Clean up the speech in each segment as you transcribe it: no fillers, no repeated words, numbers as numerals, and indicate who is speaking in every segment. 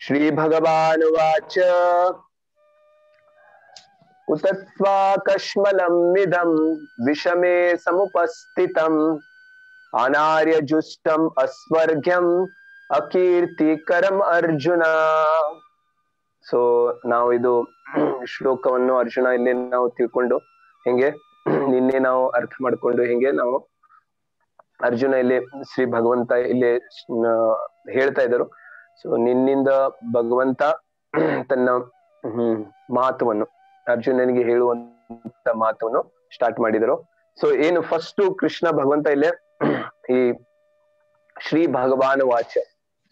Speaker 1: श्रीभगवानुवाच उतत्वाकश्मलमिदं विषमे समुपस्थितम् अनार्यजुष्टम् अस्वर्ग्यम् ಅಕೀರ್ತಿಕರಂ ಅರ್ಜುನ. ಸೊ ನಾವು ಇದು ಶ್ಲೋಕವನ್ನು ಅರ್ಜುನ ಇಲ್ಲಿ ನಾವು ತಿಳ್ಕೊಂಡು ಹೆಂಗೆ ನಿನ್ನೆ ನಾವು ಅರ್ಥ ಮಾಡ್ಕೊಂಡು ಹೆಂಗೆ ನಾವು ಅರ್ಜುನ ಇಲ್ಲಿ ಶ್ರೀ ಭಗವಂತ ಇಲ್ಲಿ ಹೇಳ್ತಾ ಇದ್ರು. ಸೊ ನಿನ್ನಿಂದ ಭಗವಂತ ತನ್ನ ಮಾತವನ್ನು ಅರ್ಜುನನಿಗೆ ಹೇಳುವಂತ ಮಾತನ್ನು ಸ್ಟಾರ್ಟ್ ಮಾಡಿದರು. ಸೊ ಏನು ಫಸ್ಟ್ ಕೃಷ್ಣ ಭಗವಂತ ಇಲ್ಲೇ ಈ ಶ್ರೀ ಭಗವಾನ್ ವಾಚ.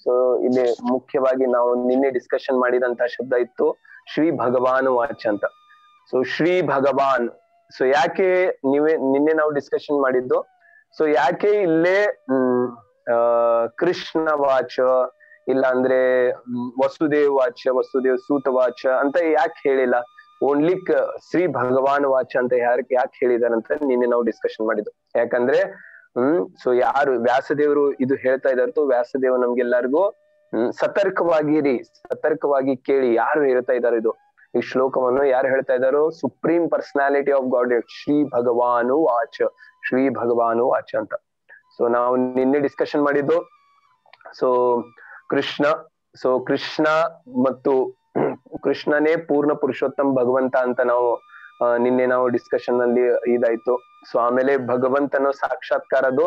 Speaker 1: ಸೊ ಇಲ್ಲಿ ಮುಖ್ಯವಾಗಿ ನಾವು ನಿನ್ನೆ ಡಿಸ್ಕಷನ್ ಮಾಡಿದಂತ ಶಬ್ದ ಇತ್ತು ಶ್ರೀ ಭಗವಾನ್ ವಾಚ ಅಂತ. ಸೊ ಶ್ರೀ ಭಗವಾನ್, ಸೊ ಯಾಕೆ ನಿನ್ನೆ ನಾವು ಡಿಸ್ಕಷನ್ ಮಾಡಿದ್ದು, ಸೊ ಯಾಕೆ ಇಲ್ಲೇ ಕೃಷ್ಣ ವಾಚ ಇಲ್ಲ ಅಂದ್ರೆ ವಸುದೇವ್ ವಾಚ, ವಸುದೇವ್ ಸೂತ ವಾಚ ಅಂತ ಯಾಕೆ ಹೇಳಿಲ್ಲ, ಓನ್ಲಿ ಶ್ರೀ ಭಗವಾನ್ ವಾಚ ಅಂತ ಯಾಕೆ ಹೇಳಿದಾರಂತ ನಿನ್ನೆ ನಾವು ಡಿಸ್ಕಷನ್ ಮಾಡಿದ್ದು. ಯಾಕಂದ್ರೆ ಸೊ ಯಾರು ವ್ಯಾಸದೇವರು ಇದು ಹೇಳ್ತಾ ಇದಾರೋ ವ್ಯಾಸದೇವ ನಮ್ಗೆಲ್ಲರಿಗೂ ಸತರ್ಕವಾಗಿ ಕೇಳಿ ಯಾರು ಹೇಳ್ತಾ ಇದಾರೋ ಇದು ಈ ಶ್ಲೋಕವನ್ನು ಯಾರು ಹೇಳ್ತಾ ಇದಾರೋ, supreme personality of God Shri ಭಗವಾನು ವಾಚ, ಶ್ರೀ ಭಗವಾನು ವಾಚ ಅಂತ. ಸೊ ನಾವು ನಿನ್ನೆ ಡಿಸ್ಕಷನ್ ಮಾಡಿದ್ದು ಸೊ ಕೃಷ್ಣ ಮತ್ತು ಕೃಷ್ಣನೇ ಪೂರ್ಣ ಪುರುಷೋತ್ತಮ ಭಗವಂತ ಅಂತ ನಾವು ನಿನ್ನೆ ನಾವು ಡಿಸ್ಕಷನ್ ಅಲ್ಲಿ ಇದಾಯ್ತು. ಸೊ ಆಮೇಲೆ ಭಗವಂತನ ಸಾಕ್ಷಾತ್ಕಾರದು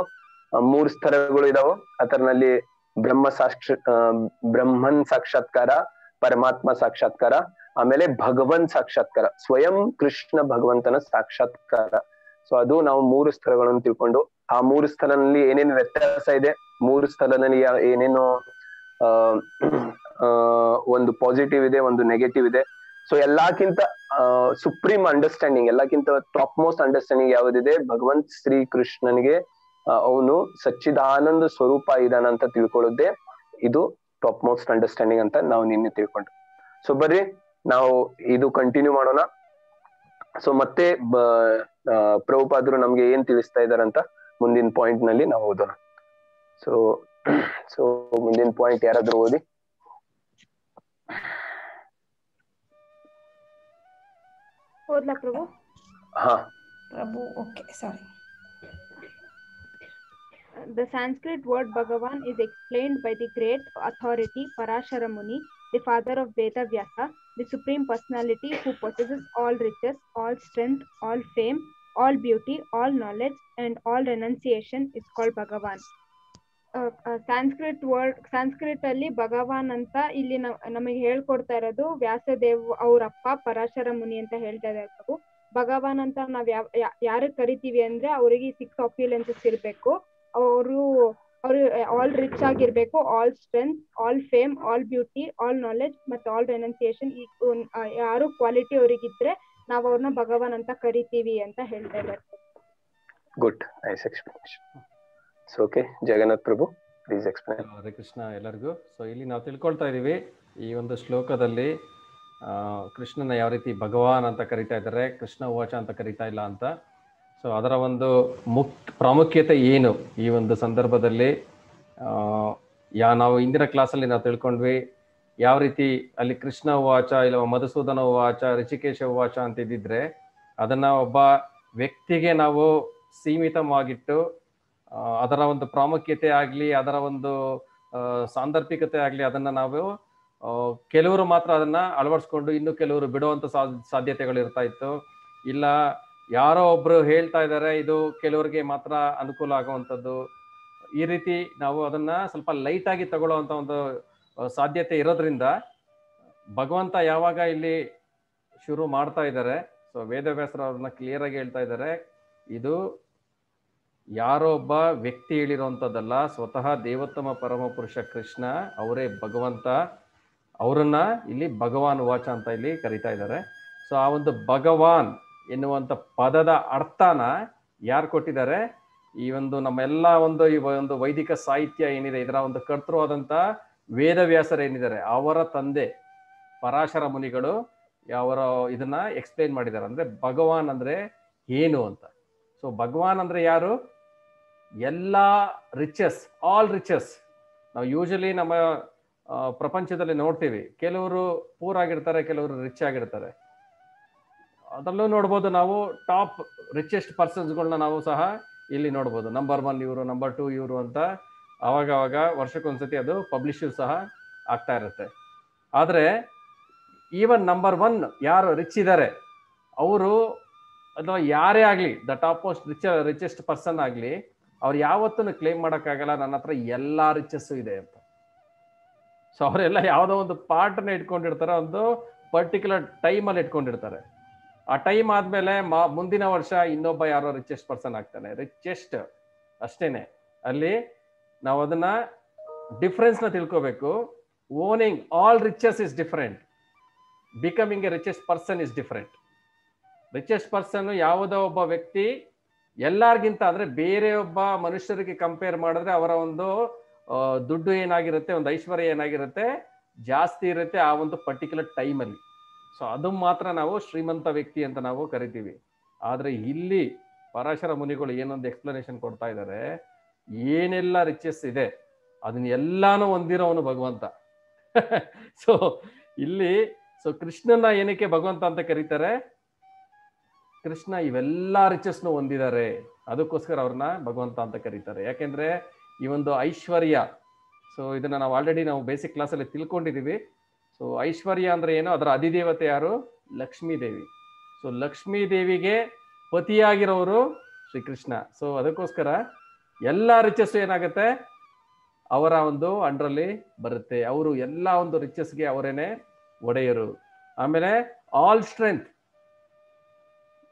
Speaker 1: 3 ಸ್ತರಗಳು ಇದಾವೆ. ಅದರಲ್ಲಿ ಬ್ರಹ್ಮನ್ ಸಾಕ್ಷಾತ್ಕಾರ, ಪರಮಾತ್ಮ ಸಾಕ್ಷಾತ್ಕಾರ, ಆಮೇಲೆ ಭಗವನ್ ಸಾಕ್ಷಾತ್ಕಾರ, ಸ್ವಯಂ ಕೃಷ್ಣ ಭಗವಂತನ ಸಾಕ್ಷಾತ್ಕಾರ. ಸೊ ಅದು ನಾವು 3 ಸ್ತರಗಳನ್ನು ತಿಳ್ಕೊಂಡು ಆ 3 ಸ್ತರದಲ್ಲಿ ಏನೇನು ವ್ಯತ್ಯಾಸ ಇದೆ, 3 ಸ್ತರದಲ್ಲಿ ಏನೇನು ಒಂದು ಪಾಸಿಟಿವ್ ಇದೆ, ಒಂದು ನೆಗೆಟಿವ್ ಇದೆ. ಸೊ ಎಲ್ಲಕ್ಕಿಂತ ಸುಪ್ರೀಂ ಅಂಡರ್ಸ್ಟ್ಯಾಂಡಿಂಗ್, ಎಲ್ಲಕ್ಕಿಂತ ಟಾಪ್ ಮೋಸ್ಟ್ ಅಂಡರ್ಸ್ಟ್ಯಾಂಡಿಂಗ್ ಯಾವ್ದಿದೆ, ಭಗವಂತ್ ಶ್ರೀ ಕೃಷ್ಣನಿಗೆ ಅವನು ಸಚ್ಚಿದಾನಂದ ಸ್ವರೂಪ ಇದಾನಂತ ತಿಳ್ಕೊಳ್ಳೋದೇ ಇದು ಟಾಪ್ ಮೋಸ್ಟ್ ಅಂಡರ್ಸ್ಟ್ಯಾಂಡಿಂಗ್ ಅಂತ ನಾವು ನಿನ್ನೆ ತಿಳ್ಕೊಂಡು. ಸೊ ಬರ್ರಿ ನಾವು ಇದು ಕಂಟಿನ್ಯೂ ಮಾಡೋಣ. ಸೊ ಮತ್ತೆ ಪ್ರಭುಪಾದರು ನಮ್ಗೆ ಏನ್ ತಿಳಿಸ್ತಾ ಇದಾರಂತ ಮುಂದಿನ ಪಾಯಿಂಟ್ ನಲ್ಲಿ ನಾವು ಓದೋಣ. ಸೊ ಮುಂದಿನ ಪಾಯಿಂಟ್ ಯಾರಾದ್ರೂ ಓದಿ.
Speaker 2: ಓದ್ಲಾ ಪ್ರಭು?
Speaker 1: ಹಾ
Speaker 2: ಪ್ರಭು, okay, sorry. The Sanskrit word Bhagavan is explained by the great authority Parashara Muni, the father of Veda Vyasa, the supreme personality who possesses all riches, all strength, all fame, all beauty, all knowledge, and all renunciation is called Bhagavan. Sanskrit ಅಲ್ಲಿ ಭಗವಾನ್ ಅಂತ ಇಲ್ಲಿ ನಮಗೆ ಹೇಳ್ಕೊಡ್ತಾ ಇರೋದು ವ್ಯಾಸದೇವ್ ಅವ್ರಪ್ಪ ಪರಾಶರ ಮುನಿ ಅಂತ ಹೇಳ್ತಾ ಇದ್ದಾರೆ. ಭಗವಾನ್ ಅಂತ ನಾವ್ ಯಾರಿಗೆ ಕರಿತೀವಿ ಅಂದ್ರೆ ಅವರಿಗೆ 6 ಆಪ್ಯುಲೆನ್ಸಸ್ ಇರ್ಬೇಕು, ಅವರು ಆಲ್ ರಿಚ್ ಆಗಿರ್ಬೇಕು, all strength, all fame, all beauty, all knowledge ಮತ್ತೆ ಆಲ್ ರೆನನ್ಸಿಯೇಷನ್. ಈ ಯಾರು ಕ್ವಾಲಿಟಿ ಅವ್ರಿಗಿದ್ರೆ ನಾವ್ ಅವ್ರನ್ನ ಭಗವಾನ್ ಅಂತ ಕರಿತೀವಿ ಅಂತ ಹೇಳ್ತಾ ಇದ್ದಾರೆ.
Speaker 1: Good, nice explanation. So okay, Jagannath ಪ್ರಭು ಪ್ಲೀಸ್ ಎಕ್ಸ್ಪ್ಲೇನ್.
Speaker 3: ಹರೇ ಕೃಷ್ಣ ಎಲ್ಲರಿಗೂ. ಸೊ ಇಲ್ಲಿ ನಾವು ತಿಳ್ಕೊಳ್ತಾ ಇದೀವಿ ಈ ಒಂದು ಶ್ಲೋಕದಲ್ಲಿ ಕೃಷ್ಣನ ಯಾವ ರೀತಿ ಭಗವಾನ್ ಅಂತ ಕರಿತಾ ಇದ್ದಾರೆ, ಕೃಷ್ಣ ವಾಚ ಅಂತ ಕರಿತಾ ಇಲ್ಲ ಅಂತ. ಸೊ ಅದರ ಒಂದು ಪ್ರಾಮುಖ್ಯತೆ ಏನು ಈ ಒಂದು ಸಂದರ್ಭದಲ್ಲಿ ನಾವು ಇಂದಿನ ಕ್ಲಾಸಲ್ಲಿ ನಾವು ತಿಳ್ಕೊಂಡ್ವಿ. ಯಾವ ರೀತಿ ಅಲ್ಲಿ ಕೃಷ್ಣ ವಾಚ ಇಲ್ಲ ಮಧುಸೂದನ ವಾಚ, ಋಷಿಕೇಶ ವಾಚ ಅಂತ ಇದ್ದಿದ್ರೆ ಅದನ್ನ ಒಬ್ಬ ವ್ಯಕ್ತಿಗೆ ನಾವು ಸೀಮಿತವಾಗಿಟ್ಟು ಅದರ ಒಂದು ಪ್ರಾಮುಖ್ಯತೆ ಆಗಲಿ, ಅದರ ಒಂದು ಸಾಂದರ್ಭಿಕತೆ ಆಗಲಿ, ಅದನ್ನ ನಾವು ಕೆಲವರು ಮಾತ್ರ ಅದನ್ನ ಅಳವಡಿಸ್ಕೊಂಡು ಇನ್ನು ಕೆಲವರು ಬಿಡುವಂತ ಸಾಧ್ಯತೆಗಳು ಇರ್ತಾ ಇತ್ತು. ಇಲ್ಲ ಯಾರೋ ಒಬ್ರು ಹೇಳ್ತಾ ಇದ್ದಾರೆ, ಇದು ಕೆಲವರಿಗೆ ಮಾತ್ರ ಅನುಕೂಲ ಆಗುವಂಥದ್ದು. ಈ ರೀತಿ ನಾವು ಅದನ್ನ ಸ್ವಲ್ಪ ಲೈಟ್ ಆಗಿ ತಗೊಳ್ಳುವಂತ ಒಂದು ಸಾಧ್ಯತೆ ಇರೋದ್ರಿಂದ ಭಗವಂತ ಯಾವಾಗ ಇಲ್ಲಿ ಶುರು ಮಾಡ್ತಾ ಇದ್ದಾರೆ, ಸೊ ವೇದವ್ಯಾಸರು ಅವ್ರನ್ನ ಕ್ಲಿಯರ್ ಆಗಿ ಹೇಳ್ತಾ ಇದ್ದಾರೆ, ಇದು ಯಾರೋ ಒಬ್ಬ ವ್ಯಕ್ತಿ ಹೇಳಿರುವಂಥದ್ದಲ್ಲ, ಸ್ವತಃ ದೇವೋತ್ತಮ ಪರಮ ಪುರುಷ ಕೃಷ್ಣ ಅವರೇ ಭಗವಂತ, ಅವರನ್ನ ಇಲ್ಲಿ ಭಗವಾನ್ ವಾಚ ಅಂತ ಇಲ್ಲಿ ಕರೀತಾ ಇದ್ದಾರೆ. ಸೊ ಆ ಒಂದು ಭಗವಾನ್ ಎನ್ನುವಂಥ ಪದದ ಅರ್ಥನ ಯಾರು ಕೊಟ್ಟಿದ್ದಾರೆ, ಈ ಒಂದು ನಮ್ಮೆಲ್ಲ ಈ ಒಂದು ವೈದಿಕ ಸಾಹಿತ್ಯ ಏನಿದೆ ಇದರ ಒಂದು ಕರ್ತೃವಾದಂಥ ವೇದವ್ಯಾಸರು ಏನಿದ್ದಾರೆ ಅವರ ತಂದೆ ಪರಾಶರ ಮುನಿಗಳು ಅವರ ಇದನ್ನ ಎಕ್ಸ್ಪ್ಲೇನ್ ಮಾಡಿದ್ದಾರೆ. ಅಂದ್ರೆ ಭಗವಾನ್ ಅಂದ್ರೆ ಏನು ಅಂತ. ಸೊ ಭಗವಾನ್ ಅಂದ್ರೆ ಯಾರು, ಎಲ್ಲ ರಿಚಸ್, ಆಲ್ ರಿಚಸ್. ನಾವು ಯೂಶಲಿ ನಮ್ಮ ಪ್ರಪಂಚದಲ್ಲಿ ನೋಡ್ತೀವಿ. ಕೆಲವರು ಪೂರ್ ಆಗಿರ್ತಾರೆ, ಕೆಲವರು ರಿಚ್ ಆಗಿರ್ತಾರೆ. ಅದರಲ್ಲೂ ನೋಡ್ಬೋದು ನಾವು ಟಾಪ್ ರಿಚೆಸ್ಟ್ ಪರ್ಸನ್ಸ್ಗಳನ್ನ ನಾವು ಸಹ ಇಲ್ಲಿ ನೋಡ್ಬೋದು. ನಂಬರ್ 1 ಇವರು, ನಂಬರ್ 2 ಇವರು ಅಂತ ಅವಾಗ ವರ್ಷಕ್ಕೊಂದ್ಸತಿ ಅದು ಪಬ್ಲಿಷ್ ಸಹ ಆಗ್ತಾ ಇರುತ್ತೆ. ಆದರೆ ಈವನ್ ನಂಬರ್ 1 ಯಾರು ರಿಚ್ ಇದ್ದಾರೆ ಅವರು, ಅಥವಾ ಯಾರೇ ಆಗಲಿ, the top most richest person ಆಗಲಿ, ಅವ್ರು ಯಾವತ್ತೂ ಕ್ಲೇಮ್ ಮಾಡೋಕ್ಕಾಗಲ್ಲ ನನ್ನ ಹತ್ರ ಎಲ್ಲ ರಿಚಸ್ಸು ಇದೆ ಅಂತ. ಸೊ ಅವರೆಲ್ಲ ಯಾವುದೋ ಒಂದು ಪಾರ್ಟ್ನ ಇಟ್ಕೊಂಡಿರ್ತಾರೆ, ಒಂದು ಪರ್ಟಿಕ್ಯುಲರ್ ಟೈಮಲ್ಲಿ ಇಟ್ಕೊಂಡಿರ್ತಾರೆ. ಆ ಟೈಮ್ ಆದ್ಮೇಲೆ ಮುಂದಿನ ವರ್ಷ ಇನ್ನೊಬ್ಬ ಯಾರೋ ರಿಚೆಸ್ಟ್ ಪರ್ಸನ್ ಆಗ್ತಾನೆ, ರಿಚೆಸ್ಟ್ ಅಷ್ಟೇನೆ. ಅಲ್ಲಿ ನಾವು ಅದನ್ನ ಡಿಫ್ರೆನ್ಸ್ ನ ತಿಳ್ಕೋಬೇಕು. Owning all riches is different, becoming A richest person is different. Richest person ಯಾವುದೋ ಒಬ್ಬ ವ್ಯಕ್ತಿ ಎಲ್ಲಾರ್ಗಿಂತ, ಅಂದ್ರೆ ಬೇರೆ ಒಬ್ಬ ಮನುಷ್ಯರಿಗೆ ಕಂಪೇರ್ ಮಾಡಿದ್ರೆ ಅವರ ಒಂದು ದುಡ್ಡು ಏನಾಗಿರುತ್ತೆ, ಒಂದು ಐಶ್ವರ್ಯ ಏನಾಗಿರುತ್ತೆ, ಜಾಸ್ತಿ ಇರುತ್ತೆ ಆ ಒಂದು ಪರ್ಟಿಕ್ಯುಲರ್ ಟೈಮಲ್ಲಿ. ಸೊ ಅದು ಮಾತ್ರ ನಾವು ಶ್ರೀಮಂತ ವ್ಯಕ್ತಿ ಅಂತ ನಾವು ಕರಿತೀವಿ. ಆದ್ರೆ ಇಲ್ಲಿ ಪರಾಶರ ಮುನಿಗಳು ಏನೊಂದು ಎಕ್ಸ್ಪ್ಲನೇಷನ್ ಕೊಡ್ತಾ ಇದ್ದಾರೆ, ಏನೆಲ್ಲ ರಿಚಸ್ ಇದೆ ಅದನ್ನ ಎಲ್ಲಾನು ಹೊಂದಿರೋವನು ಭಗವಂತ. ಸೊ ಇಲ್ಲಿ ಕೃಷ್ಣನ ಏನಕ್ಕೆ ಭಗವಂತ ಅಂತ ಕರೀತಾರೆ, ಕೃಷ್ಣ ಇವೆಲ್ಲಾ ರಿಚಸ್ನು ಹೊಂದಿದ್ದಾರೆ, ಅದಕ್ಕೋಸ್ಕರ ಅವ್ರನ್ನ ಭಗವಂತ ಅಂತ ಕರೀತಾರೆ. ಯಾಕೆಂದ್ರೆ ಈ ಒಂದು ಐಶ್ವರ್ಯ, ಸೊ ಇದನ್ನ ನಾವು ಆಲ್ರೆಡಿ ನಾವು ಬೇಸಿಕ್ ಕ್ಲಾಸಲ್ಲಿ ತಿಳ್ಕೊಂಡಿದೀವಿ. ಸೊ ಐಶ್ವರ್ಯ ಅಂದ್ರೆ ಏನು, ಅದರ ಅಧಿದೇವತೆ ಯಾರು, ಲಕ್ಷ್ಮೀ ದೇವಿ. ಸೊ ಲಕ್ಷ್ಮೀ ದೇವಿಗೆ ಪತಿಯಾಗಿರೋರು ಶ್ರೀಕೃಷ್ಣ. ಸೊ ಅದಕ್ಕೋಸ್ಕರ ಎಲ್ಲ ರಿಚಸ್ ಏನಾಗುತ್ತೆ ಅವರ ಒಂದು ಅಂಡ್ರಲ್ಲಿ ಬರುತ್ತೆ. ಅವರು ಎಲ್ಲ ಒಂದು ರಿಚಸ್ಗೆ ಅವರೇನೆ ಒಡೆಯರು. ಆಮೇಲೆ ಆಲ್ ಸ್ಟ್ರೆಂತ್,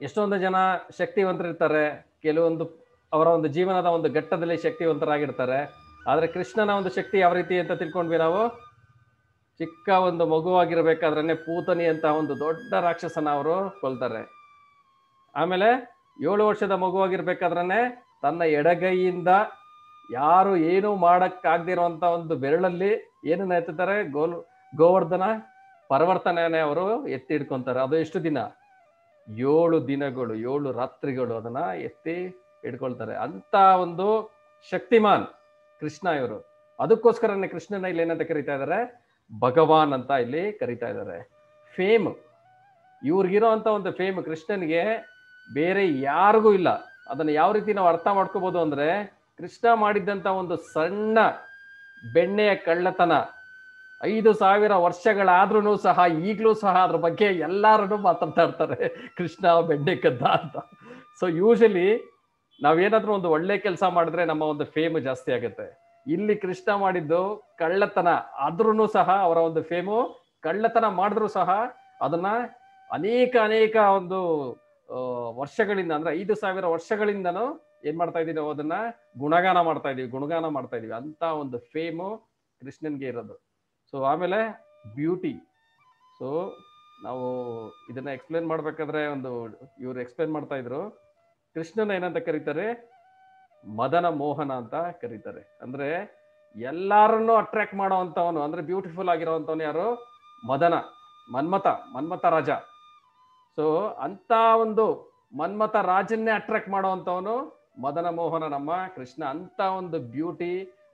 Speaker 3: ಎಷ್ಟೊಂದು ಜನ ಶಕ್ತಿವಂತರಿರ್ತಾರೆ, ಕೆಲವೊಂದು ಅವರ ಒಂದು ಜೀವನದ ಒಂದು ಘಟ್ಟದಲ್ಲಿ ಶಕ್ತಿವಂತರಾಗಿರ್ತಾರೆ. ಆದ್ರೆ ಕೃಷ್ಣನ ಒಂದು ಶಕ್ತಿ ಯಾವ ರೀತಿ ಅಂತ ತಿಳ್ಕೊಂಡ್ವಿ ನಾವು, ಚಿಕ್ಕ ಒಂದು ಮಗುವಾಗಿರ್ಬೇಕಾದ್ರೆ ಪೂತನಿ ಅಂತ ಒಂದು ದೊಡ್ಡ ರಾಕ್ಷಸನ ಅವರು ಕೊಲ್ತಾರೆ. ಆಮೇಲೆ 7 ವರ್ಷದ ಮಗುವಾಗಿರ್ಬೇಕಾದ್ರೆ ತನ್ನ ಎಡಗೈಯಿಂದ ಯಾರು ಏನು ಮಾಡಕ್ಕಾಗದಿರುವಂತ ಒಂದು ಬೆರಳಲ್ಲಿ ಏನನ್ನ ಎತ್ತುತ್ತಾರೆ, ಗೋವರ್ಧನ ಪರ್ವತನೇ ಅವರು ಎತ್ತಿ ಹಿಡ್ಕೊಂತಾರೆ. ಅದು ಎಷ್ಟು ದಿನ, 7 ದಿನಗಳು 7 ರಾತ್ರಿಗಳು ಅದನ್ನ ಎತ್ತಿ ಹಿಡ್ಕೊಳ್ತಾರೆ. ಅಂತ ಒಂದು ಶಕ್ತಿಮಾನ್ ಕೃಷ್ಣ ಇವರು. ಅದಕ್ಕೋಸ್ಕರನೇ ಕೃಷ್ಣನ ಇಲ್ಲಿ ಏನಂತ ಕರೀತಾ ಇದ್ದಾರೆ, ಭಗವಾನ್ ಅಂತ ಇಲ್ಲಿ ಕರೀತಾ ಇದ್ದಾರೆ. ಫೇಮ್, ಇವ್ರಿಗಿರೋ ಅಂತ ಒಂದು ಫೇಮ್ ಕೃಷ್ಣನ್ಗೆ ಬೇರೆ ಯಾರಿಗೂ ಇಲ್ಲ. ಅದನ್ನ ಯಾವ ರೀತಿ ನಾವು ಅರ್ಥ ಮಾಡ್ಕೋಬಹುದು ಅಂದ್ರೆ, ಕೃಷ್ಣ ಮಾಡಿದ್ದಂತ ಒಂದು ಸಣ್ಣ ಬೆಣ್ಣೆಯ ಕಳ್ಳತನ 5,000 ವರ್ಷಗಳಾದ್ರೂ ಸಹ ಈಗಲೂ ಸಹ ಅದ್ರ ಬಗ್ಗೆ ಎಲ್ಲಾರು ಮಾತಾಡ್ತಾ ಇರ್ತಾರೆ, ಕೃಷ್ಣ ಬೆಣ್ಣೆ ಕದ್ದ ಅಂತ. ಸೊ ಯೂಶಲಿ ನಾವೇನಾದ್ರೂ ಒಂದು ಒಳ್ಳೆ ಕೆಲಸ ಮಾಡಿದ್ರೆ ನಮ್ಮ ಒಂದು ಫೇಮ್ ಜಾಸ್ತಿ ಆಗುತ್ತೆ. ಇಲ್ಲಿ ಕೃಷ್ಣ ಮಾಡಿದ್ದು ಕಳ್ಳತನ ಆದ್ರೂ ಸಹ ಅವರ ಒಂದು ಫೇಮು, ಕಳ್ಳತನ ಮಾಡಿದ್ರು ಸಹ ಅದನ್ನ ಅನೇಕ ಒಂದು ವರ್ಷಗಳಿಂದ, ಅಂದ್ರೆ 5,000 ವರ್ಷಗಳಿಂದನೂ ಏನ್ ಮಾಡ್ತಾ ಇದೀವಿ ನಾವು, ಅದನ್ನ ಗುಣಗಾನ ಮಾಡ್ತಾ ಇದೀವಿ. ಅಂತ ಒಂದು ಫೇಮು ಕೃಷ್ಣನ್ಗೆ ಇರೋದು. ಸೊ ಆಮೇಲೆ ಬ್ಯೂಟಿ. ಸೊ ನಾವು ಇದನ್ನ ಎಕ್ಸ್ಪ್ಲೇನ್ ಮಾಡ್ಬೇಕಾದ್ರೆ ಇವ್ರು ಎಕ್ಸ್ಪ್ಲೇನ್ ಮಾಡ್ತಾ ಇದ್ರು, ಕೃಷ್ಣನ ಏನಂತ ಕರೀತಾರೆ, ಮದನ ಮೋಹನ ಅಂತ ಕರೀತಾರೆ. ಅಂದ್ರೆ ಎಲ್ಲಾರನ್ನು ಅಟ್ರಾಕ್ಟ್ ಮಾಡೋವಂಥವನು, ಅಂದ್ರೆ ಬ್ಯೂಟಿಫುಲ್ ಆಗಿರೋವಂಥವನು ಯಾರು, ಮನ್ಮಥ ರಾಜ. ಸೊ ಅಂತ ಒಂದು ಮನ್ಮಥ ರಾಜನ್ನೇ ಅಟ್ರಾಕ್ಟ್ ಮಾಡುವಂಥವನು ಮದನ ಮೋಹನ ನಮ್ಮ ಕೃಷ್ಣ. ಅಂತ ಒಂದು ಬ್ಯೂಟಿ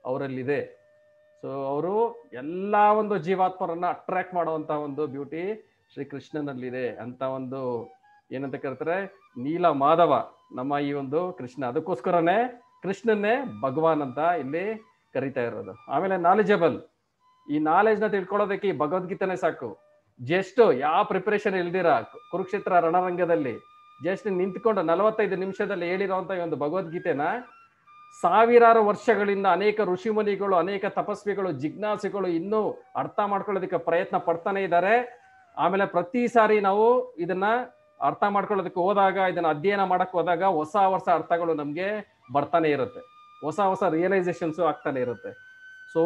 Speaker 3: ಅವರಲ್ಲಿದೆ. ಸೊ ಅವರು ಎಲ್ಲ ಒಂದು ಜೀವಾತ್ಮರನ್ನ ಅಟ್ರಾಕ್ಟ್ ಮಾಡುವಂತ ಒಂದು ಬ್ಯೂಟಿ ಶ್ರೀ ಕೃಷ್ಣನಲ್ಲಿದೆ ಅಂತ ಒಂದು ಏನಂತ ಕರೀತಾರೆ, ನೀಲ ಮಾಧವ ನಮ್ಮ ಈ ಒಂದು ಕೃಷ್ಣ. ಅದಕ್ಕೋಸ್ಕರನೇ ಕೃಷ್ಣನ್ನೇ ಭಗವಾನ್ ಅಂತ ಇಲ್ಲಿ ಕರೀತಾ ಇರೋದು. ಆಮೇಲೆ ನಾಲೆಜಬಲ್, ಈ ನಾಲೆಜ್ನ ತಿಳ್ಕೊಳ್ಳೋದಕ್ಕೆ ಈ ಭಗವದ್ಗೀತೆನೇ ಸಾಕು. ಜಸ್ಟ್ ಯಾವ ಪ್ರಿಪರೇಷನ್ ಇಲ್ದಿರ ಕುರುಕ್ಷೇತ್ರ ರಣರಂಗದಲ್ಲಿ ಜಸ್ಟ್ ನಿಂತ್ಕೊಂಡು 45 ನಿಮಿಷದಲ್ಲಿ ಹೇಳಿರುವಂತ ಈ ಒಂದು ಭಗವದ್ಗೀತೆನ ಸಾವಿರಾರು ವರ್ಷಗಳಿಂದ ಅನೇಕ ಋಷಿಮುನಿಗಳು, ಅನೇಕ ತಪಸ್ವಿಗಳು, ಜಿಜ್ಞಾಸಿಗಳು ಇನ್ನೂ ಅರ್ಥ ಮಾಡ್ಕೊಳ್ಳೋದಕ್ಕೆ ಪ್ರಯತ್ನ ಪಡ್ತಾನೆ ಇದ್ದಾರೆ. ಆಮೇಲೆ ಪ್ರತಿ ಸಾರಿ ನಾವು ಇದನ್ನ ಅರ್ಥ ಮಾಡ್ಕೊಳ್ಳೋದಕ್ಕೆ ಹೋದಾಗ, ಇದನ್ನ ಅಧ್ಯಯನ ಮಾಡಕ್ ಹೋದಾಗ ಹೊಸ ಅರ್ಥಗಳು ನಮ್ಗೆ ಬರ್ತಾನೆ ಇರುತ್ತೆ, ಹೊಸ ರಿಯಲೈಸೇಷನ್ಸ್ ಆಗ್ತಾನೆ ಇರುತ್ತೆ. ಸೊ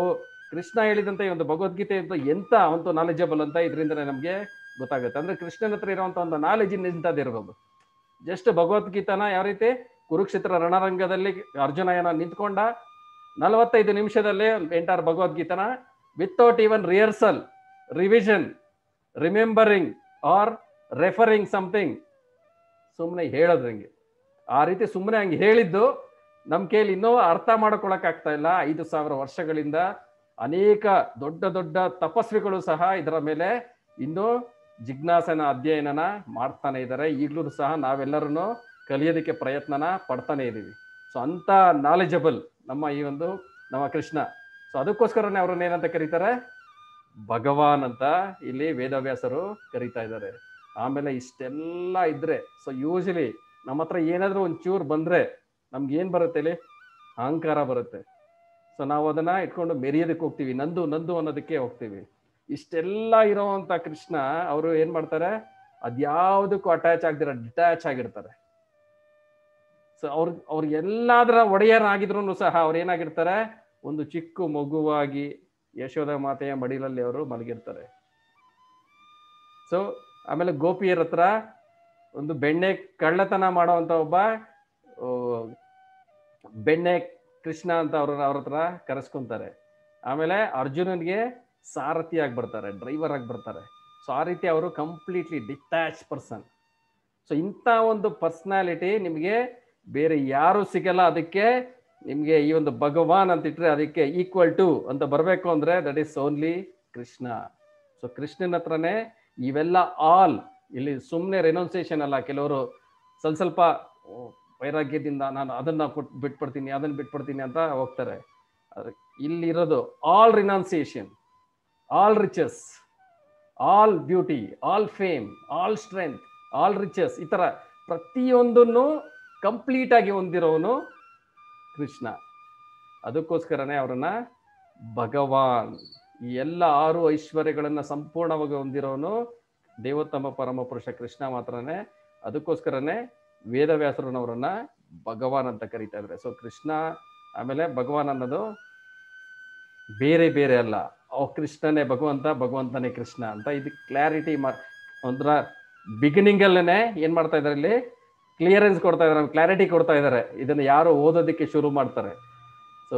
Speaker 3: ಕೃಷ್ಣ ಹೇಳಿದಂತ ಈ ಒಂದು ಭಗವದ್ಗೀತೆ ಎಂತ ಒಂದು ನಾಲೆಜಬಲ್ ಅಂತ ಇದರಿಂದನೇ ನಮ್ಗೆ ಗೊತ್ತಾಗುತ್ತೆ. ಅಂದ್ರೆ ಕೃಷ್ಣನ ಹತ್ರ ಇರುವಂತ ಒಂದು ನಾಲೆಜ್ ಇಂಥದ್ದಿರ್ಬೋದು. ಜಸ್ಟ್ ಭಗವದ್ಗೀತನ ಯಾವ ರೀತಿ ಕುರುಕ್ಷೇತ್ರ ರಣರಂಗದಲ್ಲಿ ಅರ್ಜುನ ಏನೋ ನಿಂತ್ಕೊಂಡ 45 ನಿಮಿಷದಲ್ಲಿ ಎಂಟರ್ ಭಗವದ್ಗೀತನ without even rehearsal, revision, remembering or referring something, ಸುಮ್ಮನೆ ಹೇಳೋದ್ರಂಗೆ ಆ ರೀತಿ ಸುಮ್ಮನೆ ಹಂಗೆ ಹೇಳಿದ್ದು ನಮ್ಮ ಕೈಲಿ ಇನ್ನೂ ಅರ್ಥ ಮಾಡ್ಕೊಳಕ್ ಆಗ್ತಾ ಇಲ್ಲ. 5,000 ವರ್ಷಗಳಿಂದ ಅನೇಕ ದೊಡ್ಡ ದೊಡ್ಡ ತಪಸ್ವಿಗಳು ಸಹ ಇದರ ಮೇಲೆ ಇನ್ನು ಜಿಜ್ಞಾಸನ ಅಧ್ಯಯನನ ಮಾಡ್ತಾನೆ ಇದ್ದಾರೆ. ಈಗಲೂ ಸಹ ನಾವೆಲ್ಲರೂ ಕಲಿಯೋದಕ್ಕೆ ಪ್ರಯತ್ನನ ಪಡ್ತಾನೆ ಇದ್ದೀವಿ. ಸೊ ಅಂತ ನಾಲೆಜಬಲ್ ನಮ್ಮ ಕೃಷ್ಣ. ಸೊ ಅದಕ್ಕೋಸ್ಕರನೇ ಅವ್ರನ್ನ ಏನಂತ ಕರೀತಾರೆ, ಭಗವಾನ್ ಅಂತ ಇಲ್ಲಿ ವೇದವ್ಯಾಸರು ಕರೀತಾ ಇದ್ದಾರೆ. ಆಮೇಲೆ ಇಷ್ಟೆಲ್ಲ ಇದ್ರೆ, ಸೊ ಯೂಶಲಿ ನಮ್ಮ ಹತ್ರ ಏನಾದ್ರೂ ಒಂಚೂರು ಬಂದ್ರೆ ನಮ್ಗೆ ಏನ್ ಬರುತ್ತೆ ಇಲ್ಲಿ, ಅಹಂಕಾರ ಬರುತ್ತೆ. ಸೊ ನಾವು ಅದನ್ನ ಇಟ್ಕೊಂಡು ಮೆರೆಯೋದಕ್ಕೆ ಹೋಗ್ತೀವಿ, ನಂದು ನಂದು ಅನ್ನೋದಕ್ಕೆ ಹೋಗ್ತೀವಿ. ಇಷ್ಟೆಲ್ಲ ಇರೋವಂಥ ಕೃಷ್ಣ ಅವರು ಏನ್ ಮಾಡ್ತಾರೆ, ಅದ್ಯಾವುದಕ್ಕೂ ಅಟ್ಯಾಚ್ ಆಗ್ದಿರ ಡಿಟ್ಯಾಚ್ ಆಗಿರ್ತಾರೆ. ಸೊ ಅವ್ರು ಎಲ್ಲಾದ್ರ ಒಡೆಯರಾಗಿದ್ರು ಸಹ ಅವ್ರು ಏನಾಗಿರ್ತಾರೆ, ಒಂದು ಚಿಕ್ಕ ಮಗುವಾಗಿ ಯಶೋಧ ಮಾತೆಯ ಮಡಿಲಲ್ಲಿ ಅವರು ಮಲಗಿರ್ತಾರೆ. ಸೊ ಆಮೇಲೆ ಗೋಪಿಯರ ಹತ್ರ ಒಂದು ಬೆಣ್ಣೆ ಕಳ್ಳತನ ಮಾಡುವಂತ ಒಬ್ಬ ಬೆಣ್ಣೆ ಕೃಷ್ಣ ಅಂತ ಅವ್ರ ಹತ್ರ ಕರೆಸ್ಕೊಂತಾರೆ. ಆಮೇಲೆ ಅರ್ಜುನನ್ಗೆ ಸಾರಥಿ ಆಗಿ ಬರ್ತಾರೆ, ಡ್ರೈವರ್ ಆಗಿ ಬರ್ತಾರೆ. ಸೊ ಆ ರೀತಿ ಅವರು ಕಂಪ್ಲೀಟ್ಲಿ ಡಿಟ್ಯಾಚ್ ಪರ್ಸನ್. ಸೊ ಇಂಥ ಒಂದು ಪರ್ಸನಾಲಿಟಿ ನಿಮಗೆ ಬೇರೆ ಯಾರು ಸಿಗಲ್ಲ. ಅದಕ್ಕೆ ನಿಮ್ಗೆ ಈ ಒಂದು ಭಗವಾನ್ ಅಂತ ಇಟ್ರೆ ಅದಕ್ಕೆ ಈಕ್ವಲ್ ಟು ಅಂತ ಬರಬೇಕು ಅಂದ್ರೆ that is only Krishna. So ಕೃಷ್ಣನ ಹತ್ರನೇ ಇವೆಲ್ಲ ಆಲ್. ಇಲ್ಲಿ ಸುಮ್ಮನೆ ರೆನೌನ್ಸಿಯೇಷನ್ ಅಲ್ಲ. ಕೆಲವರು ಸ್ವಲ್ಪ ವೈರಾಗ್ಯದಿಂದ ನಾನು ಅದನ್ನ ಬಿಟ್ಬಿಡ್ತೀನಿ, ಅದನ್ನ ಬಿಟ್ಬಿಡ್ತೀನಿ ಅಂತ ಹೋಗ್ತಾರೆ. ಇಲ್ಲಿರೋದು all renunciation, all riches, all beauty, all fame, all strength, all riches, ಈ ತರ ಪ್ರತಿಯೊಂದನ್ನು ಕಂಪ್ಲೀಟ್ ಆಗಿ ಹೊಂದಿರೋನು ಕೃಷ್ಣ. ಅದಕ್ಕೋಸ್ಕರನೇ ಅವರನ್ನ ಭಗವಾನ್, ಈ ಎಲ್ಲ 6 ಐಶ್ವರ್ಯಗಳನ್ನ ಸಂಪೂರ್ಣವಾಗಿ ಹೊಂದಿರೋನು ದೇವೋತ್ತಮ ಪರಮ ಪುರುಷ ಕೃಷ್ಣ ಮಾತ್ರನೇ. ಅದಕ್ಕೋಸ್ಕರನೇ ವೇದವ್ಯಾಸರನ್ನವರನ್ನ ಭಗವಾನ್ ಅಂತ ಕರೀತಾ ಇದ್ದಾರೆ. ಸೊ ಕೃಷ್ಣ ಆಮೇಲೆ ಭಗವಾನ್ ಅನ್ನೋದು ಬೇರೆ ಬೇರೆ ಅಲ್ಲ, ಕೃಷ್ಣನೇ ಭಗವಂತ, ಭಗವಂತನೇ ಕೃಷ್ಣ ಅಂತ ಇದು ಕ್ಲಾರಿಟಿ ಒಂದ್ರ ಬಿಗಿನಿಂಗ್ ಅಲ್ಲೇನೆ ಏನ್ ಮಾಡ್ತಾ ಇದಾರೆ, ಇಲ್ಲಿ ಕ್ಲಿಯರೆನ್ಸ್ ಕೊಡ್ತಾ ಇದಾರೆ, ಕ್ಲಾರಿಟಿ ಕೊಡ್ತಾ ಇದಾರೆ. ಇದನ್ನ ಯಾರು ಓದೋದಕ್ಕೆ ಶುರು ಮಾಡ್ತಾರೆ. ಸೊ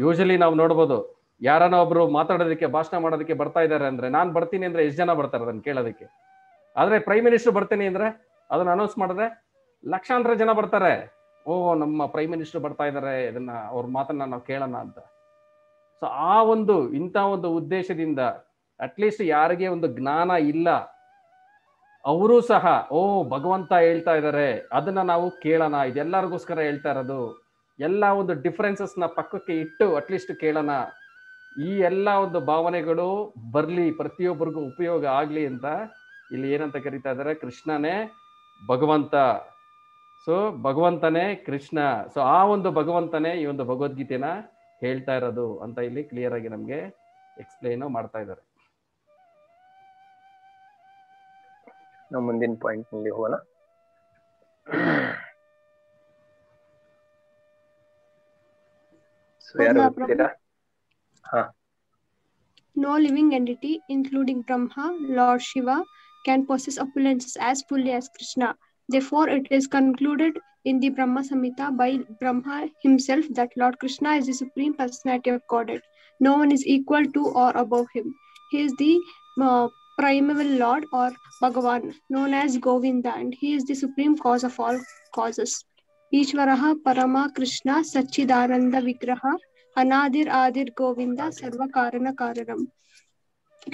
Speaker 3: ಯೂಶಲಿ ನಾವು ನೋಡ್ಬೋದು, ಯಾರನ್ನ ಒಬ್ರು ಮಾತಾಡೋದಕ್ಕೆ ಭಾಷಣ ಮಾಡೋದಕ್ಕೆ ಬರ್ತಾ ಇದ್ದಾರೆ ಅಂದ್ರೆ, ನಾನ್ ಬರ್ತೀನಿ ಅಂದ್ರೆ ಎಷ್ಟು ಜನ ಬರ್ತಾರೆ ಅದನ್ನ ಕೇಳೋದಕ್ಕೆ. ಆದ್ರೆ ಪ್ರೈಮ್ ಮಿನಿಸ್ಟರ್ ಬರ್ತೀನಿ ಅಂದ್ರೆ ಅದನ್ನ ಅನೌನ್ಸ್ ಮಾಡಿದ್ರೆ ಲಕ್ಷಾಂತರ ಜನ ಬರ್ತಾರೆ. ಓ ನಮ್ಮ ಪ್ರೈಮ್ ಮಿನಿಸ್ಟರ್ ಬರ್ತಾ ಇದ್ದಾರೆ, ಇದನ್ನ ಅವ್ರ ಮಾತನ್ನ ನಾವು ಕೇಳೋಣ ಅಂತ. ಸೊ ಆ ಒಂದು ಇಂಥ ಒಂದು ಉದ್ದೇಶದಿಂದ ಅಟ್ಲೀಸ್ಟ್ ಯಾರಿಗೆ ಒಂದು ಜ್ಞಾನ ಇಲ್ಲ ಅವರು ಸಹ ಓ ಭಗವಂತ ಹೇಳ್ತಾ ಇದ್ದಾರೆ, ಅದನ್ನ ನಾವು ಕೇಳೋಣ, ಇದೆಲ್ಲರಿಗೋಸ್ಕರ ಹೇಳ್ತಾ ಇರೋದು, ಎಲ್ಲ ಒಂದು ಡಿಫರೆನ್ಸಸ್ ನ ಪಕ್ಕಕ್ಕೆ ಇಟ್ಟು ಅಟ್ಲೀಸ್ಟ್ ಕೇಳೋಣ, ಈ ಎಲ್ಲ ಒಂದು ಭಾವನೆಗಳು ಬರ್ಲಿ, ಪ್ರತಿಯೊಬ್ಬರಿಗೂ ಉಪಯೋಗ ಆಗ್ಲಿ ಅಂತ ಇಲ್ಲಿ ಏನಂತ ಕರೀತಾ ಇದ್ದಾರೆ, ಕೃಷ್ಣನೇ ಭಗವಂತ. ಸೊ ಭಗವಂತನೇ ಕೃಷ್ಣ. ಸೊ ಆ ಒಂದು ಭಗವಂತನೇ ಈ ಒಂದು ಭಗವದ್ಗೀತೆನ ಹೇಳ್ತಾ ಇರೋದು ಅಂತ ಇಲ್ಲಿ ಕ್ಲಿಯರ್ ಆಗಿ ನಮ್ಗೆ ಎಕ್ಸ್ಪ್ಲೈನ್ ಮಾಡ್ತಾ ಇದ್ದಾರೆ.
Speaker 1: ನಾವು ಮುಂದಿನ ಪಾಯಿಂಟ್ ನಲ್ಲಿ ಹೋಗೋಣ.
Speaker 4: No living entity, including Brahma, Lord Shiva, can possess opulences as fully as Krishna. Therefore, it is concluded in the Brahma Samhita by Brahma himself that Lord Krishna is the supreme personality of Godhead. No one is equal to or above him. He is the primeval Lord or Bhagavan, known as Govinda, and he is the supreme cause of all causes. Ishvaraha Parama Krishna Sachidananda Vigraha ಅನಾದಿರ್ ಆದಿರ್ Govinda ಸರ್ವ ಕಾರಣ ಕಾರಣಂ.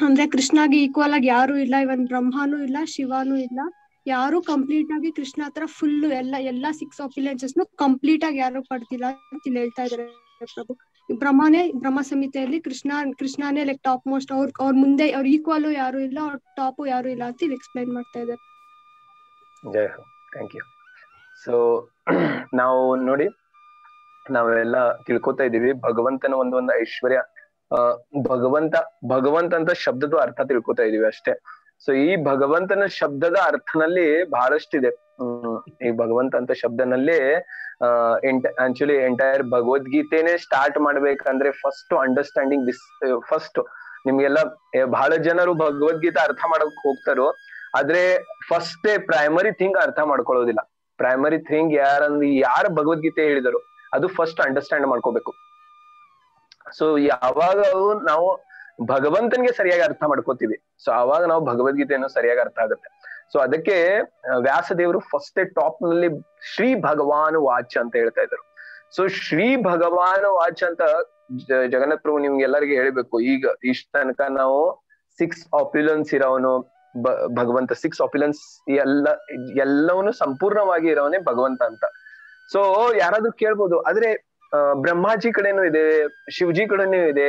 Speaker 4: ಅಂದ್ರೆ ಕೃಷ್ಣಗೆ equal ಆಗಿ ಯಾರು ಇಲ್ಲ, ಇವನ್ ಬ್ರಹ್ಮನೂ ಇಲ್ಲ, ಶಿವನೂ ಇಲ್ಲ, ಯಾರು ಕಂಪ್ಲೀಟ್ ಆಗಿ ಕೃಷ್ಣ ಹತ್ರ ಫುಲ್ ಎಲ್ಲ 6 ಆಪ್ಯುಲೆನ್ಸಸ್ ಕಂಪ್ಲೀಟ್ ಆಗಿ ಯಾರು ಪಡ್ತಿಲ್ಲ ಅಂತ ಹೇಳ್ತಾ ಇದಾರೆ ಪ್ರಭು. ಬ್ರಹ್ಮ ಸಂಹಿತೆಯಲ್ಲಿ ಕೃಷ್ಣನೇ ಲೈಕ್ ಟಾಪ್ ಮೋಸ್ಟ್, ಅವ್ರ ಮುಂದೆ ಅವ್ರ ಈಕ್ವಲ್ ಯಾರು ಇಲ್ಲ, ಅವ್ರ ಟಾಪ್ ಯಾರು ಇಲ್ಲ ಅಂತ ಇಲ್ಲಿ ಎಕ್ಸ್ಪ್ಲೈನ್ ಮಾಡ್ತಾ ಇದ್ದಾರೆ.
Speaker 1: ಜೈ ಹೋ, ಥ್ಯಾಂಕ್ ಯು. ಸೊ ನಾವು ನೋಡಿ ನಾವೆಲ್ಲ ತಿಳ್ಕೊತಾ ಇದೀವಿ ಭಗವಂತನ ಒಂದು ಐಶ್ವರ್ಯ. ಭಗವಂತ ಅಂತ ಶಬ್ದದ ಅರ್ಥ ತಿಳ್ಕೊತಾ ಇದೀವಿ ಅಷ್ಟೇ. ಸೊ ಈ ಭಗವಂತನ ಶಬ್ದದ ಅರ್ಥನಲ್ಲಿ ಬಹಳಷ್ಟಿದೆ. ಈ ಭಗವಂತ ಅಂತ ಶಬ್ದನಲ್ಲಿ ಆಕ್ಚುಲಿ ಎಂಟೈರ್ ಭಗವದ್ಗೀತೆನೆ ಸ್ಟಾರ್ಟ್ ಮಾಡ್ಬೇಕಂದ್ರೆ ಫಸ್ಟ್ ಅಂಡರ್ಸ್ಟ್ಯಾಂಡಿಂಗ್ ದಿಸ್. ಫಸ್ಟ್ ನಿಮ್ಗೆಲ್ಲ ಬಹಳ ಜನರು ಭಗವದ್ಗೀತೆ ಅರ್ಥ ಮಾಡಕ್ ಹೋಗ್ತಾರೋ, ಆದ್ರೆ ಫಸ್ಟ್ ಪ್ರೈಮರಿ ಥಿಂಗ್ ಅರ್ಥ ಮಾಡ್ಕೊಳ್ಳೋದಿಲ್ಲ. ಪ್ರೈಮರಿ ಥಿಂಗ್ ಯಾರ ಭಗವದ್ಗೀತೆ ಹೇಳಿದರು ಅದು ಫಸ್ಟ್ ಅಂಡರ್ಸ್ಟ್ಯಾಂಡ್ ಮಾಡ್ಕೋಬೇಕು. ಸೊ ಯಾವಾಗ ನಾವು ಭಗವಂತನ್ಗೆ ಸರಿಯಾಗಿ ಅರ್ಥ ಮಾಡ್ಕೋತೀವಿ, ಸೊ ಅವಾಗ ನಾವು ಭಗವದ್ಗೀತೆಯನ್ನು ಸರಿಯಾಗಿ ಅರ್ಥ ಆಗುತ್ತೆ. ಸೊ ಅದಕ್ಕೆ ವ್ಯಾಸದೇವರು ಫಸ್ಟ್ ಟಾಪ್ ನಲ್ಲಿ ಶ್ರೀ ಭಗವಾನ್ ವಾಚ್ ಅಂತ ಹೇಳ್ತಾ ಇದ್ರು. ಸೊ ಶ್ರೀ ಭಗವಾನ್ ವಾಚ್ ಅಂತ ಜಗನ್ನಾಥ್ ಪ್ರಭು ನಿಮ್ಗೆ ಎಲ್ಲರಿಗೆ ಹೇಳ್ಬೇಕು, ಈಗ ಇಷ್ಟ ತನಕ ನಾವು 6 ಆಪ್ಯುಲೆನ್ಸ್ ಇರೋವನು ಭಗವಂತ, 6 ಆಪ್ಯುಲೆನ್ಸ್ ಎಲ್ಲವನು ಸಂಪೂರ್ಣವಾಗಿ ಇರೋವನೇ ಭಗವಂತ ಅಂತ. ಸೊ ಯಾರಾದ್ರೂ ಕೇಳ್ಬೋದು, ಆದ್ರೆ ಬ್ರಹ್ಮಾಜಿ ಕಡೆನೂ ಇದೆ, ಶಿವಜಿ ಕಡೆನೂ ಇದೆ,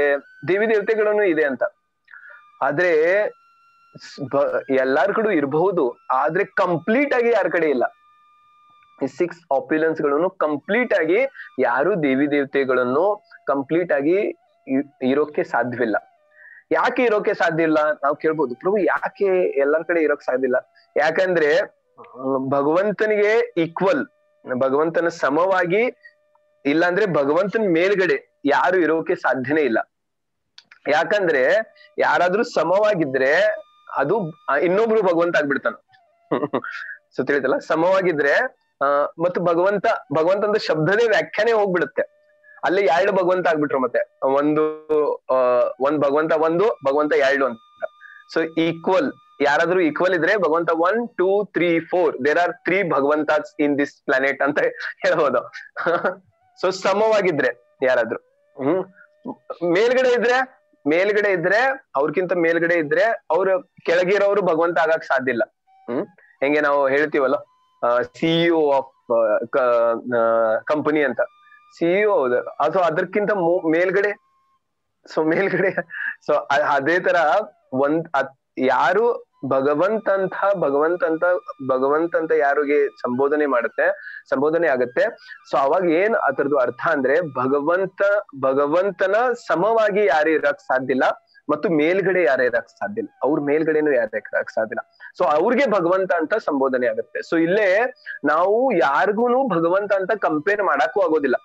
Speaker 1: ದೇವಿ ದೇವತೆಗಳೂ ಇದೆ ಅಂತ. ಆದ್ರೆ ಎಲ್ಲಾರ ಕಡೆ ಇರಬಹುದು, ಆದ್ರೆ ಕಂಪ್ಲೀಟ್ ಆಗಿ ಯಾರ ಕಡೆ ಇಲ್ಲ. ಈ 6 ಆಪ್ಯುಲೆನ್ಸ್ ಗಳನ್ನು ಕಂಪ್ಲೀಟ್ ಆಗಿ ಯಾರು ದೇವಿ ದೇವತೆಗಳನ್ನು ಕಂಪ್ಲೀಟ್ ಆಗಿ ಇರೋಕೆ ಸಾಧ್ಯವಿಲ್ಲ. ಯಾಕೆ ಇರೋಕೆ ಸಾಧ್ಯ ಇಲ್ಲ ನಾವು ಕೇಳ್ಬೋದು, ಪ್ರಭು ಯಾಕೆ ಎಲ್ಲರ ಕಡೆ ಇರೋಕ್ ಸಾಧ್ಯ ಇಲ್ಲ? ಯಾಕಂದ್ರೆ ಭಗವಂತನಿಗೆ ಈಕ್ವಲ್, ಭಗವಂತನ ಸಮವಾಗಿ, ಇಲ್ಲಾಂದ್ರೆ ಭಗವಂತನ ಮೇಲ್ಗಡೆ ಯಾರು ಇರೋಕೆ ಸಾಧ್ಯನೇ ಇಲ್ಲ. ಯಾಕಂದ್ರೆ ಯಾರಾದ್ರೂ ಸಮವಾಗಿದ್ರೆ ಅದು ಇನ್ನೊಬ್ರು ಭಗವಂತ ಆಗ್ಬಿಡ್ತಾನ. ಸೊ ತಿಳಿತಲ್ಲ, ಸಮವಾಗಿದ್ರೆ ಮತ್ತು ಭಗವಂತಂದ ಶಬ್ದದೇ ವ್ಯಾಖ್ಯಾನೆ ಹೋಗ್ಬಿಡುತ್ತೆ. ಅಲ್ಲಿ 2 ಭಗವಂತ ಆಗ್ಬಿಟ್ರು, ಮತ್ತೆ ಒಂದ್ ಭಗವಂತ 1, ಭಗವಂತ 2 ಅಂತ. ಸೊ ಈಕ್ವಲ್, ಯಾರಾದ್ರೂ ಈಕ್ವಲ್ ಇದ್ರೆ ಭಗವಂತ 1, 2, 3, 4 ದೇರ್ ಆರ್ 3 ಭಗವಂತಾಸ್ ಇನ್ ದಿಸ್ ಪ್ಲಾನೆಟ್ ಅಂತ ಹೇಳ್ಬೋದು. ಸೊ ಸಮವಾಗಿದ್ರೆ ಯಾರಾದ್ರೂ ಮೇಲ್ಗಡೆ ಇದ್ರೆ ಅವ್ರಕ್ಕಿಂತ ಮೇಲ್ಗಡೆ ಇದ್ರೆ ಅವ್ರು ಕೆಳಗಿರೋರು ಭಗವಂತ ಆಗಕ್ ಸಾಧ್ಯ ಇಲ್ಲ. ಹೆಂಗೆ ನಾವು ಹೇಳ್ತೀವಲ್ಲ, ಸಿಇಒ ಆಫ್ ಕಂಪನಿ ಅಂತ, ಸಿಇಒ ಅಥವಾ ಅದಕ್ಕಿಂತ ಮೇಲ್ಗಡೆ. ಸೊ ಅದೇ ತರ ಯಾರು ಭಗವಂತಂತ ಯಾರಿಗೆ ಸಂಬೋಧನೆ ಆಗತ್ತೆ. ಸೊ ಅವಾಗ ಏನ್ ಅದರದ್ದು ಅರ್ಥ ಅಂದ್ರೆ, ಭಗವಂತನ ಸಮವಾಗಿ ಯಾರು ಇರಕ್ ಸಾಧ್ಯ ಇಲ್ಲ, ಮತ್ತು ಮೇಲ್ಗಡೆ ಯಾರೇ ಇರಕ್ ಸಾಧ್ಯ ಇಲ್ಲ, ಅವ್ರ ಮೇಲ್ಗಡೆನೂ ಯಾರೇ ಇರಕ್ ಸಾಧ್ಯ ಇಲ್ಲ. ಸೊ ಅವ್ರಿಗೆ ಭಗವಂತ ಅಂತ ಸಂಬೋಧನೆ ಆಗುತ್ತೆ. ಸೊ ಇಲ್ಲೇ ನಾವು ಯಾರಿಗೂನು ಭಗವಂತ ಅಂತ ಕಂಪೇರ್ ಮಾಡಕ್ಕೂ ಆಗೋದಿಲ್ಲ.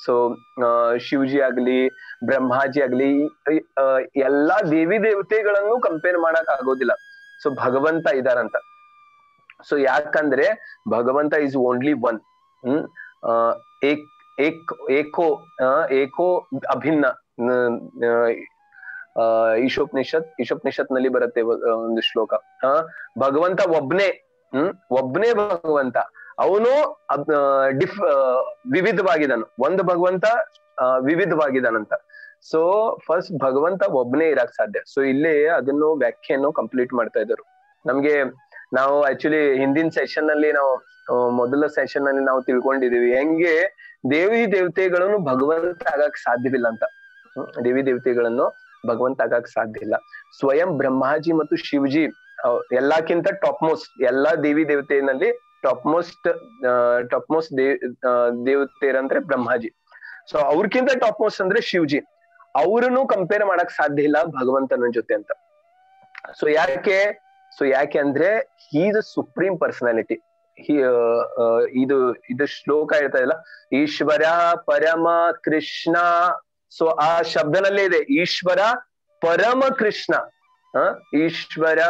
Speaker 1: ಸೊ ಶಿವಜಿ ಆಗ್ಲಿ, ಬ್ರಹ್ಮಾಜಿ ಆಗ್ಲಿ, ಎಲ್ಲಾ ದೇವಿ ದೇವತೆಗಳನ್ನು ಕಂಪೇರ್ ಮಾಡಕ್ ಆಗೋದಿಲ್ಲ. ಸೊ ಭಗವಂತ ಇದಾರಂತ. ಸೊ ಯಾಕಂದ್ರೆ ಭಗವಂತ ಇಸ್ ಓನ್ಲಿ ಒನ್. ಏಕೋ ಅಭಿನ್ನ. ಈಶೋಪನಿಷತ್ ನಲ್ಲಿ ಬರುತ್ತೆ ಒಂದು ಶ್ಲೋಕ, ಭಗವಂತ ಒಬ್ನೇ ಭಗವಂತ, ಅವನು ವಿವಿಧವಾಗಿದ್ದಾನು, ಒಂದು ಭಗವಂತ ವಿವಿಧವಾಗಿದ್ದಾನಂತ. ಸೊ ಫಸ್ಟ್ ಭಗವಂತ ಒಬ್ನೇ ಇರಕ್ ಸಾಧ್ಯ. ಸೊ ಇಲ್ಲೇ ಅದನ್ನು ವ್ಯಾಖ್ಯೆಯನ್ನು ಕಂಪ್ಲೀಟ್ ಮಾಡ್ತಾ ಇದ್ರು ನಮ್ಗೆ. ನಾವು ಆಕ್ಚುಲಿ ಹಿಂದಿನ ಸೆಷನ್ ನಲ್ಲಿ ಮೊದಲ ಸೆಷನ್ ನಲ್ಲಿ ನಾವು ತಿಳ್ಕೊಂಡಿದೀವಿ ಹೆಂಗೆ ದೇವಿ ದೇವತೆಗಳನ್ನು ಭಗವಂತ ಆಗಕ್ ಸಾಧ್ಯವಿಲ್ಲ ಅಂತ. ದೇವಿ ದೇವತೆಗಳನ್ನು ಭಗವಂತ ಆಗಕ್ ಸಾಧ್ಯ ಇಲ್ಲ. ಸ್ವಯಂ ಬ್ರಹ್ಮಾಜಿ ಮತ್ತು ಶಿವಜಿ ಎಲ್ಲಕ್ಕಿಂತ ಟಾಪ್ ಮೋಸ್ಟ್, ಎಲ್ಲಾ ದೇವಿ ದೇವತೆಯಲ್ಲಿ ಟಾಪ್ ಮೋಸ್ಟ್ ದೇವತೆಯರಂದ್ರೆ ಬ್ರಹ್ಮಾಜಿ. ಸೊ ಅವ್ರಕ್ಕಿಂತ ಟಾಪ್ ಮೋಸ್ಟ್ ಅಂದ್ರೆ ಶಿವಜಿ. ಅವ್ರನ್ನು ಕಂಪೇರ್ ಮಾಡಕ್ ಸಾಧ್ಯ ಇಲ್ಲ ಭಗವಂತನ ಜೊತೆ ಅಂತ. ಸೊ ಯಾಕೆ ಅಂದ್ರೆ he is a supreme personality. ಇದು ಶ್ಲೋಕ ಹೇಳ್ತಾ ಇಲ್ಲ, ಈಶ್ವರ ಪರಮ ಕೃಷ್ಣ. ಸೊ ಆ ಶಬ್ದನಲ್ಲೇ ಇದೆ ಈಶ್ವರ ಪರಮ ಕೃಷ್ಣ. ಈಶ್ವರ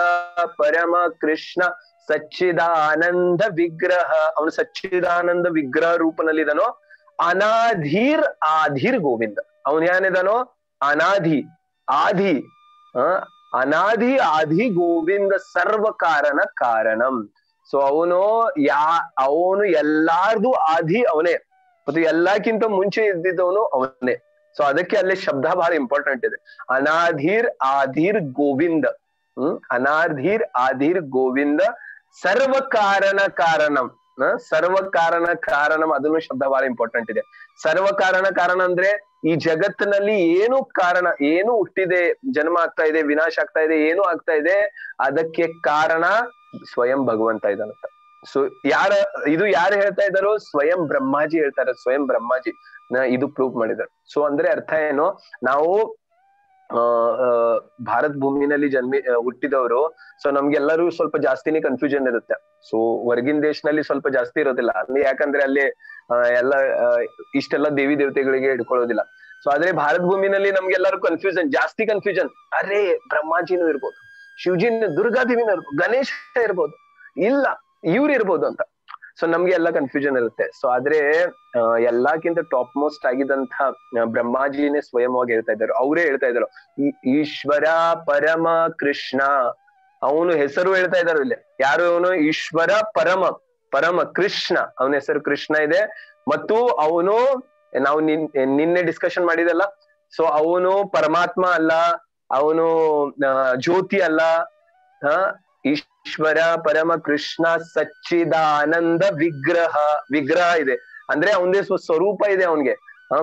Speaker 1: ಪರಮ ಕೃಷ್ಣ ಸಚ್ಚಿದಾನಂದ ವಿಗ್ರಹ. ಅವನು ಸಚ್ಚಿದಾನಂದ ವಿಗ್ರಹ ರೂಪನಲ್ಲಿದನೋ. ಆಧಿರ್ ಗೋವಿಂದ. ಅವನು ಏನಿದಾನೋ ಅನಾಧಿ ಆದಿ ಗೋವಿಂದ ಸರ್ವ ಕಾರಣಂ. ಸೊ ಅವನು ಎಲ್ಲಾರ್ದು ಆದಿ ಅವನೇ, ಮತ್ತು ಎಲ್ಲಕ್ಕಿಂತ ಮುಂಚೆ ಇದ್ದಿದ್ದವನು ಅವನೇ. ಸೊ ಅದಕ್ಕೆ ಅಲ್ಲಿ ಶಬ್ದ ಬಹಳ ಇಂಪಾರ್ಟೆಂಟ್ ಇದೆ. ಆಧಿರ್ ಗೋವಿಂದ. ಆಧಿರ್ ಗೋವಿಂದ ಸರ್ವ ಕಾರಣಂ. ಅದನ್ನು ಶಬ್ದ ಬಹಳ ಇಂಪಾರ್ಟೆಂಟ್ ಇದೆ. ಸರ್ವ ಕಾರಣ ಅಂದ್ರೆ ಈ ಜಗತ್ತಿನಲ್ಲಿ ಏನು ಕಾರಣ, ಏನು ಹುಟ್ಟಿದೆ, ಜನ್ಮ ಆಗ್ತಾ ಇದೆ, ವಿನಾಶ ಆಗ್ತಾ ಇದೆ, ಏನು ಆಗ್ತಾ ಇದೆ, ಅದಕ್ಕೆ ಕಾರಣ ಸ್ವಯಂ ಭಗವಂತ ಇದಾನಂತ. ಸೊ ಯಾರು ಹೇಳ್ತಾ ಇದ್ದಾರೋ? ಸ್ವಯಂ ಬ್ರಹ್ಮಾಜಿ ಹೇಳ್ತಾರೆ. ಸ್ವಯಂ ಬ್ರಹ್ಮಾಜಿ ಇದು ಪ್ರೂವ್ ಮಾಡಿದ್ದಾರೆ. ಸೊ ಅಂದ್ರೆ ಅರ್ಥ ಏನು, ನಾವು ಭಾರತ ಭೂಮಿನಲ್ಲಿ ಹುಟ್ಟಿದವರು. ಸೊ ನಮ್ಗೆಲ್ಲರೂ ಸ್ವಲ್ಪ ಜಾಸ್ತಿನೇ ಕನ್ಫ್ಯೂಷನ್ ಇರುತ್ತೆ. ಸೊ ಹೊರಗಿನ ದೇಶದಲ್ಲಿ ಸ್ವಲ್ಪ ಜಾಸ್ತಿ ಇರೋದಿಲ್ಲ ಅಲ್ಲಿ, ಯಾಕಂದ್ರೆ ಅಲ್ಲಿ ಇಷ್ಟೆಲ್ಲ ದೇವಿ ದೇವತೆಗಳಿಗೆ ಹಿಡ್ಕೊಳ್ಳೋದಿಲ್ಲ. ಸೊ ಆದ್ರೆ ಭಾರತ ಭೂಮಿನಲ್ಲಿ ನಮ್ಗೆಲ್ಲರೂ ಜಾಸ್ತಿ ಕನ್ಫ್ಯೂಷನ್. ಅರೆ ಬ್ರಹ್ಮಾಜಿನೂ ಇರ್ಬೋದು, ಶಿವಜಿನ, ದುರ್ಗಾದೇವಿನೂ ಇರ್ಬೋದು, ಗಣೇಶ ಇರ್ಬೋದು, ಇಲ್ಲ ಇವ್ರು ಇರ್ಬೋದು ಅಂತ. ಸೊ ನಮ್ಗೆ ಎಲ್ಲ ಕನ್ಫ್ಯೂಷನ್ ಇರುತ್ತೆ. ಸೊ ಆದ್ರೆ ಎಲ್ಲಕ್ಕಿಂತ ಟಾಪ್ ಮೋಸ್ಟ್ ಆಗಿದ್ದಂತ ಬ್ರಹ್ಮಾಜಿನೇ ಸ್ವಯಂವಾಗಿ ಹೇಳ್ತಾ ಇದ್ದಾರೆ. ಅವರೇ ಹೇಳ್ತಾ ಇದ್ರು ಈಶ್ವರ ಪರಮ ಕೃಷ್ಣ. ಅವನು ಹೆಸರು ಹೇಳ್ತಾ ಇದ್ದಾರೆ ಇಲ್ಲಿ. ಯಾರು ಅವನು? ಈಶ್ವರ ಪರಮ ಕೃಷ್ಣ. ಅವನ ಹೆಸರು ಕೃಷ್ಣ ಇದೆ. ಮತ್ತು ಅವನು, ನಾವು ನಿನ್ನೆ ಡಿಸ್ಕಷನ್ ಮಾಡಿದಲ್ಲ, ಸೊ ಅವನು ಪರಮಾತ್ಮ ಅಲ್ಲ, ಅವನು ಜ್ಯೋತಿ ಅಲ್ಲ, ಈಶ್ವರ ಪರಮ ಕೃಷ್ಣ ಸಚ್ಚಿದಾನಂದ ವಿಗ್ರಹ ಇದೆ ಅಂದ್ರೆ ಅವನದೇ ಸ್ವರೂಪ ಇದೆ, ಅವನ್ಗೆ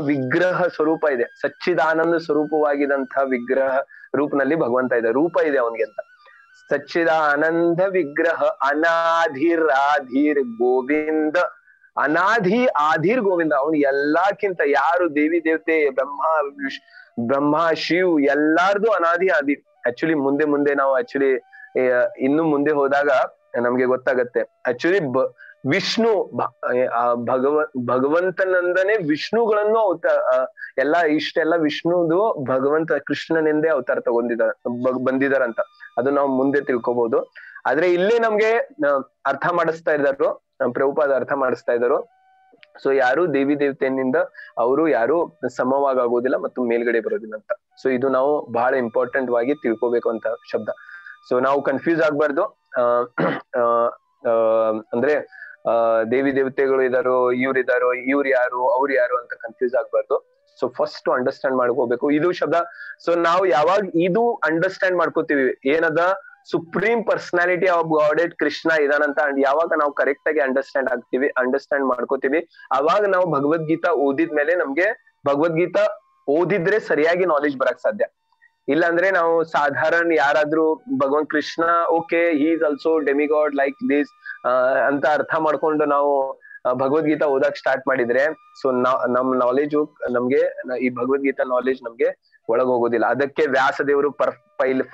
Speaker 1: ವಿಗ್ರಹ ಸ್ವರೂಪ ಇದೆ, ಸಚ್ಚಿದಾನಂದ ಸ್ವರೂಪವಾಗಿದಂತಹ ವಿಗ್ರಹ ರೂಪನಲ್ಲಿ ಭಗವಂತ ಇದೆ, ರೂಪ ಇದೆ ಅವನ್ಗೆ ಅಂತ. ಸಚ್ಚಿದಾನಂದ ವಿಗ್ರಹ ಅನಾಧಿರ್ ಗೋವಿಂದ, ಅನಾಧಿ ಆಧಿರ್ ಗೋವಿಂದ, ಅವನು ಎಲ್ಲಕ್ಕಿಂತ ಯಾರು ದೇವಿ ದೇವತೆ ಬ್ರಹ್ಮ ಶಿವ್ ಎಲ್ಲಾರ್ದು ಅನಾಧಿ ಆದಿ. ಆಕ್ಚುಲಿ ಮುಂದೆ ನಾವು ಇನ್ನು ಮುಂದೆ ಹೋದಾಗ ನಮ್ಗೆ ಗೊತ್ತಾಗತ್ತೆ ಆಕ್ಚುಲಿ ವಿಷ್ಣು ಭಗವಂತನಂದನೆ ವಿಷ್ಣುಗಳನ್ನು ಇಷ್ಟೆಲ್ಲ ವಿಷ್ಣುದು ಭಗವಂತ ಕೃಷ್ಣನೆಂದೇ ಅವತಾರ ಬಂದಿದಾರಂತ ಅದು ನಾವು ಮುಂದೆ ತಿಳ್ಕೊಬಹುದು. ಆದ್ರೆ ಇಲ್ಲೇ ನಮ್ಗೆ ಅರ್ಥ ಮಾಡಿಸ್ತಾ ಇದ್ದಾರು, ಪ್ರಭುಪಾದ ಅರ್ಥ ಮಾಡಿಸ್ತಾ ಇದ್ದಾರು. ಸೊ ಯಾರು ದೇವಿ ದೇವತೆಯಿಂದ ಅವರು ಯಾರು ಸಮವಾಗೋದಿಲ್ಲ ಮತ್ತು ಮೇಲ್ಗಡೆ ಬರೋದಿಲ್ಲ ಅಂತ. ಸೊ ಇದು ನಾವು ಬಹಳ ಇಂಪಾರ್ಟೆಂಟ್ ವಾಗಿ ತಿಳ್ಕೊಬೇಕು ಅಂತ ಶಬ್ದ. ಸೊ ನಾವು ಕನ್ಫ್ಯೂಸ್ ಆಗ್ಬಾರ್ದು. ಅಂದ್ರೆ ದೇವಿ ದೇವತೆಗಳು ಇದಾರೋ, ಇವ್ರು ಯಾರು ಅವ್ರು ಯಾರು ಅಂತ ಕನ್ಫ್ಯೂಸ್ ಆಗ್ಬಾರ್ದು. ಸೊ ಫಸ್ಟ್ ಅಂಡರ್ಸ್ಟ್ಯಾಂಡ್ ಮಾಡ್ಕೋಬೇಕು ಇದು ಶಬ್ದ. ಸೊ ನಾವು ಯಾವಾಗ ಇದು ಅಂಡರ್ಸ್ಟ್ಯಾಂಡ್ ಮಾಡ್ಕೋತೀವಿ ಏನದ ಸುಪ್ರೀಂ ಪರ್ಸನಾಲಿಟಿ ಆಫ್ ಗಾಡೆಡ್ ಕೃಷ್ಣ ಇದಾನಂತ, ಯಾವಾಗ ನಾವು ಕರೆಕ್ಟ್ ಆಗಿ ಅಂಡರ್ಸ್ಟ್ಯಾಂಡ್ ಮಾಡ್ಕೋತೀವಿ, ಅವಾಗ ನಾವು ಭಗವದ್ಗೀತಾ ಓದಿದ್ಮೇಲೆ ನಮ್ಗೆ ಭಗವದ್ಗೀತಾ ಓದಿದ್ರೆ ಸರಿಯಾಗಿ ನಾಲೆಜ್ ಬರಕ್ ಸಾಧ್ಯ. ಇಲ್ಲಾಂದ್ರೆ ನಾವು ಸಾಧಾರಣ ಯಾರಾದ್ರೂ ಭಗವಂತ Krishna okay he is also demigod like this ಅಂತ ಅರ್ಥ ಮಾಡ್ಕೊಂಡು ನಾವು ಭಗವದ್ಗೀತಾ ಓದಕ್ ಸ್ಟಾರ್ಟ್ ಮಾಡಿದ್ರೆ ಸೊ ನಮ್ ನಾಲೆಜ್ ನಮ್ಗೆ ಈ ಭಗವದ್ಗೀತಾ ನಾಲೆಜ್ ನಮ್ಗೆ ಒಳಗ್ ಹೋಗೋದಿಲ್ಲ. ಅದಕ್ಕೆ ವ್ಯಾಸದೇವರು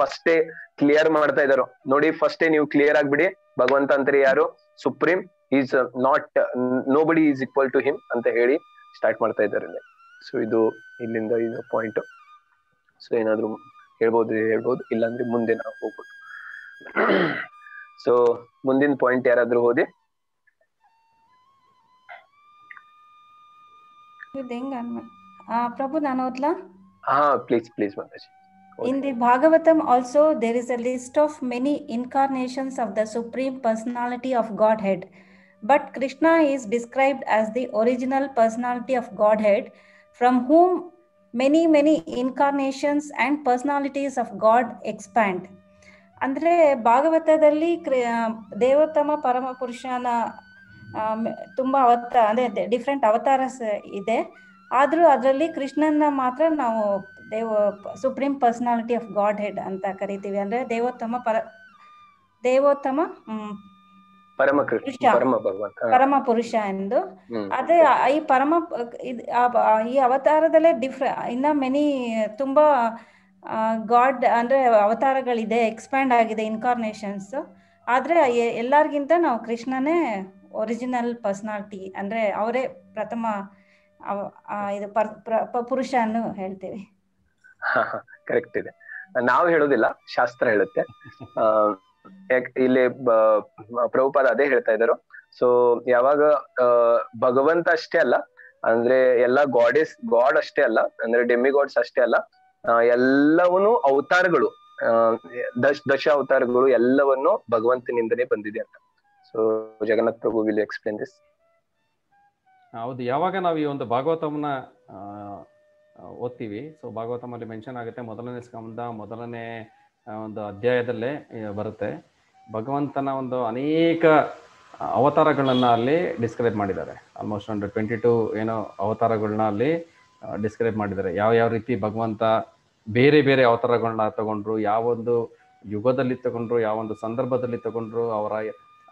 Speaker 1: ಫಸ್ಟೇ ಕ್ಲಿಯರ್ ಮಾಡ್ತಾ ಇದಾರು ನೋಡಿ, ಫಸ್ಟೇ ನೀವು ಕ್ಲಿಯರ್ ಆಗ್ಬಿಡಿ ಭಗವಂತ ಅಂತಾರೆ ಯಾರು supreme, is not nobody is equal to him ಅಂತ ಹೇಳಿ ಸ್ಟಾರ್ಟ್ ಮಾಡ್ತಾ ಇದ್ದಾರೆ. ಸೊ ಇದು ಇಲ್ಲಿಂದ ಇದು ಪಾಯಿಂಟ್. ಸೊ ಏನಾದ್ರು ಹೇಳ್ಬೋದು, ಇಲ್ಲಾಂದ್ರೆ ಮುಂದೆ ನಾವು ಹೋಗ್ಬೋದು. ಸೊ ಮುಂದಿನ ಪಾಯಿಂಟ್ ಯಾರಾದ್ರೂ ಓದಿ.
Speaker 5: ಪ್ರಭು ನಾನು ಓದ್ಲಾ?
Speaker 1: Please Mataji.
Speaker 5: In the Bhagavatam also there is a list of many incarnations of the Supreme Personality of Godhead, but Krishna is described as the original personality of Godhead from whom many incarnations and personalities of God expand. ಅಂದ್ರೆ ಭಾಗವತದಲ್ಲಿ ದೇವೋತ್ತಮ ಪರಮ ಪುರುಷನ ತುಂಬಾ ಅಂದ್ರೆ different ಅವತಾರಸ್ ಇದೆ, ಆದ್ರೂ ಅದರಲ್ಲಿ ಕೃಷ್ಣನ ಮಾತ್ರ ನಾವು supreme personality of god head ಅಂತ ಕರಿತೀವಿ. ಅಂದ್ರೆ ದೇವೋತ್ತಮ ಪರಮ ಪುರುಷ ಎಂದು. ಅದೇ ಈ ಅವತಾರದಲ್ಲೇ ಇನ್ನ ಮೆನಿ ತುಂಬಾ ಗಾಡ್ ಅಂದ್ರೆ ಅವತಾರಗಳಿದೆ, ಎಕ್ಸ್ಪ್ಯಾಂಡ್ ಆಗಿದೆ ಇನ್ಕಾರ್ನೇಷನ್ಸ್. ಆದ್ರೆ ಎಲ್ಲರಿಗಿಂತ ನಾವು ಕೃಷ್ಣನೇ ಒರಿಜಿನಲ್ ಪರ್ಸನಾಲಿಟಿ, ಅಂದ್ರೆ ಅವರೇ ಪ್ರಥಮ ಇದು ಪುರುಷ ಅನ್ನು ಹೇಳ್ತೀವಿ.
Speaker 1: ಕರೆಕ್ಟ್ ಇದೆ, ನಾವು ಹೇಳೋದಿಲ್ಲ, ಶಾಸ್ತ್ರ ಹೇಳುತ್ತೆ. ಇಲ್ಲಿ ಪ್ರಭುಪಾದ ಅದೇ ಹೇಳ್ತಾ ಇದ್ರು. ಸೊ ಯಾವಾಗ ಭಗವಂತ ಅಷ್ಟೇ ಅಲ್ಲ, ಅಂದ್ರೆ ಎಲ್ಲ ಗಾಡ್ ಅಷ್ಟೇ ಅಲ್ಲ, ಅಂದ್ರೆ ಡೆಮಿಗಾಡ್ಸ್ ಅಷ್ಟೇ ಅಲ್ಲ, ಎಲ್ಲವನ್ನೂ ಅವತಾರಗಳು, ದಶ ಅವತಾರಗಳು ಎಲ್ಲವನ್ನು ಭಗವಂತನಿಂದನೇ ಬಂದಿದೆ ಅಂತ. So Jagannath Prabhu will explain this.
Speaker 3: ಹೌದು, ಯಾವಾಗ ನಾವು ಈ ಒಂದು ಭಾಗವತಮನ್ನ ಓದ್ತೀವಿ, ಸೊ ಭಾಗವತಮಲ್ಲಿ ಮೆನ್ಷನ್ ಆಗುತ್ತೆ, ಮೊದಲನೇ ಸ್ಕಂದ ಮೊದಲನೇ ಒಂದು ಅಧ್ಯಾಯದಲ್ಲೇ ಬರುತ್ತೆ. ಭಗವಂತನ ಒಂದು ಅನೇಕ ಅವತಾರಗಳನ್ನ ಅಲ್ಲಿ ಡಿಸ್ಕ್ರೈಬ್ ಮಾಡಿದ್ದಾರೆ. ಆಲ್ಮೋಸ್ಟ್ 122 ಏನೋ ಅವತಾರಗಳನ್ನ ಅಲ್ಲಿ ಡಿಸ್ಕ್ರೈಬ್ ಮಾಡಿದ್ದಾರೆ. ಯಾವ ರೀತಿ ಭಗವಂತ ಬೇರೆ ಬೇರೆ ಅವತಾರಗಳನ್ನ ತಗೊಂಡ್ರು, ಯಾವೊಂದು ಯುಗದಲ್ಲಿ ತಗೊಂಡ್ರು, ಯಾವೊಂದು ಸಂದರ್ಭದಲ್ಲಿ ತಗೊಂಡ್ರು, ಅವರ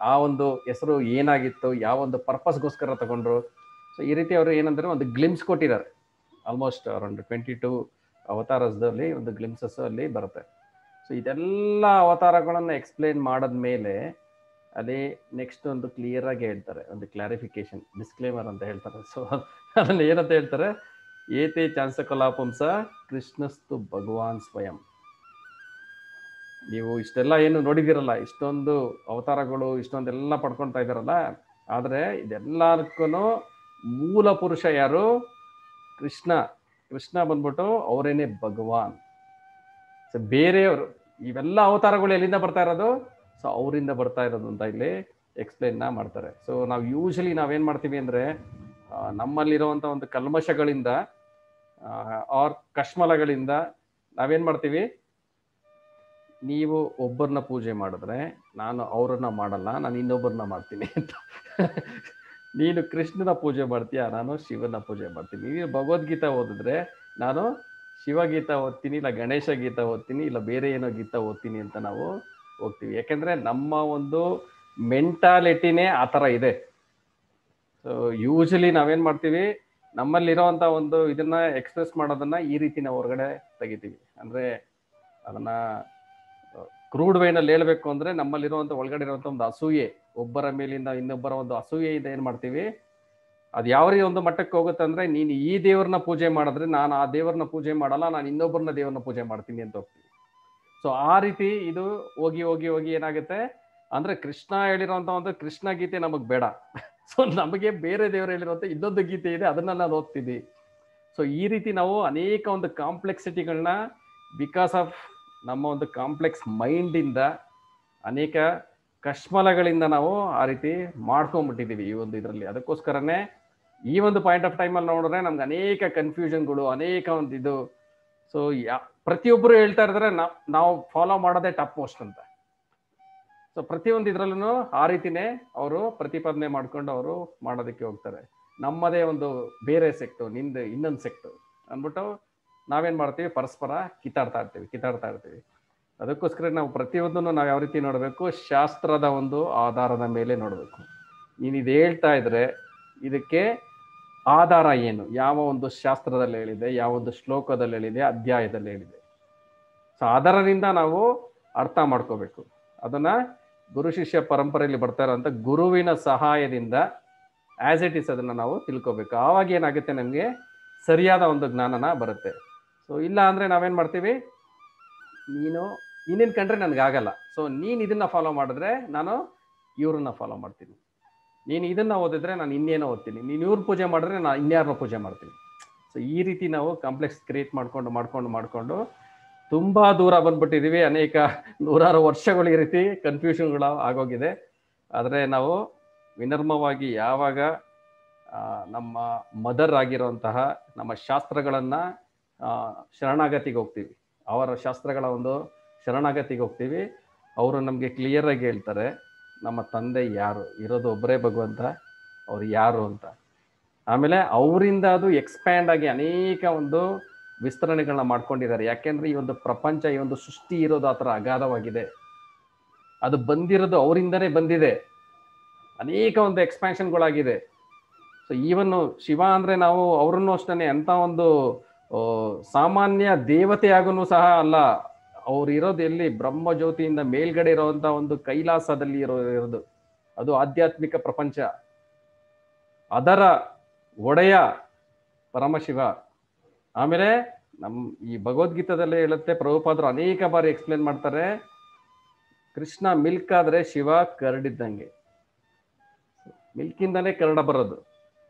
Speaker 3: ಆ ಒಂದು ಹೆಸರು ಏನಾಗಿತ್ತು, ಯಾವೊಂದು ಪರ್ಪಸ್ಗೋಸ್ಕರ ತಗೊಂಡ್ರು. ಸೊ ಈ ರೀತಿ ಅವರು ಏನಂದ್ರೆ ಒಂದು ಗ್ಲಿಮ್ಸ್ ಕೊಟ್ಟಿದ್ದಾರೆ. ಆಲ್ಮೋಸ್ಟ್ ಅರೌಂಡ್ 22 ಅವತಾರದಲ್ಲಿ ಒಂದು ಗ್ಲಿಮ್ಸಸ್ ಅಲ್ಲಿ ಬರುತ್ತೆ. ಸೊ ಇದೆಲ್ಲ ಅವತಾರಗಳನ್ನು ಎಕ್ಸ್ಪ್ಲೇನ್ ಮಾಡಿದ್ಮೇಲೆ ಅದೇ ನೆಕ್ಸ್ಟ್ ಒಂದು ಕ್ಲಿಯರ್ ಆಗಿ ಹೇಳ್ತಾರೆ, ಒಂದು ಕ್ಲಾರಿಫಿಕೇಶನ್, ಡಿಸ್ಕ್ಲೇಮರ್ ಅಂತ ಹೇಳ್ತಾರೆ. ಸೊ ಅದನ್ನ ಏನಂತ ಹೇಳ್ತಾರೆ, ಏತೆ ಚಾನ್ಸಕಲಾಪಂಸ ಕೃಷ್ಣಸ್ತು ಭಗವಾನ್ ಸ್ವಯಂ. ನೀವು ಇಷ್ಟೆಲ್ಲ ಏನು ನೋಡಿದಿರಲ್ಲ, ಇಷ್ಟೊಂದು ಅವತಾರಗಳು ಇಷ್ಟೊಂದೆಲ್ಲ ಪಡ್ಕೊಳ್ತಾ ಇದ್ದಾರಲ್ಲ, ಆದ್ರೆ ಇದೆಲ್ಲಕ್ಕೂ ಮೂಲ ಪುರುಷ ಯಾರು? ಕೃಷ್ಣ ಬಂದ್ಬಿಟ್ಟು ಅವರೇನೆ ಭಗವಾನ್. ಸೊ ಬೇರೆಯವರು ಇವೆಲ್ಲ ಅವತಾರಗಳು ಎಲ್ಲಿಂದ ಬರ್ತಾ ಇರೋದು? ಸೊ ಅವರಿಂದ ಬರ್ತಾ ಇರೋದು ಅಂತ ಇಲ್ಲಿ ಎಕ್ಸ್ಪ್ಲೇನ್ ಮಾಡ್ತಾರೆ. ಸೊ ನಾವು ಯೂಶಲಿ ನಾವೇನ್ ಮಾಡ್ತೀವಿ ಅಂದ್ರೆ, ನಮ್ಮಲ್ಲಿರುವಂತ ಒಂದು ಕಲ್ಮಶಗಳಿಂದ ಆರ್ ಕಶ್ಮಲಗಳಿಂದ ನಾವೇನ್ ಮಾಡ್ತೀವಿ, ನೀವು ಒಬ್ಬರನ್ನ ಪೂಜೆ ಮಾಡಿದ್ರೆ ನಾನು ಅವ್ರನ್ನ ಮಾಡಲ್ಲ, ನಾನು ಇನ್ನೊಬ್ಬರನ್ನ ಮಾಡ್ತೀನಿ ಅಂತ. ನೀನು ಕೃಷ್ಣನ ಪೂಜೆ ಮಾಡ್ತೀಯ, ನಾನು ಶಿವನ ಪೂಜೆ ಮಾಡ್ತೀನಿ. ನೀನು ಭಗವದ್ಗೀತಾ ಓದಿದ್ರೆ ನಾನು ಶಿವಗೀತಾ ಓದ್ತೀನಿ, ಇಲ್ಲ ಗಣೇಶ ಗೀತಾ ಓದ್ತೀನಿ, ಇಲ್ಲ ಬೇರೆ ಏನೋ ಗೀತಾ ಓದ್ತೀನಿ ಅಂತ ನಾವು ಹೋಗ್ತೀವಿ. ಯಾಕೆಂದ್ರೆ ನಮ್ಮ ಒಂದು ಮೆಂಟಾಲಿಟಿನೇ ಆ ಥರ ಇದೆ. ಸೊ ಯೂಶಲಿ ನಾವೇನ್ ಮಾಡ್ತೀವಿ, ನಮ್ಮಲ್ಲಿರೋಂಥ ಒಂದು ಇದನ್ನ ಎಕ್ಸ್ಪ್ರೆಸ್ ಮಾಡೋದನ್ನ ಈ ರೀತಿ ನಾವು ಹೊರಗಡೆ ತೆಗಿತೀವಿ. ಅಂದ್ರೆ ಅದನ್ನ ಕ್ರೂಡ್ ವೈನಲ್ಲಿ ಹೇಳ್ಬೇಕು ಅಂದ್ರೆ ನಮ್ಮಲ್ಲಿರುವಂಥ ಒಳಗಡೆ ಇರುವಂಥ ಒಂದು ಅಸೂಯೆ, ಒಬ್ಬರ ಮೇಲಿಂದ ಇನ್ನೊಬ್ಬರ ಒಂದು ಅಸೂಯೆಯಿಂದ ಏನ್ ಮಾಡ್ತೀವಿ, ಅದು ಯಾವ ರೀತಿ ಒಂದು ಮಟ್ಟಕ್ಕೆ ಹೋಗುತ್ತೆ ಅಂದ್ರೆ, ನೀನು ಈ ದೇವ್ರನ್ನ ಪೂಜೆ ಮಾಡಿದ್ರೆ ನಾನು ಆ ದೇವ್ರನ್ನ ಪೂಜೆ ಮಾಡಲ್ಲ, ನಾನು ಇನ್ನೊಬ್ಬರನ್ನ ದೇವ್ರನ್ನ ಪೂಜೆ ಮಾಡ್ತೀನಿ ಅಂತ ಹೋಗ್ತೀವಿ. ಸೊ ಆ ರೀತಿ ಇದು ಹೋಗಿ ಹೋಗಿ ಹೋಗಿ ಏನಾಗುತ್ತೆ ಅಂದ್ರೆ, ಕೃಷ್ಣ ಹೇಳಿರೋಂಥ ಒಂದು ಕೃಷ್ಣ ಗೀತೆ ನಮಗ್ ಬೇಡ. ಸೊ ನಮಗೆ ಬೇರೆ ದೇವರು ಹೇಳಿರುವಂಥ ಇನ್ನೊಂದು ಗೀತೆ ಇದೆ, ಅದನ್ನ ನಾವು ಓದ್ತೀವಿ. ಸೊ ಈ ರೀತಿ ನಾವು ಅನೇಕ ಒಂದು ಕಾಂಪ್ಲೆಕ್ಸಿಟಿಗಳನ್ನ ಬಿಕಾಸ್ ಆಫ್ ನಮ್ಮ ಒಂದು ಕಾಂಪ್ಲೆಕ್ಸ್ ಮೈಂಡಿಂದ, ಅನೇಕ ಕಶ್ಮಲಗಳಿಂದ ನಾವು ಆ ರೀತಿ ಮಾಡ್ಕೊಂಡ್ಬಿಟ್ಟಿದ್ದೀವಿ ಈ ಒಂದು ಇದರಲ್ಲಿ. ಅದಕ್ಕೋಸ್ಕರನೇ ಈ ಒಂದು ಪಾಯಿಂಟ್ ಆಫ್ ಟೈಮಲ್ಲಿ ನೋಡಿದ್ರೆ ನಮ್ಗೆ ಅನೇಕ ಕನ್ಫ್ಯೂಷನ್ಗಳು, ಅನೇಕ ಒಂದು ಇದು. ಸೊ ಪ್ರತಿಯೊಬ್ಬರು ಹೇಳ್ತಾ ಇದ್ದಾರೆ ನಾವು ಫಾಲೋ ಮಾಡೋದೇ ಟಾಪ್ ಮೋಸ್ಟ್ ಅಂತ. ಸೊ ಪ್ರತಿಯೊಂದು ಇದ್ರಲ್ಲೂ ಆ ರೀತಿನೇ ಅವರು ಪ್ರತಿಪಾದನೆ ಮಾಡ್ಕೊಂಡು ಅವರು ಮಾಡೋದಕ್ಕೆ ಹೋಗ್ತಾರೆ. ನಮ್ಮದೇ ಒಂದು ಬೇರೆ ಸೆಕ್ಟು, ನಿಂದು ಇನ್ನೊಂದು ಸೆಕ್ಟು ಅಂದ್ಬಿಟ್ಟು ನಾವೇನ್ ಮಾಡ್ತೀವಿ, ಪರಸ್ಪರ ಕಿತ್ತಾಡ್ತಾ ಇರ್ತೀವಿ. ಅದಕ್ಕೋಸ್ಕರ ನಾವು ಪ್ರತಿಯೊಂದನ್ನು ನಾವು ಯಾವ ರೀತಿ ನೋಡಬೇಕು, ಶಾಸ್ತ್ರದ ಒಂದು ಆಧಾರದ ಮೇಲೆ ನೋಡಬೇಕು. ನೀನು ಇದು ಹೇಳ್ತಾ ಇದ್ರೆ ಇದಕ್ಕೆ ಆಧಾರ ಏನು, ಯಾವ ಒಂದು ಶಾಸ್ತ್ರದಲ್ಲಿ ಹೇಳಿದೆ, ಯಾವ ಒಂದು ಶ್ಲೋಕದಲ್ಲಿ ಹೇಳಿದೆ, ಅಧ್ಯಾಯದಲ್ಲಿ ಹೇಳಿದೆ. ಸೊ ಅದರಿಂದ ನಾವು ಅರ್ಥ ಮಾಡ್ಕೋಬೇಕು. ಅದನ್ನ ಗುರು ಶಿಷ್ಯ ಪರಂಪರೆಯಲ್ಲಿ ಬರ್ತಾ ಇರೋಂಥ ಗುರುವಿನ ಸಹಾಯದಿಂದ ಆಸ್ ಇಟ್ ಇಸ್ ಅದನ್ನ ನಾವು ತಿಳ್ಕೊಬೇಕು. ಆವಾಗ ಏನಾಗುತ್ತೆ, ನಮಗೆ ಸರಿಯಾದ ಒಂದು ಜ್ಞಾನನ ಬರುತ್ತೆ. ಸೊ ಇಲ್ಲ ಅಂದ್ರೆ ನಾವೇನ್ ಮಾಡ್ತೀವಿ, ನೀನೇನ್ ಕಂಡ್ರೆ ನನಗಾಗಲ್ಲ, ಸೊ ನೀನು ಇದನ್ನ ಫಾಲೋ ಮಾಡಿದ್ರೆ ನಾನು ಇವ್ರನ್ನ ಫಾಲೋ ಮಾಡ್ತೀನಿ, ನೀನು ಇದನ್ನ ಓದಿದ್ರೆ ನಾನು ಇನ್ನೇನೋ ಓದ್ತೀನಿ, ನೀನು ಇವ್ರ ಪೂಜೆ ಮಾಡಿದ್ರೆ ನಾನು ಇನ್ಯಾರನ್ನ ಪೂಜೆ ಮಾಡ್ತೀನಿ. ಸೊ ಈ ರೀತಿ ನಾವು ಕಾಂಪ್ಲೆಕ್ಸ್ ಕ್ರಿಯೇಟ್ ಮಾಡ್ಕೊಂಡು ತುಂಬಾ ದೂರ ಬಂದ್ಬಿಟ್ಟಿದೀವಿ. ಅನೇಕ ನೂರಾರು ವರ್ಷಗಳು ಈ ರೀತಿ ಕನ್ಫ್ಯೂಷನ್ಗಳು ಆಗೋಗಿದೆ. ಆದರೆ ನಾವು ವಿನರ್ಮವಾಗಿ ಯಾವಾಗ ನಮ್ಮ ಮದರ್ ಆಗಿರುವಂತಹ ನಮ್ಮ ಶಾಸ್ತ್ರಗಳನ್ನ ಶರಣಾಗತಿಗೆ ಹೋಗ್ತೀವಿ, ಅವರ ಶಾಸ್ತ್ರಗಳ ಒಂದು ಶರಣಾಗತಿಗೆ ಹೋಗ್ತೀವಿ, ಅವರು ನಮಗೆ ಕ್ಲಿಯರ್ ಆಗಿ ಹೇಳ್ತಾರೆ ನಮ್ಮ ತಂದೆ ಯಾರು, ಇರೋದು ಒಬ್ಬರೇ ಭಗವಂತ, ಅವ್ರು ಯಾರು ಅಂತ. ಆಮೇಲೆ ಅವರಿಂದ ಅದು ಎಕ್ಸ್ಪ್ಯಾಂಡ್ ಆಗಿ ಅನೇಕ ಒಂದು ವಿಸ್ತರಣೆಗಳನ್ನ ಮಾಡ್ಕೊಂಡಿದ್ದಾರೆ. ಯಾಕೆಂದ್ರೆ ಈ ಒಂದು ಪ್ರಪಂಚ, ಈ ಒಂದು ಸೃಷ್ಟಿ ಇರೋದು ಆ ಥರ ಅಗಾಧವಾಗಿದೆ. ಅದು ಬಂದಿರೋದು ಅವರಿಂದನೇ ಬಂದಿದೆ. ಅನೇಕ ಒಂದು ಎಕ್ಸ್ಪ್ಯಾನ್ಷನ್ಗಳಾಗಿದೆ. ಸೊ ಈವನ್ ಶಿವ ಅಂದ್ರೆ ನಾವು ಅವ್ರನ್ನು ಅಷ್ಟೇ ಅಂತ ಒಂದು ಸಾಮಾನ್ಯ ದೇವತೆಯಾಗೂ ಸಹ ಅಲ್ಲ. ಅವ್ರು ಇರೋದು ಎಲ್ಲಿ, ಬ್ರಹ್ಮ ಜ್ಯೋತಿಯಿಂದ ಮೇಲ್ಗಡೆ ಇರುವಂತ ಒಂದು ಕೈಲಾಸದಲ್ಲಿ ಇರೋದು. ಅದು ಆಧ್ಯಾತ್ಮಿಕ ಪ್ರಪಂಚ, ಅದರ ಒಡೆಯ ಪರಮಶಿವ. ಆಮೇಲೆ ಈ ಭಗವದ್ಗೀತಾದಲ್ಲಿ ಹೇಳುತ್ತೆ, ಪ್ರಭುಪಾದರು ಅನೇಕ ಬಾರಿ ಎಕ್ಸ್ಪ್ಲೇನ್ ಮಾಡ್ತಾರೆ, ಕೃಷ್ಣ ಮಿಲ್ಕ್ ಆದ್ರೆ ಶಿವ ಕರಡಿದ್ದಂಗೆ. ಮಿಲ್ಕಿಂದಲೇ ಕರಡ ಬರೋದು.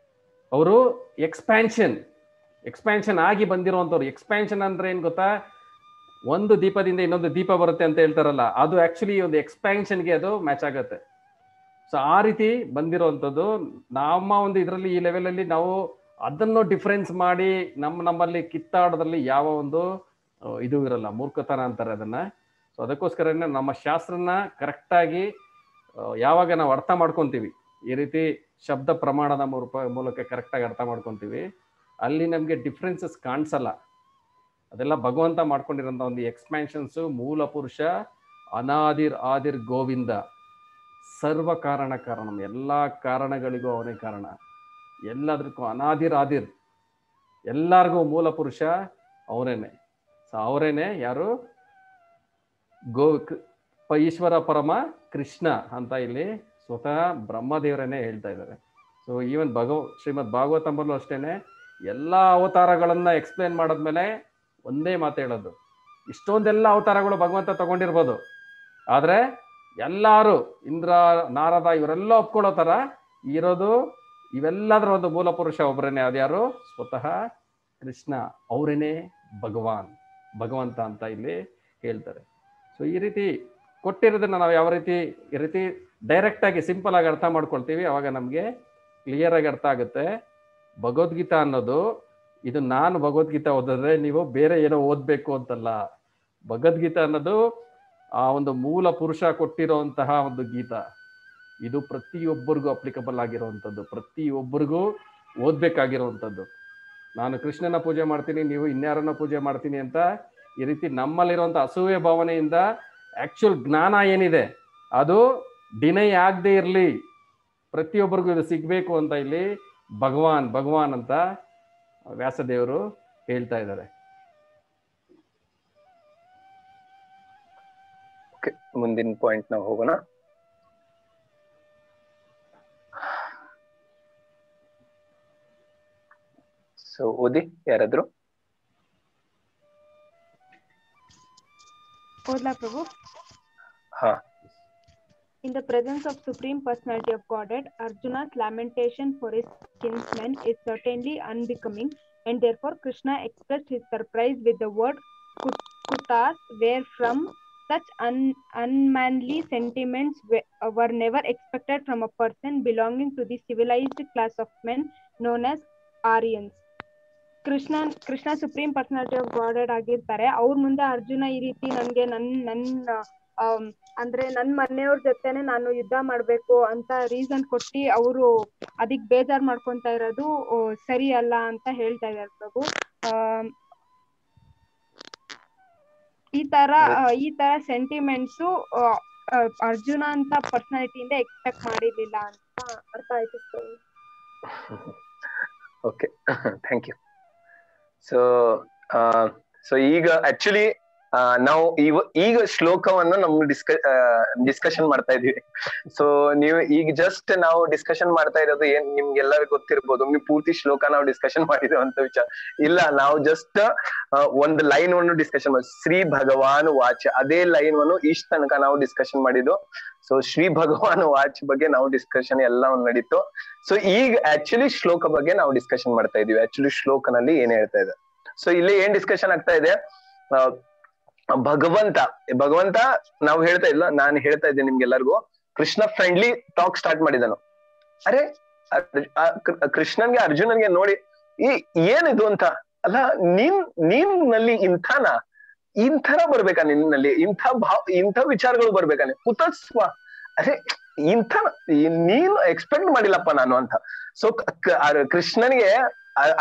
Speaker 3: ಅವರು ಎಕ್ಸ್ಪ್ಯಾನ್ಷನ್ ಆಗಿ ಬಂದಿರುವಂಥವ್ರು. ಎಕ್ಸ್ಪ್ಯಾನ್ಷನ್ ಅಂದ್ರೆ ಏನ್ ಗೊತ್ತಾ, ಒಂದು ದೀಪದಿಂದ ಇನ್ನೊಂದು ದೀಪ ಬರುತ್ತೆ ಅಂತ ಹೇಳ್ತಾರಲ್ಲ, ಅದು ಆಕ್ಚುಲಿ ಒಂದು ಎಕ್ಸ್ಪ್ಯಾನ್ಷನ್ಗೆ ಅದು ಮ್ಯಾಚ್ ಆಗುತ್ತೆ. ಸೊ ಆ ರೀತಿ ಬಂದಿರುವಂಥದ್ದು. ನಮ್ಮ ಒಂದು ಇದರಲ್ಲಿ ಈ ಲೆವೆಲಲ್ಲಿ ನಾವು ಅದನ್ನು ಡಿಫ್ರೆನ್ಸ್ ಮಾಡಿ ನಮ್ಮಲ್ಲಿ ಕಿತ್ತಾಡೋದ್ರಲ್ಲಿ ಯಾವ ಒಂದು ಇದು ಇರಲ್ಲ, ಮೂರ್ಖತನ ಅಂತಾರೆ ಅದನ್ನ. ಸೊ ಅದಕ್ಕೋಸ್ಕರನೇ ನಮ್ಮ ಶಾಸ್ತ್ರನ ಕರೆಕ್ಟಾಗಿ ಯಾವಾಗ ನಾವು ಅರ್ಥ ಮಾಡ್ಕೊತೀವಿ, ಈ ರೀತಿ ಶಬ್ದ ಪ್ರಮಾಣದ ಮೂಲಕ ಕರೆಕ್ಟಾಗಿ ಅರ್ಥ ಮಾಡ್ಕೊತೀವಿ, ಅಲ್ಲಿ ನಮಗೆ ಡಿಫ್ರೆನ್ಸಸ್ ಕಾಣಿಸಲ್ಲ. ಅದೆಲ್ಲ ಭಗವಂತ ಮಾಡ್ಕೊಂಡಿರೋಂಥ ಒಂದು ಎಕ್ಸ್ಪ್ಯಾನ್ಷನ್ಸು. ಮೂಲ ಪುರುಷ ಆದಿರ್ ಗೋವಿಂದ, ಸರ್ವ ಕಾರಣಂ, ಎಲ್ಲ ಕಾರಣಗಳಿಗೂ ಅವನೇ ಕಾರಣ, ಎಲ್ಲದಕ್ಕೂ ಆದಿರ್, ಎಲ್ಲರಿಗೂ ಮೂಲ ಪುರುಷ ಅವರೇನೆ. ಸೊ ಅವರೇನೆ ಯಾರು, ಈಶ್ವರ ಪರಮ ಕೃಷ್ಣ ಅಂತ ಇಲ್ಲಿ ಸ್ವತಃ ಬ್ರಹ್ಮದೇವರನ್ನೇ ಹೇಳ್ತಾ ಇದ್ದಾರೆ. ಸೊ ಈವನ್ ಶ್ರೀಮದ್ ಭಾಗವತಂಬಲ್ಲೂ ಅಷ್ಟೇನೆ ಎಲ್ಲ ಅವತಾರಗಳನ್ನ ಎಕ್ಸ್ಪ್ಲೇನ್ ಮಾಡಿದ್ಮೇಲೆ ಒಂದೇ ಮಾತು ಹೇಳೋದು, ಇಷ್ಟೊಂದೆಲ್ಲ ಅವತಾರಗಳು ಭಗವಂತ ತಗೊಂಡಿರ್ಬೋದು, ಆದ್ರೆ ಎಲ್ಲಾರು ಇಂದ್ರ ನಾರದ ಇವರೆಲ್ಲ ಒಪ್ಕೊಳ್ಳೋ ತರ ಇರೋದು ಇವೆಲ್ಲದರ ಒಂದು ಮೂಲ ಪುರುಷ ಒಬ್ಬರೇನೆ. ಅದ್ಯಾರು, ಸ್ವತಃ ಕೃಷ್ಣ, ಅವರೇನೆ ಭಗವಂತ ಅಂತ ಇಲ್ಲಿ ಹೇಳ್ತಾರೆ. ಸೊ ಈ ರೀತಿ ಕೊಟ್ಟಿರೋದನ್ನ ನಾವು ಯಾವ ರೀತಿ ಈ ರೀತಿ ಡೈರೆಕ್ಟ್ ಆಗಿ ಸಿಂಪಲ್ ಆಗಿ ಅರ್ಥ ಮಾಡ್ಕೊಳ್ತೀವಿ, ಅವಾಗ ನಮ್ಗೆ ಕ್ಲಿಯರ್ ಆಗಿ ಅರ್ಥ ಆಗುತ್ತೆ. ಭಗವದ್ಗೀತಾ ಅನ್ನೋದು ಇದು ನಾನು ಭಗವದ್ಗೀತಾ ಓದಿದ್ರೆ ನೀವು ಬೇರೆ ಏನೋ ಓದ್ಬೇಕು ಅಂತಲ್ಲ. ಭಗವದ್ಗೀತಾ ಅನ್ನೋದು ಆ ಒಂದು ಮೂಲ ಪುರುಷ ಕೊಟ್ಟಿರೋಂತಹ ಒಂದು ಗೀತಾ. ಇದು ಪ್ರತಿಯೊಬ್ಬರಿಗೂ ಅಪ್ಲಿಕಬಲ್ ಆಗಿರುವಂಥದ್ದು, ಪ್ರತಿಯೊಬ್ಬರಿಗೂ ಓದ್ಬೇಕಾಗಿರುವಂಥದ್ದು. ನಾನು ಕೃಷ್ಣನ ಪೂಜೆ ಮಾಡ್ತೀನಿ, ನೀವು ಇನ್ಯಾರನ್ನ ಪೂಜೆ ಮಾಡ್ತೀನಿ ಅಂತ ಈ ರೀತಿ ನಮ್ಮಲ್ಲಿರುವಂಥ ಅಸೂಯೆ ಭಾವನೆಯಿಂದ ಆಕ್ಚುಲ್ ಜ್ಞಾನ ಏನಿದೆ ಅದು ಡಿನೈ ಆಗದೆ ಇರಲಿ, ಪ್ರತಿಯೊಬ್ಬರಿಗೂ ಇದು ಸಿಗ್ಬೇಕು ಅಂತ ಇಲ್ಲಿ ಭಗವಾನ್ ಅಂತ ವ್ಯಾಸದೇವರು ಹೇಳ್ತಾ ಇದ್ದಾರೆ.
Speaker 1: ಮುಂದಿನ ಪಾಯಿಂಟ್ ನಾವು ಹೋಗೋಣ. ಸೊ ಓದಿ ಯಾರಾದ್ರು.
Speaker 2: ಓದ್ಲಾ ಪ್ರಭು?
Speaker 1: ಹಾ.
Speaker 2: In the presence of Supreme Personality of Godhead, Arjuna's lamentation for his kinsmen is certainly unbecoming, and therefore Krishna expressed his surprise with the word kutas, wherefrom such unmanly sentiments were never expected from a person belonging to the civilized class of men known as Aryans. Krishna supreme personality of god ಆಗಿರ್ತಾರೆ. ಅವ್ರ ಮುಂದೆ ಅರ್ಜುನ ಈ ರೀತಿ ನನ್ಗೆ ಅಂದ್ರೆ ನನ್ ಮನೆಯವ್ರ ಜೊತೆನೆ ನಾನು ಯುದ್ಧ ಮಾಡ್ಬೇಕು ಅಂತ ರೀಸನ್ ಕೊಟ್ಟಿ ಅವರು ಅದಕ್ ಬೇಜಾರ್ ಮಾಡ್ಕೊಂತ ಇರೋದು ಸರಿ ಅಲ್ಲ ಅಂತ ಹೇಳ್ತಾ ಇದ್ದಾರೆ ಪ್ರಭು. ಈ ತರ ಸೆಂಟಿಮೆಂಟ್ಸ್ ಅರ್ಜುನ ಅಂತ ಪರ್ಸನಾಲಿಟಿಯಿಂದ ಎಕ್ಸ್ಪೆಕ್ಟ್ ಮಾಡಿರ್ಲಿಲ್ಲ ಅಂತ ಅರ್ಥ ಆಯ್ತು.
Speaker 1: Okay, thank you. ಸೊ ಈಗ ಆಕ್ಚುಲಿ ನಾವು ಈಗ ಶ್ಲೋಕವನ್ನು ನಮ್ಮ ಡಿಸ್ಕಷನ್ ಮಾಡ್ತಾ ಇದೀವಿ. ಸೊ ನೀವು ಈಗ ಜಸ್ಟ್ ನಾವು ಡಿಸ್ಕಷನ್ ಮಾಡ್ತಾ ಇರೋದು ಏನ್ ನಿಮ್ಗೆಲ್ಲರಿಗೂ ಗೊತ್ತಿರ್ಬೋದು, ನೀವು ಪೂರ್ತಿ ಶ್ಲೋಕ ನಾವು ಡಿಸ್ಕಷನ್ ಮಾಡಿದೋ ಅಂತ ವಿಚಾರ ಇಲ್ಲ. ನಾವು ಜಸ್ಟ್ ಒಂದು ಲೈನ್ ಅನ್ನು ಡಿಸ್ಕಷನ್ ಮಾಡಿ, ಶ್ರೀ ಭಗವಾನ್ ವಾಚ್, ಅದೇ ಲೈನ್ ಅನ್ನು ಇಷ್ಟ ತನಕ ನಾವು ಡಿಸ್ಕಷನ್ ಮಾಡಿದ್ದು. ಸೊ ಶ್ರೀ ಭಗವಾನ್ ವಾಚ್ ಬಗ್ಗೆ ನಾವು ಡಿಸ್ಕಷನ್ ಎಲ್ಲ ನಡೀತು. ಸೊ ಈಗ ಆಕ್ಚುಲಿ ಶ್ಲೋಕ ಬಗ್ಗೆ ನಾವು ಡಿಸ್ಕಷನ್ ಮಾಡ್ತಾ ಇದೀವಿ. ಆಕ್ಚುಲಿ ಶ್ಲೋಕನಲ್ಲಿ ಏನ್ ಹೇಳ್ತಾ ಇದೆ, ಸೊ ಇಲ್ಲಿ ಏನ್ ಡಿಸ್ಕಷನ್ ಆಗ್ತಾ ಇದೆ, ಭಗವಂತ ನಾವು ಹೇಳ್ತಾ ಇಲ್ಲ, ನಾನು ಹೇಳ್ತಾ ಇದ್ದೆ ನಿಮ್ಗೆಲ್ಲರಿಗೂ, ಕೃಷ್ಣ ಫ್ರೆಂಡ್ಲಿ ಟಾಕ್ ಸ್ಟಾರ್ಟ್ ಮಾಡಿದನು. ಅರೆ ಕೃಷ್ಣನ್ಗೆ ಅರ್ಜುನನ್ಗೆ ನೋಡಿ ಏನಿದು ಅಂತ, ಅಲ್ಲ ನೀನ್ನಲ್ಲಿ ಇಂಥರ ಬರ್ಬೇಕಾ, ನಿನ್ನಲ್ಲಿ ಇಂಥ ವಿಚಾರಗಳು ಬರ್ಬೇಕಾ, ಕುತಸ್ವ, ಅರೆ ನೀನು ಎಕ್ಸ್ಪೆಕ್ಟ್ ಮಾಡಿಲ್ಲಪ್ಪ ನಾನು ಅಂತ. ಸೊ ಕೃಷ್ಣನಿಗೆ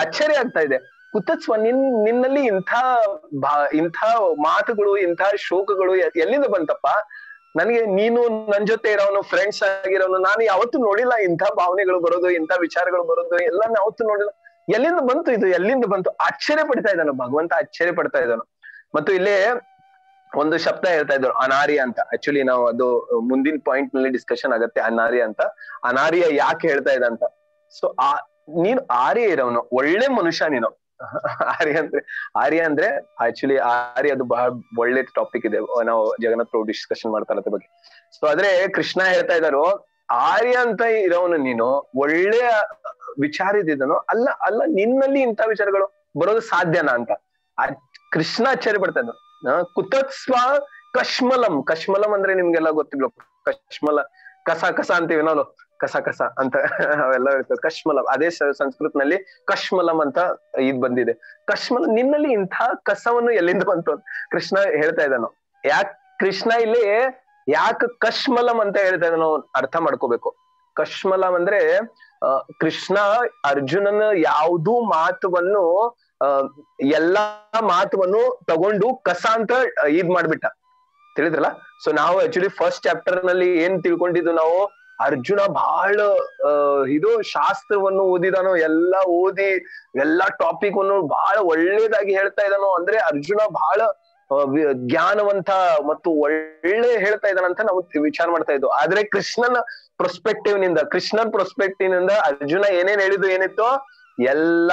Speaker 1: ಆಶ್ಚರ್ಯ ಆಗ್ತಾ ಇದೆ, ಕುತಸ್ವ ನಿನ್ನಲ್ಲಿ ಇಂಥ ಮಾತುಗಳು, ಇಂಥ ಶೋಕಗಳು ಎಲ್ಲಿಂದ ಬಂತಪ್ಪ? ನನಗೆ ನೀನು ನನ್ ಜೊತೆ ಇರೋನು, ಫ್ರೆಂಡ್ಸ್ ಆಗಿರೋನು, ನಾನು ಯಾವತ್ತೂ ನೋಡಿಲ್ಲ ಇಂಥ ಭಾವನೆಗಳು ಬರೋದು, ಇಂಥ ವಿಚಾರಗಳು ಬರೋದು ಎಲ್ಲ ಯಾವತ್ತೂ ನೋಡಿಲ್ಲ. ಎಲ್ಲಿಂದ ಬಂತು ಇದು, ಎಲ್ಲಿಂದ ಬಂತು? ಆಶ್ಚರ್ಯ ಪಡ್ತಾ ಇದ್ದಾನು ಭಗವಂತ, ಆಶ್ಚರ್ಯ ಪಡ್ತಾ ಇದ್ದಾನು. ಮತ್ತು ಇಲ್ಲೇ ಒಂದು ಶಬ್ದ ಹೇಳ್ತಾ ಇದ್ರು, ಅನಾರ್ಯ ಅಂತ. ಆಕ್ಚುಲಿ ನಾವು ಅದು ಮುಂದಿನ ಪಾಯಿಂಟ್ ನಲ್ಲಿ ಡಿಸ್ಕಷನ್ ಆಗತ್ತೆ, ಅನಾರ್ಯ ಅಂತ. ಅನಾರ್ಯ ಯಾಕೆ ಹೇಳ್ತಾ ಇದ್ದ ಅಂತ. ಸೊ ನೀನು ಆರ್ಯ ಇರೋನು, ಒಳ್ಳೆ ಮನುಷ್ಯ ನೀನು. ಆರ್ಯ ಅಂದ್ರೆ ಆಕ್ಚುಲಿ ಆರ್ಯ ಅದು ಬಹಳ ಒಳ್ಳೆ ಟಾಪಿಕ್ ಇದೆ, ನಾವು ಜಗನ್ನಾಥ್ ಪ್ರಭು ಡಿಸ್ಕಷನ್ ಮಾಡ್ತಾರೆ ಅದ್ರ ಬಗ್ಗೆ. ಸೊ ಆದ್ರೆ ಕೃಷ್ಣ ಹೇಳ್ತಾ ಇದ್ದಾರು, ಆರ್ಯ ಅಂತ ಇರೋನು ನೀನು, ಒಳ್ಳೆಯ ವಿಚಾರ ಇದ್ದಿದ್ದನು, ಅಲ್ಲ ನಿನ್ನಲ್ಲಿ ಇಂಥ ವಿಚಾರಗಳು ಬರೋದು ಸಾಧ್ಯನಾ ಅಂತ ಕೃಷ್ಣ ಆಶ್ಚರ್ಯ ಪಡ್ತಾ ಇದ್ದ. ಕುತಸ್ವ ಕಶ್ಮಲಂ ಅಂದ್ರೆ ನಿಮ್ಗೆಲ್ಲ ಗೊತ್ತಿಲ್ಲ, ಕಸ ಅಂತೀವಿ ನಾವು, ಕಸ ಅಂತ ಅವೆಲ್ಲ ಇರ್ತದೆ. ಕಶ್ಮಲಂ, ಅದೇ ಸಂಸ್ಕೃತನಲ್ಲಿ ಕಶ್ಮಲಂ ಅಂತ ಇದ್ ಬಂದಿದೆ. ಕಶ್ಮಲಂ, ನಿನ್ನಲ್ಲಿ ಇಂಥ ಕಸವನ್ನು ಎಲ್ಲಿಂದ ಬಂತು ಅಂತ ಕೃಷ್ಣ ಹೇಳ್ತಾ ಇದ್ದಾನು. ಕೃಷ್ಣ ಇಲ್ಲಿ ಯಾಕೆ ಕಶ್ಮಲಂ ಅಂತ ಹೇಳ್ತಾ ಇದ್ದಾನೋ ಅರ್ಥ ಮಾಡ್ಕೋಬೇಕು. ಕಶ್ಮಲಂ ಅಂದ್ರೆ ಕೃಷ್ಣ ಅರ್ಜುನನ ಯಾವುದೂ ಮಾತುವನ್ನು ಎಲ್ಲಾ ಮಾತುವನ್ನು ತಗೊಂಡು ಕಸ ಅಂತ ಇದ್ ಮಾಡ್ಬಿಟ್ಟ, ತಿಳಿದ್ರಲ್ಲ. ಸೊ ನಾವು ಆಕ್ಚುಲಿ ಫಸ್ಟ್ ಚಾಪ್ಟರ್ ನಲ್ಲಿ ಏನ್ ತಿಳ್ಕೊಂಡಿದ್ದು ನಾವು, ಅರ್ಜುನ ಬಹಳ ಇದು ಶಾಸ್ತ್ರವನ್ನು ಓದಿದಾನೋ, ಎಲ್ಲಾ ಓದಿ ಎಲ್ಲಾ ಟಾಪಿಕ್ ಅನ್ನು ಬಹಳ ಒಳ್ಳೇದಾಗಿ ಹೇಳ್ತಾ ಇದ್ದಾನೋ, ಅಂದ್ರೆ ಅರ್ಜುನ ಬಹಳ ಜ್ಞಾನವಂತ ಮತ್ತು ಒಳ್ಳೆ ಹೇಳ್ತಾ ಇದ್ದಾನಂತ ನಾವು ವಿಚಾರ ಮಾಡ್ತಾ ಇದ್ವು. ಆದ್ರೆ ಕೃಷ್ಣನ್ ಪ್ರೊಸ್ಪೆಕ್ಟಿವ್ ನಿಂದ ಅರ್ಜುನ ಏನೇನ್ ಹೇಳಿದ್ದು ಏನಿತ್ತು, ಎಲ್ಲ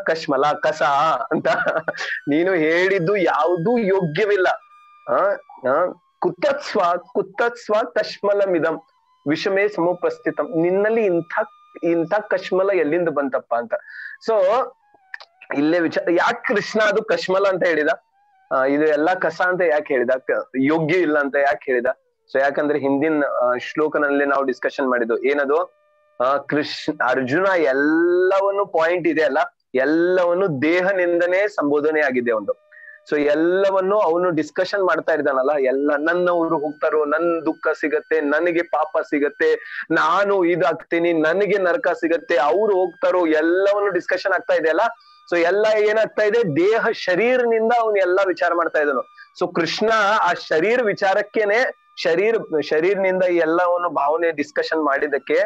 Speaker 1: ಕಶ್ಮಲ ಕಸ ಅಂತ. ನೀನು ಹೇಳಿದ್ದು ಯಾವುದೂ ಯೋಗ್ಯವಿಲ್ಲ. ಕುತಸ್ವ ಕಶ್ಮಲಮಿದಂ ವಿಷಮೇ ಸಮುಪಸ್ಥಿತಂ, ನಿನ್ನಲ್ಲಿ ಇಂಥ ಕಶ್ಮಲ ಎಲ್ಲಿಂದ ಬಂತಪ್ಪ ಅಂತ. ಸೊ ಇಲ್ಲೇ ವಿಚಾರ, ಯಾಕೆ ಕೃಷ್ಣ ಅದು ಕಶ್ಮಲ ಅಂತ ಹೇಳಿದ, ಇದು ಎಲ್ಲಾ ಕಸ ಅಂತ ಯಾಕೆ ಹೇಳಿದ, ಯೋಗ್ಯ ಇಲ್ಲ ಅಂತ ಯಾಕೆ ಹೇಳಿದ? ಸೊ ಯಾಕಂದ್ರೆ ಹಿಂದಿನ ಶ್ಲೋಕನಲ್ಲಿ ನಾವು ಡಿಸ್ಕಷನ್ ಮಾಡಿದ್ದು ಏನದು, ಅರ್ಜುನ ಎಲ್ಲವನ್ನು ಪಾಯಿಂಟ್ ಇದೆ ಅಲ್ಲ, ಎಲ್ಲವನ್ನು ದೇಹನಿಂದನೇ ಸಂಬೋಧನೆ ಆಗಿದೆ ಒಂದು. ಸೊ ಎಲ್ಲವನ್ನು ಅವನು ಡಿಸ್ಕಷನ್ ಮಾಡ್ತಾ ಇದ್ದಾನಲ್ಲ, ಎಲ್ಲ ನನ್ನವರು ಹೋಗ್ತಾರೋ, ನನ್ ದುಃಖ ಸಿಗತ್ತೆ, ನನಗೆ ಪಾಪ ಸಿಗತ್ತೆ, ನಾನು ಇದಾಗ್ತೀನಿ, ನನಗೆ ನರಕ ಸಿಗತ್ತೆ, ಅವ್ರು ಹೋಗ್ತಾರೋ, ಎಲ್ಲವನ್ನು ಡಿಸ್ಕಷನ್ ಆಗ್ತಾ ಇದೆ ಅಲ್ಲ. ಸೊ ಎಲ್ಲ ಏನಾಗ್ತಾ ಇದೆ, ದೇಹ ಶರೀರನಿಂದ ಅವನು ಎಲ್ಲಾ ವಿಚಾರ ಮಾಡ್ತಾ ಇದ್ದಾನು. ಸೊ ಕೃಷ್ಣ ಆ ಶರೀರ ವಿಚಾರಕ್ಕೇನೆ ಶರೀರನಿಂದ ಈ ಎಲ್ಲವನ್ನು ಭಾವನೆ ಡಿಸ್ಕಷನ್ ಮಾಡಿದಕ್ಕೆ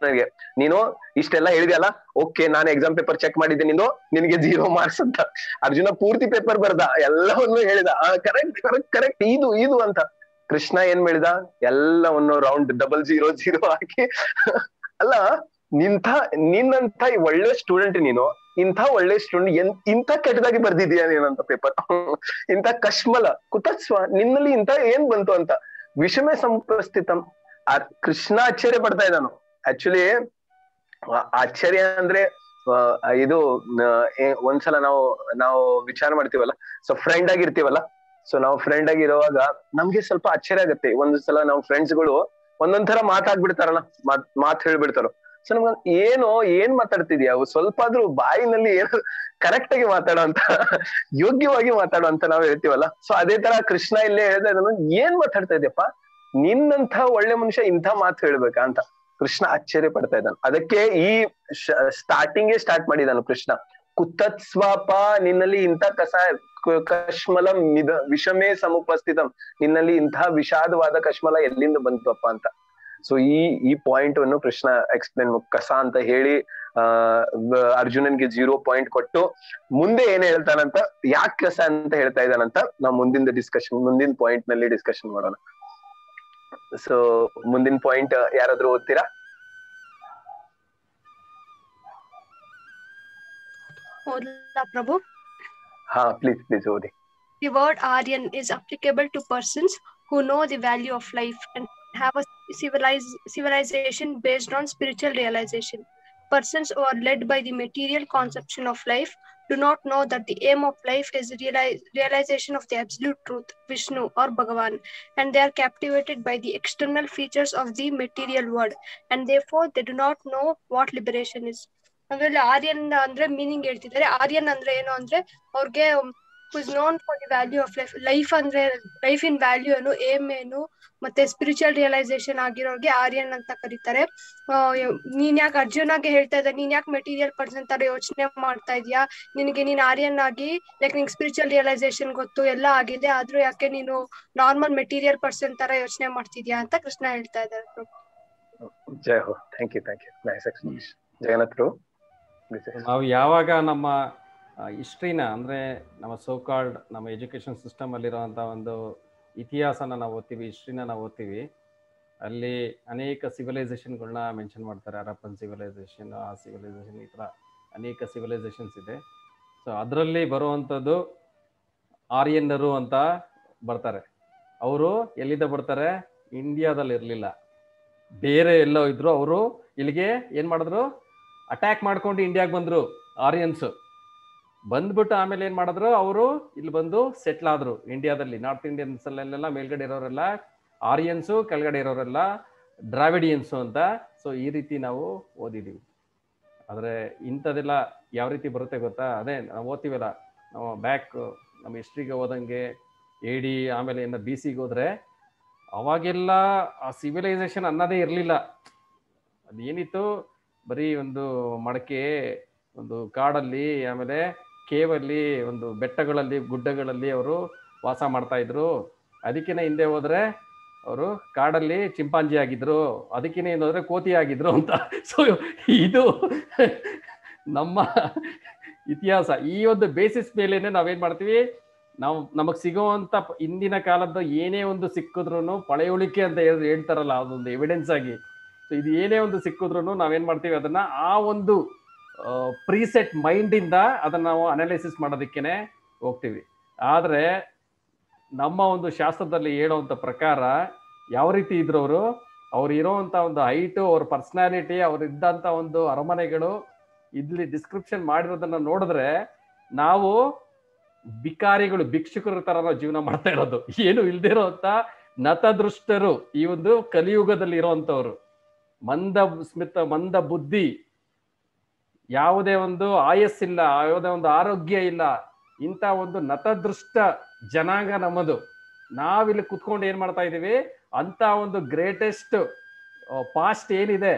Speaker 1: ನನಗೆ ನೀನು ಇಷ್ಟೆಲ್ಲ ಹೇಳಿದೆಯಲ್ಲ, ಓಕೆ ನಾನು ಎಕ್ಸಾಮ್ ಪೇಪರ್ ಚೆಕ್ ಮಾಡಿದ್ದೆ, ನಿನಗೆ 0 ಮಾರ್ಕ್ಸ್ ಅಂತ. ಅರ್ಜುನ ಪೂರ್ತಿ ಪೇಪರ್ ಬರ್ದ, ಎಲ್ಲವನ್ನು ಹೇಳಿದ, ಕರೆಕ್ಟ್ ಕರೆಕ್ಟ್ ಕರೆಕ್ಟ್ ಇದು ಅಂತ. ಕೃಷ್ಣ ಏನ್ ಮಾಡಿದ, ಎಲ್ಲವನ್ನು ರೌಂಡ್ 000 ಹಾಕಿ ಅಲ್ಲ, ನಿನ್ನಂತ ಒಳ್ಳೆ ಸ್ಟೂಡೆಂಟ್ ನೀನು, ಇಂಥ ಒಳ್ಳೆ ಸ್ಟೂಡೆಂಟ್ ಇಂಥ ಕೆಟ್ಟದಾಗಿ ಬರ್ದಿದೀಯ ನೀನಂತ ಪೇಪರ್, ಇಂಥ ಕಶ್ಮಲ ಕುತತ್ಸ್ವ ನಿನ್ನಲ್ಲಿ ಇಂಥ ಏನ್ ಬಂತು ಅಂತ. ವಿಷಮೇ ಸಂಪಸ್ಥಿತಂ. ಕೃಷ್ಣ ಆಶ್ಚರ್ಯ ಪಡ್ತಾ ಇದ್ದಾನು. ಆಕ್ಚುಲಿ ಆಶ್ಚರ್ಯ ಅಂದ್ರೆ ಇದು ಒಂದ್ಸಲ ನಾವು ವಿಚಾರ ಮಾಡ್ತೀವಲ್ಲ, ಸೊ ಫ್ರೆಂಡ್ ಆಗಿರ್ತೀವಲ್ಲ, ಸೊ ನಾವು ಫ್ರೆಂಡ್ ಆಗಿರುವಾಗ ನಮ್ಗೆ ಸ್ವಲ್ಪ ಆಶ್ಚರ್ಯ ಆಗತ್ತೆ. ಒಂದ್ಸಲ ನಾವು ಫ್ರೆಂಡ್ಸ್ಗಳು ಒಂದೊಂದ್ ತರ ಮಾತಾಡ್ಬಿಡ್ತಾರಲ್ಲ, ಮಾತು ಹೇಳ್ಬಿಡ್ತಾರ. ಸೊ ನಮ್ಗ ಏನ್ ಮಾತಾಡ್ತಿದ್ಯಾ, ಸ್ವಲ್ಪ ಆದ್ರೂ ಬಾಯಿನಲ್ಲಿ ಏನು ಕರೆಕ್ಟ್ ಆಗಿ ಮಾತಾಡೋ ಅಂತ, ಯೋಗ್ಯವಾಗಿ ಮಾತಾಡೋ ಅಂತ ನಾವ್ ಹೇಳ್ತೀವಲ್ಲ. ಸೊ ಅದೇ ತರ ಕೃಷ್ಣ ಇಲ್ಲೇ ಹೇಳ್ತಾ ಇದ್ದಾನು, ಏನ್ ಮಾತಾಡ್ತಾ ಇದ್ಯಪ್ಪ, ನಿನ್ನಂಥ ಒಳ್ಳೆ ಮನುಷ್ಯ ಇಂಥ ಮಾತು ಹೇಳ್ಬೇಕಾ ಅಂತ ಕೃಷ್ಣ ಆಶ್ಚರ್ಯ ಪಡ್ತಾ ಇದ್ದಾನೆ. ಅದಕ್ಕೆ ಈ ಸ್ಟಾರ್ಟಿಂಗೇ ಸ್ಟಾರ್ಟ್ ಮಾಡಿದಾನು ಕೃಷ್ಣ. ಕುತತ್ಸ್ವಾಪ, ನಿನ್ನಲ್ಲಿ ಇಂಥ ಕಶ್ಮಲಂ ವಿಷಮೇ ಸಮುಪಸ್ಥಿತಂ, ನಿನ್ನಲ್ಲಿ ಇಂಥ ವಿಷಾದವಾದ ಕಶ್ಮಲ ಎಲ್ಲಿಂದ ಬಂತಪ್ಪ ಅಂತ. ಸೊ ಈ ಪಾಯಿಂಟ್ ಅನ್ನು ಕೃಷ್ಣ ಎಕ್ಸ್ಪ್ಲೇನ್ ಕಸ ಅಂತ ಹೇಳಿ ಅರ್ಜುನನ್ಗೆ 0 ಪಾಯಿಂಟ್ ಕೊಟ್ಟು, ಮುಂದೆ ಏನ್ ಹೇಳ್ತಾನಂತ, ಯಾಕೆ ಕಸ ಅಂತ ಹೇಳ್ತಾ ಇದ್ದಾನಂತ ನಾವು ಮುಂದಿನ ಪಾಯಿಂಟ್ ನಲ್ಲಿ ಡಿಸ್ಕಷನ್ ಮಾಡೋಣ. ಸೊ ಮುಂದಿನ ಪಾಯಿಂಟ್ ಯಾರಾದ್ರೂ ಓದ್ತೀರಾ?
Speaker 4: Prabhu.
Speaker 1: ಹಾ, ಪ್ಲೀಸ್ ಓದಿ.
Speaker 4: The word Aryan is applicable to persons who know the value of life and have a civilization based on spiritual realization. Persons who are led by the material conception of life do not know that the aim of life is realization of the absolute truth, Vishnu or Bhagavan, and they are captivated by the external features of the material world, and therefore they do not know what liberation is. ಅಂದ್ರೆ ಆರ್ಯನ್ ಅಂದ್ರೆ meaning ಹೇಳ್ತಿದ್ದಾರೆ. ಆರ್ಯನ್ ಅಂದ್ರೆ ಏನು ಅಂದ್ರೆ ಅವ್ರಿಗೆ who is known for the value of life. Life ಅಂದ್ರೆ life in value ಏನು, aim ಏನು, ಮತ್ತೆ ಸ್ಪಿರಿಚುವಲ್ ರಿಯಲೈಸೇಷನ್ ಆಗಿರೋರ್ಗೆ ಆರ್ಯನ್ ಅಂತ ಕರೀತಾರೆ. ನೀನ್ ಯಾಕೆ ಅರ್ಜುನಾಗೆ ಹೇಳ್ತಾ ಇದ್ದ, ನೀನ್ ಯಾಕೆ ಮೆಟೀರಿಯಲ್ ಪರ್ಸನ್ ತರ ಯೋಚನೆ ಮಾಡ್ತಾ ಇದೀಯಾ, ನೀನ್ ಆರ್ಯನ್ ಆಗಿ ಲೈಕ್ ನಿಂಗೆ ಸ್ಪಿರಿಚುವಲ್ ರಿಯಲೈಸೇಷನ್ ಗೊತ್ತು, ಎಲ್ಲ ಆಗಿದೆ, ಆದ್ರೂ ಯಾಕೆ ನೀನು ನಾರ್ಮಲ್ ಮೆಟೀರಿಯಲ್ ಪರ್ಸನ್ ತರ ಯೋಚನೆ ಮಾಡ್ತಿದ್ಯಾ ಅಂತ ಕೃಷ್ಣ ಹೇಳ್ತಾ ಇದ್ದಾರೆ.
Speaker 1: ಜೈ ಹೋ, thank you nice explanation. Jagannath ಅವರು,
Speaker 3: ನಾವು ಯಾವಾಗ ನಮ್ಮ ಹಿಸ್ಟ್ರಿನ ಅಂದ್ರೆ ನಮ್ಮ ಸೋಕಾಲ್ಡ್ ನಮ್ಮ ಎಜುಕೇಶನ್ ಸಿಸ್ಟಮ್ ಅಲ್ಲಿರುವಂಥ ಒಂದು ಇತಿಹಾಸನ ನಾವು ಓದ್ತೀವಿ, ಹಿಸ್ಟ್ರಿನ ನಾವು ಓದ್ತೀವಿ, ಅಲ್ಲಿ ಅನೇಕ ಸಿವಿಲೈಸೇಷನ್ಗಳನ್ನ ಮೆನ್ಷನ್ ಮಾಡ್ತಾರೆ. ಹರಪ್ಪನ್ ಸಿವಿಲೈಸೇಷನ್, ಆ ಸಿವಿಲೈಸೇಷನ್, ಈ ಥರ ಅನೇಕ ಸಿವಿಲೈಸೇಷನ್ಸ್ ಇದೆ. ಸೊ ಅದರಲ್ಲಿ ಬರುವಂಥದ್ದು ಆರ್ಯನ್ನರು ಅಂತ ಬರ್ತಾರೆ. ಅವರು ಎಲ್ಲಿಂದ ಬರ್ತಾರೆ, ಇಂಡಿಯಾದಲ್ಲಿ ಇರಲಿಲ್ಲ, ಬೇರೆ ಎಲ್ಲೋ ಇದ್ರು. ಅವರು ಇಲ್ಲಿಗೆ ಏನು ಮಾಡಿದ್ರು, ಅಟ್ಯಾಕ್ ಮಾಡ್ಕೊಂಡು ಇಂಡಿಯಾಗೆ ಬಂದರು ಆರ್ಯನ್ಸು. ಬಂದ್ಬಿಟ್ಟು ಆಮೇಲೆ ಏನು ಮಾಡಿದ್ರು, ಅವರು ಇಲ್ಲಿ ಬಂದು ಸೆಟ್ಲ್ ಆದರು ಇಂಡಿಯಾದಲ್ಲಿ. ನಾರ್ತ್ ಇಂಡಿಯನ್ಸಲ್ಲೆಲ್ಲ ಮೇಲ್ಗಡೆ ಇರೋರೆಲ್ಲ ಆರ್ಯನ್ಸು, ಕೆಳಗಡೆ ಇರೋರೆಲ್ಲ ದ್ರಾವಿಡಿಯನ್ಸು ಅಂತ. ಸೊ ಈ ರೀತಿ ನಾವು ಓದಿದ್ದೀವಿ. ಆದರೆ ಇಂಥದ್ದೆಲ್ಲ ಯಾವ ರೀತಿ ಬರುತ್ತೆ ಗೊತ್ತಾ, ಅದೇ ನಾವು ಓದ್ತೀವಲ್ಲ, ನಾವು ನಮ್ಮ ಹಿಸ್ಟ್ರಿಗೆ ಹೋದಂಗೆ AD ಆಮೇಲೆ ಇನ್ನು BCಗೆ ಹೋದರೆ ಅವಾಗೆಲ್ಲ ಆ ಸಿವಿಲೈಸೇಷನ್ ಅನ್ನೋದೇ ಇರಲಿಲ್ಲ. ಅದೇನಿತ್ತು, ಬರೀ ಒಂದು ಮಡಕೆ, ಒಂದು ಕಾಡಲ್ಲಿ, ಆಮೇಲೆ ಕೇವಲ್ಲಿ, ಒಂದು ಬೆಟ್ಟಗಳಲ್ಲಿ, ಗುಡ್ಡಗಳಲ್ಲಿ ಅವರು ವಾಸ ಮಾಡ್ತಾ ಇದ್ರು. ಅದಕ್ಕಿಂತ ಹಿಂದೆ ಹೋದ್ರೆ ಅವರು ಕಾಡಲ್ಲಿ ಚಿಂಪಾಂಜಿ ಆಗಿದ್ರು, ಅದಕ್ಕಿಂತ ಹಿಂದೆ ಹೋದ್ರೆ ಕೋತಿ ಆಗಿದ್ರು ಅಂತ. ಸೊ ಇದು ನಮ್ಮ ಇತಿಹಾಸ. ಈ ಒಂದು ಬೇಸಿಸ್ ಮೇಲೇನೆ ನಾವೇನ್ ಮಾಡ್ತೀವಿ, ನಮಗ್ ಸಿಗೋವಂಥ ಇಂದಿನ ಕಾಲದ ಏನೇ ಒಂದು ಸಿಕ್ಕಿದ್ರು ಪಳೆಯುಳಿಕೆ ಅಂತ ಹೇಳ್ತಾರಲ್ಲ, ಅದೊಂದು ಎವಿಡೆನ್ಸ್ ಆಗಿ. ಸೊ ಇದು ಏನೇ ಒಂದು ಸಿಕ್ಕಿದ್ರು ನಾವೇನ್ ಮಾಡ್ತೀವಿ, ಅದನ್ನ ಆ ಒಂದು ಪ್ರೀಸೆಟ್ ಮೈಂಡಿಂದ ಅದನ್ನ ನಾವು ಅನಾಲಿಸಿಸ್ ಮಾಡೋದಕ್ಕೇನೆ ಹೋಗ್ತೀವಿ. ಆದರೆ ನಮ್ಮ ಒಂದು ಶಾಸ್ತ್ರದಲ್ಲಿ ಹೇಳೋವಂಥ ಪ್ರಕಾರ ಯಾವ ರೀತಿ ಇದ್ರು ಅವ್ರು ಇರೋವಂಥ ಒಂದು ಹೈಟು, ಅವ್ರ ಪರ್ಸನಾಲಿಟಿ, ಅವ್ರು ಇದ್ದಂಥ ಒಂದು ಅರಮನೆಗಳು, ಇಲ್ಲಿ ಡಿಸ್ಕ್ರಿಪ್ಷನ್ ಮಾಡಿರೋದನ್ನ ನೋಡಿದ್ರೆ ನಾವು ಭಿಕಾರಿಗಳು, ಭಿಕ್ಷುಕರ ತರ ನಾವು ಜೀವನ ಮಾಡ್ತಾ ಇರೋದು. ಏನು ಇಲ್ದೇ ಇರೋಂಥ ನತದೃಷ್ಟರು, ಈ ಒಂದು ಕಲಿಯುಗದಲ್ಲಿ ಇರುವಂತವ್ರು, ಮಂದ ಬುದ್ಧಿ, ಯಾವುದೇ ಒಂದು ಆಯಸ್ಸಿಲ್ಲ, ಯಾವುದೇ ಒಂದು ಆರೋಗ್ಯ ಇಲ್ಲ, ಇಂಥ ಒಂದು ನತದೃಷ್ಟ ಜನಾಂಗ ನಮ್ಮದು. ನಾವಿಲ್ಲಿ ಕುತ್ಕೊಂಡು ಏನ್ ಮಾಡ್ತಾ ಇದೀವಿ, ಅಂತ ಒಂದು ಗ್ರೇಟೆಸ್ಟ್ ಪಾಸ್ಟ್ ಏನಿದೆ,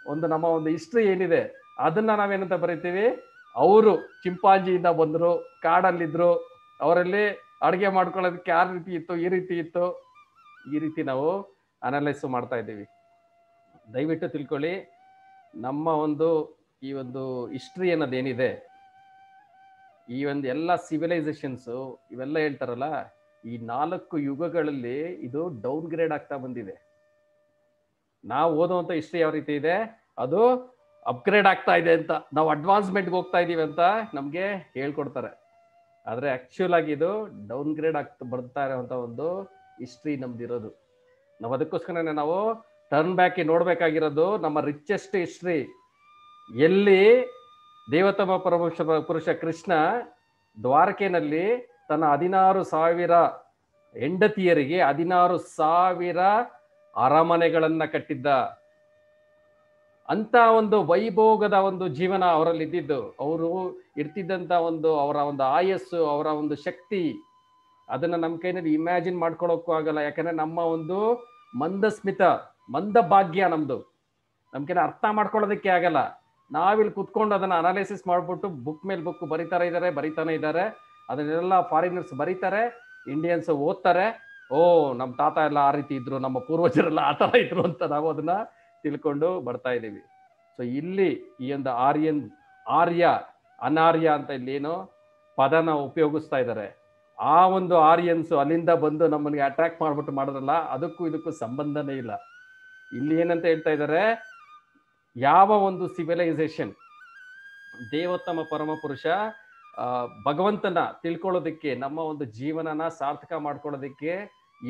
Speaker 3: ಒಂದು ನಮ್ಮ ಒಂದು ಹಿಸ್ಟ್ರಿ ಏನಿದೆ, ಅದನ್ನ ನಾವೇನಂತ ಬರೀತೀವಿ, ಅವರು ಚಿಂಪಾಂಜಿಯಿಂದ ಬಂದ್ರು, ಕಾಡಲ್ಲಿದ್ರು, ಅವರಲ್ಲಿ ಅಡುಗೆ ಮಾಡ್ಕೊಳ್ಳೋದಕ್ಕೆ ಯಾವ ರೀತಿ ಇತ್ತು, ಈ ರೀತಿ ಇತ್ತು, ಈ ರೀತಿ ನಾವು ಅನಲೈಸ್ ಮಾಡ್ತಾ ಇದ್ದೀವಿ. ದಯವಿಟ್ಟು ತಿಳ್ಕೊಳ್ಳಿ, ನಮ್ಮ ಒಂದು ಈ ಒಂದು ಹಿಸ್ಟ್ರಿ ಅನ್ನೋದೇನಿದೆ, ಈ ಒಂದು ಎಲ್ಲ ಸಿವಿಲೈಸೇಷನ್ಸು ಇವೆಲ್ಲ ಹೇಳ್ತಾರಲ್ಲ, ಈ 4 ಯುಗಗಳಲ್ಲಿ ಇದು ಡೌನ್ ಗ್ರೇಡ್ ಆಗ್ತಾ ಬಂದಿದೆ. ನಾವು ಓದುವಂತ ಹಿಸ್ಟ್ರಿ ಯಾವ ರೀತಿ ಇದೆ, ಅದು ಅಪ್ಗ್ರೇಡ್ ಆಗ್ತಾ ಇದೆ ಅಂತ, ನಾವು ಅಡ್ವಾನ್ಸ್ಮೆಂಟ್ಗೆ ಹೋಗ್ತಾ ಇದೀವಿ ಅಂತ ನಮ್ಗೆ ಹೇಳ್ಕೊಡ್ತಾರೆ. ಆದ್ರೆ ಆಕ್ಚುಲ್ ಆಗಿ ಇದು ಡೌನ್ ಗ್ರೇಡ್ ಬರ್ತಾ ಇರೋಂಥ ಒಂದು ಹಿಸ್ಟ್ರಿ ನಮ್ದಿರೋದು. ನಾವು ಅದಕ್ಕೋಸ್ಕರನೇ ನಾವು ಟರ್ನ್ ಬ್ಯಾಕ್ ನೋಡ್ಬೇಕಾಗಿರೋದು ನಮ್ಮ ರಿಚೆಸ್ಟ್ ಹಿಸ್ಟ್ರಿ, ಎಲ್ಲಿ ದೇವೋತ್ತಮ ಪುರುಷ ಕೃಷ್ಣ ದ್ವಾರಕೆನಲ್ಲಿ ತನ್ನ 16,000 ಹೆಂಡತಿಯರಿಗೆ 16,000 ಅರಮನೆಗಳನ್ನ ಕಟ್ಟಿದ್ದ. ಅಂತ ಒಂದು ವೈಭೋಗದ ಒಂದು ಜೀವನ ಅವರಲ್ಲಿ ಇದ್ದಿದ್ದು. ಅವರು ಇರ್ತಿದ್ದಂತ ಅವರ ಒಂದು ಆಯಸ್ಸು, ಅವರ ಒಂದು ಶಕ್ತಿ, ಅದನ್ನ ನಮ್ಮ ಕೈನಲ್ಲಿ ಇಮ್ಯಾಜಿನ್ ಮಾಡ್ಕೊಳ್ಳೋಕ್ಕೂ ಆಗಲ್ಲ. ಯಾಕಂದ್ರೆ ನಮ್ಮ ಒಂದು ಮಂದ ಭಾಗ್ಯ ನಮ್ದು, ನಮ್ಗೆ ಅರ್ಥ ಮಾಡ್ಕೊಳ್ಳೋದಕ್ಕೆ ಆಗಲ್ಲ. ನಾವಿಲ್ಲಿ ಕುತ್ಕೊಂಡು ಅದನ್ನ ಅನಾಲಿಸಿಸ್ ಮಾಡ್ಬಿಟ್ಟು ಬುಕ್ ಮೇಲೆ ಬುಕ್ ಬರಿತಾನೆ ಇದ್ದಾರೆ. ಅದನ್ನೆಲ್ಲ ಫಾರಿನರ್ಸ್ ಬರೀತಾರೆ, ಇಂಡಿಯನ್ಸ್ ಓದ್ತಾರೆ. ಓ, ನಮ್ಮ ತಾತ ಎಲ್ಲ ಆ ರೀತಿ ಇದ್ರು, ನಮ್ಮ ಪೂರ್ವಜರೆಲ್ಲ ಆ ತರ ಇದ್ರು ಅಂತ ನಾವು ಅದನ್ನ ತಿಳ್ಕೊಂಡು ಬರ್ತಾ ಇದ್ದೀವಿ. ಸೊ ಇಲ್ಲಿ ಈ ಒಂದು ಆರ್ಯ ಅನಾರ್ಯ ಅಂತ ಇಲ್ಲಿ ಏನು ಪದನ ಉಪಯೋಗಿಸ್ತಾ ಇದ್ದಾರೆ. ಆ ಒಂದು ಆರ್ಯನ್ಸ್ ಅಲ್ಲಿಂದ ಬಂದು ನಮ್ಮನಿಗೆ ಅಟ್ರಾಕ್ಟ್ ಮಾಡ್ಬಿಟ್ಟು ಮಾಡೋದಲ್ಲ, ಅದಕ್ಕೂ ಇದಕ್ಕೂ ಸಂಬಂಧನೇ ಇಲ್ಲ. ಇಲ್ಲಿ ಏನಂತ ಹೇಳ್ತಾ ಇದ್ದಾರೆ, ಯಾವ ಒಂದು ಸಿವಿಲೈಸೇಷನ್ ದೇವೋತ್ತಮ ಪರಮಪುರುಷ ಭಗವಂತನ ತಿಳ್ಕೊಳ್ಳೋದಕ್ಕೆ, ನಮ್ಮ ಒಂದು ಜೀವನನ ಸಾರ್ಥಕ ಮಾಡ್ಕೊಳ್ಳೋದಕ್ಕೆ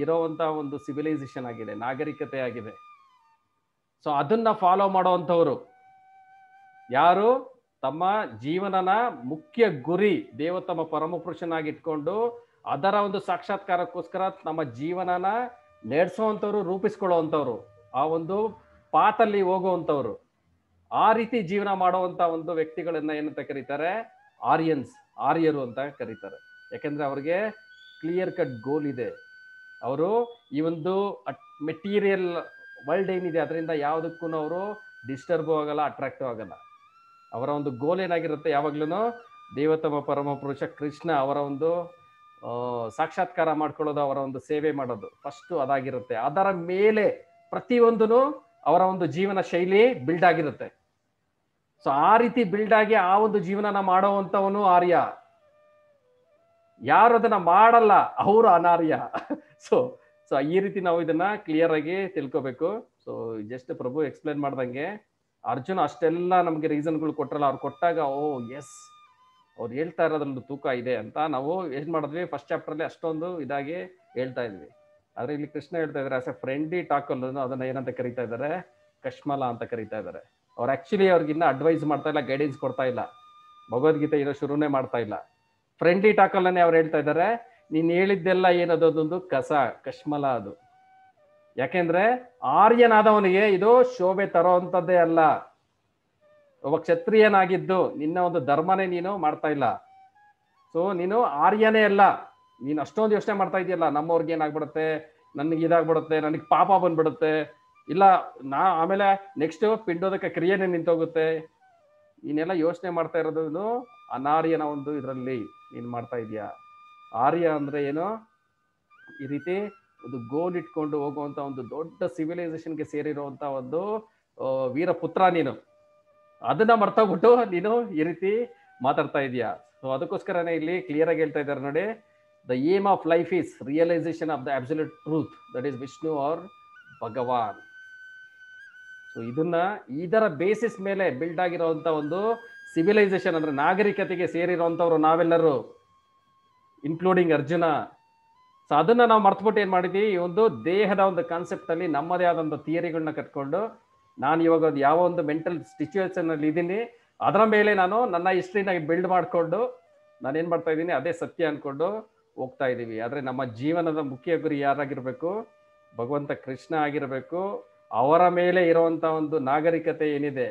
Speaker 3: ಇರೋವಂಥ ಒಂದು ಸಿವಿಲೈಸೇಷನ್ ಆಗಿದೆ, ನಾಗರಿಕತೆ ಆಗಿದೆ. ಸೊ ಅದನ್ನ ಫಾಲೋ ಮಾಡೋವಂಥವ್ರು ಯಾರು, ತಮ್ಮ ಜೀವನನ ಮುಖ್ಯ ಗುರಿ ದೇವೋತ್ತಮ ಪರಮಪುರುಷನಾಗಿ ಇಟ್ಕೊಂಡು ಅದರ ಒಂದು ಸಾಕ್ಷಾತ್ಕಾರಕ್ಕೋಸ್ಕರ ನಮ್ಮ ಜೀವನನ ನಡೆಸೋವಂಥವ್ರು, ರೂಪಿಸ್ಕೊಳ್ಳೋವಂಥವ್ರು, ಆ ಒಂದು ಪಾತಲ್ಲಿ ಹೋಗುವಂಥವ್ರು, ಆ ರೀತಿ ಜೀವನ ಮಾಡುವಂತ ಒಂದು ವ್ಯಕ್ತಿಗಳನ್ನ ಏನಂತ ಕರೀತಾರೆ, ಆರ್ಯರು ಅಂತ ಕರೀತಾರೆ. ಯಾಕಂದ್ರೆ ಅವ್ರಿಗೆ ಕ್ಲಿಯರ್ ಕಟ್ ಗೋಲ್ ಇದೆ. ಅವರು ಈ ಒಂದು ಮೆಟೀರಿಯಲ್ ವರ್ಲ್ಡ್ ಏನಿದೆ ಅದರಿಂದ ಯಾವುದಕ್ಕೂ ಅವರು ಡಿಸ್ಟರ್ಬ್ ಆಗಲ್ಲ, ಅಟ್ರಾಕ್ಟಿವ್ ಆಗಲ್ಲ. ಅವರ ಒಂದು ಗೋಲ್ ಏನಾಗಿರುತ್ತೆ, ಯಾವಾಗ್ಲೂ ದೇವೋತ್ತಮ ಪರಮಪುರುಷ ಕೃಷ್ಣ ಅವರ ಒಂದು ಸಾಕ್ಷಾತ್ಕಾರ ಮಾಡ್ಕೊಳ್ಳೋದು, ಅವರ ಒಂದು ಸೇವೆ ಮಾಡೋದು ಫಸ್ಟ್ ಅದಾಗಿರುತ್ತೆ. ಅದರ ಮೇಲೆ ಪ್ರತಿಯೊಂದೂ ಅವರ ಒಂದು ಜೀವನ ಶೈಲಿ ಬಿಲ್ಡ್ ಆಗಿರುತ್ತೆ. ಸೊ ಆ ರೀತಿ ಬಿಲ್ಡ್ ಆಗಿ ಆ ಒಂದು ಜೀವನನ ಮಾಡೋವಂಥವನು ಆರ್ಯ. ಯಾರು ಅದನ್ನ ಮಾಡಲ್ಲ ಅವರು ಅನಾರ್ಯ. ಸೊ ಈ ರೀತಿ ನಾವು ಇದನ್ನ ಕ್ಲಿಯರ್ ಆಗಿ ತಿಳ್ಕೊಬೇಕು. ಸೊ ಜಸ್ಟ್ ಪ್ರಭು ಎಕ್ಸ್ಪ್ಲೇನ್ ಮಾಡ್ದಂಗೆ ಅರ್ಜುನ ಅಷ್ಟೆಲ್ಲ ನಮ್ಗೆ ರೀಸನ್ಗಳು ಕೊಟ್ರಲ್ಲ, ಅವ್ರು ಕೊಟ್ಟಾಗ ಓ ಎಸ್, ಅವ್ರು ಹೇಳ್ತಾ ಇರೋದ್ರಲ್ಲಿ ತೂಕ ಇದೆ ಅಂತ ನಾವು ಏನ್ ಮಾಡಿದ್ವಿ, ಫಸ್ಟ್ ಚಾಪ್ಟರ್ಲಿ ಅಷ್ಟೊಂದು ಇದಾಗಿ ಹೇಳ್ತಾ ಇದ್ವಿ. ಆದ್ರೆ ಇಲ್ಲಿ ಕೃಷ್ಣ ಹೇಳ್ತಾ ಇದಾರೆ, ಆಸ್ ಎ ಫ್ರೆಂಡ್ಲಿ ಟಾಕಲ್ ಅದನ್ನ ಏನಂತ ಕರೀತಾ ಇದ್ದಾರೆ, ಕಶ್ಮಲ ಅಂತ ಕರೀತಾ ಇದ್ದಾರೆ. ಅವ್ರು ಆಕ್ಚುಲಿ ಅವ್ರಿಗಿನ್ನ ಅಡ್ವೈಸ್ ಮಾಡ್ತಾ ಇಲ್ಲ, ಗೈಡೆನ್ಸ್ ಕೊಡ್ತಾ ಇಲ್ಲ, ಭಗವದ್ಗೀತೆ ಇರೋ ಶುರುನೇ ಮಾಡ್ತಾ ಇಲ್ಲ. ಫ್ರೆಂಡ್ಲಿ ಟಾಕಲ್ಲೇ ಅವ್ರು ಹೇಳ್ತಾ ಇದ್ದಾರೆ, ನೀನ್ ಹೇಳಿದ್ದೆಲ್ಲ ಏನದೊಂದು ಕಶ್ಮಲ ಅದು. ಯಾಕೆಂದ್ರೆ ಆರ್ಯನಾದವನಿಗೆ ಇದು ಶೋಭೆ ತರೋವಂಥದ್ದೇ ಅಲ್ಲ. ಒಬ್ಬ ಕ್ಷತ್ರಿಯನಾಗಿದ್ದು ನಿನ್ನ ಒಂದು ಧರ್ಮನೇ ನೀನು ಮಾಡ್ತಾ ಇಲ್ಲ. ಸೊ ನೀನು ಆರ್ಯನೇ ಅಲ್ಲ. ನೀನು ಅಷ್ಟೊಂದು ಯೋಚನೆ ಮಾಡ್ತಾ ಇದೆಯಲ್ಲ, ನಮ್ಮವ್ರಿಗೆ ಏನಾಗ್ಬಿಡುತ್ತೆ, ನನಗೆ ಇದಾಗ್ಬಿಡುತ್ತೆ, ನನಗೆ ಪಾಪ ಬಂದ್ಬಿಡುತ್ತೆ, ಇಲ್ಲ ಆಮೇಲೆ ನೆಕ್ಸ್ಟ್ ಪಿಂಡೋದಕ್ಕೆ ಕ್ರಿಯೆನೇ ನಿಂತೋಗುತ್ತೆ. ನೀನೆಲ್ಲ ಯೋಚನೆ ಮಾಡ್ತಾ ಇರೋದು ಅನಾರ್ಯನ ಒಂದು ಇದರಲ್ಲಿ ನೀನ್ ಮಾಡ್ತಾ ಇದೀಯಾ. ಆರ್ಯ ಅಂದ್ರೆ ಏನು, ಈ ರೀತಿ ಒಂದು ಗೋಲ್ ಇಟ್ಕೊಂಡು ಹೋಗುವಂತ ಒಂದು ದೊಡ್ಡ ಸಿವಿಲೈಸೇಷನ್ಗೆ ಸೇರಿರುವಂತ ಒಂದು ವೀರಪುತ್ರ ನೀನು. ಅದನ್ನ ಮರ್ತೋಗ್ಬಿಟ್ಟು ನೀನು ಈ ರೀತಿ ಮಾತಾಡ್ತಾ ಇದೀಯಾ. ಸೊ ಅದಕ್ಕೋಸ್ಕರನೇ ಇಲ್ಲಿ ಕ್ಲಿಯರ್ ಆಗಿ ಹೇಳ್ತಾ ಇದ್ದಾರೆ ನೋಡಿ, the aim of life is realisation of the absolute truth, that is Vishnu or Bhagwan. So ಇದರ ಬೇಸಿಸ್ ಮೇಲೆ ಬಿಲ್ಡ್ ಆಗಿರುವಂತ ಒಂದು ಸಿವಿಲೈಸೇಷನ್ ಅಂದ್ರೆ ನಾಗರಿಕತೆಗೆ ಸೇರಿರುವಂತವ್ರು ನಾವೆಲ್ಲರೂ, ಇನ್ಕ್ಲೂಡಿಂಗ್ ಅರ್ಜುನ. ಸೊ ಅದನ್ನ ನಾವು ಮರ್ತ್ಬಿಟ್ಟು ಏನ್ ಮಾಡಿದ್ವಿ, ಈ ಒಂದು ದೇಹದ ಒಂದು ಕಾನ್ಸೆಪ್ಟ್ ಅಲ್ಲಿ ನಮ್ಮದೇ ಆದಂತ ಥಿಯರಿಗಳನ್ನ ಕಟ್ಕೊಂಡು, ನಾನು ಇವಾಗ ಯಾವ ಒಂದು ಮೆಂಟಲ್ ಸಿಚುವೇಶನ್ ಅಲ್ಲಿ ಇದ್ದೀನಿ, ಅದರ ಮೇಲೆ ನಾನು ನನ್ನ ಹಿಸ್ಟ್ರಿನ ಬಿಲ್ಡ್ ಮಾಡ್ಕೊಂಡು ನಾನೇನ್ ಮಾಡ್ತಾ ಇದ್ದೀನಿ ಅದೇ ಸತ್ಯ ಅನ್ಕೊಂಡು ಹೋಗ್ತಾ ಇದ್ದೀವಿ. ಆದ್ರೆ ನಮ್ಮ ಜೀವನದ ಮುಖ್ಯ ಗುರಿ ಯಾರಾಗಿರ್ಬೇಕು, ಭಗವಂತ ಕೃಷ್ಣ ಆಗಿರಬೇಕು. ಅವರ ಮೇಲೆ ಇರುವಂತ ಒಂದು ನಾಗರಿಕತೆ ಏನಿದೆ,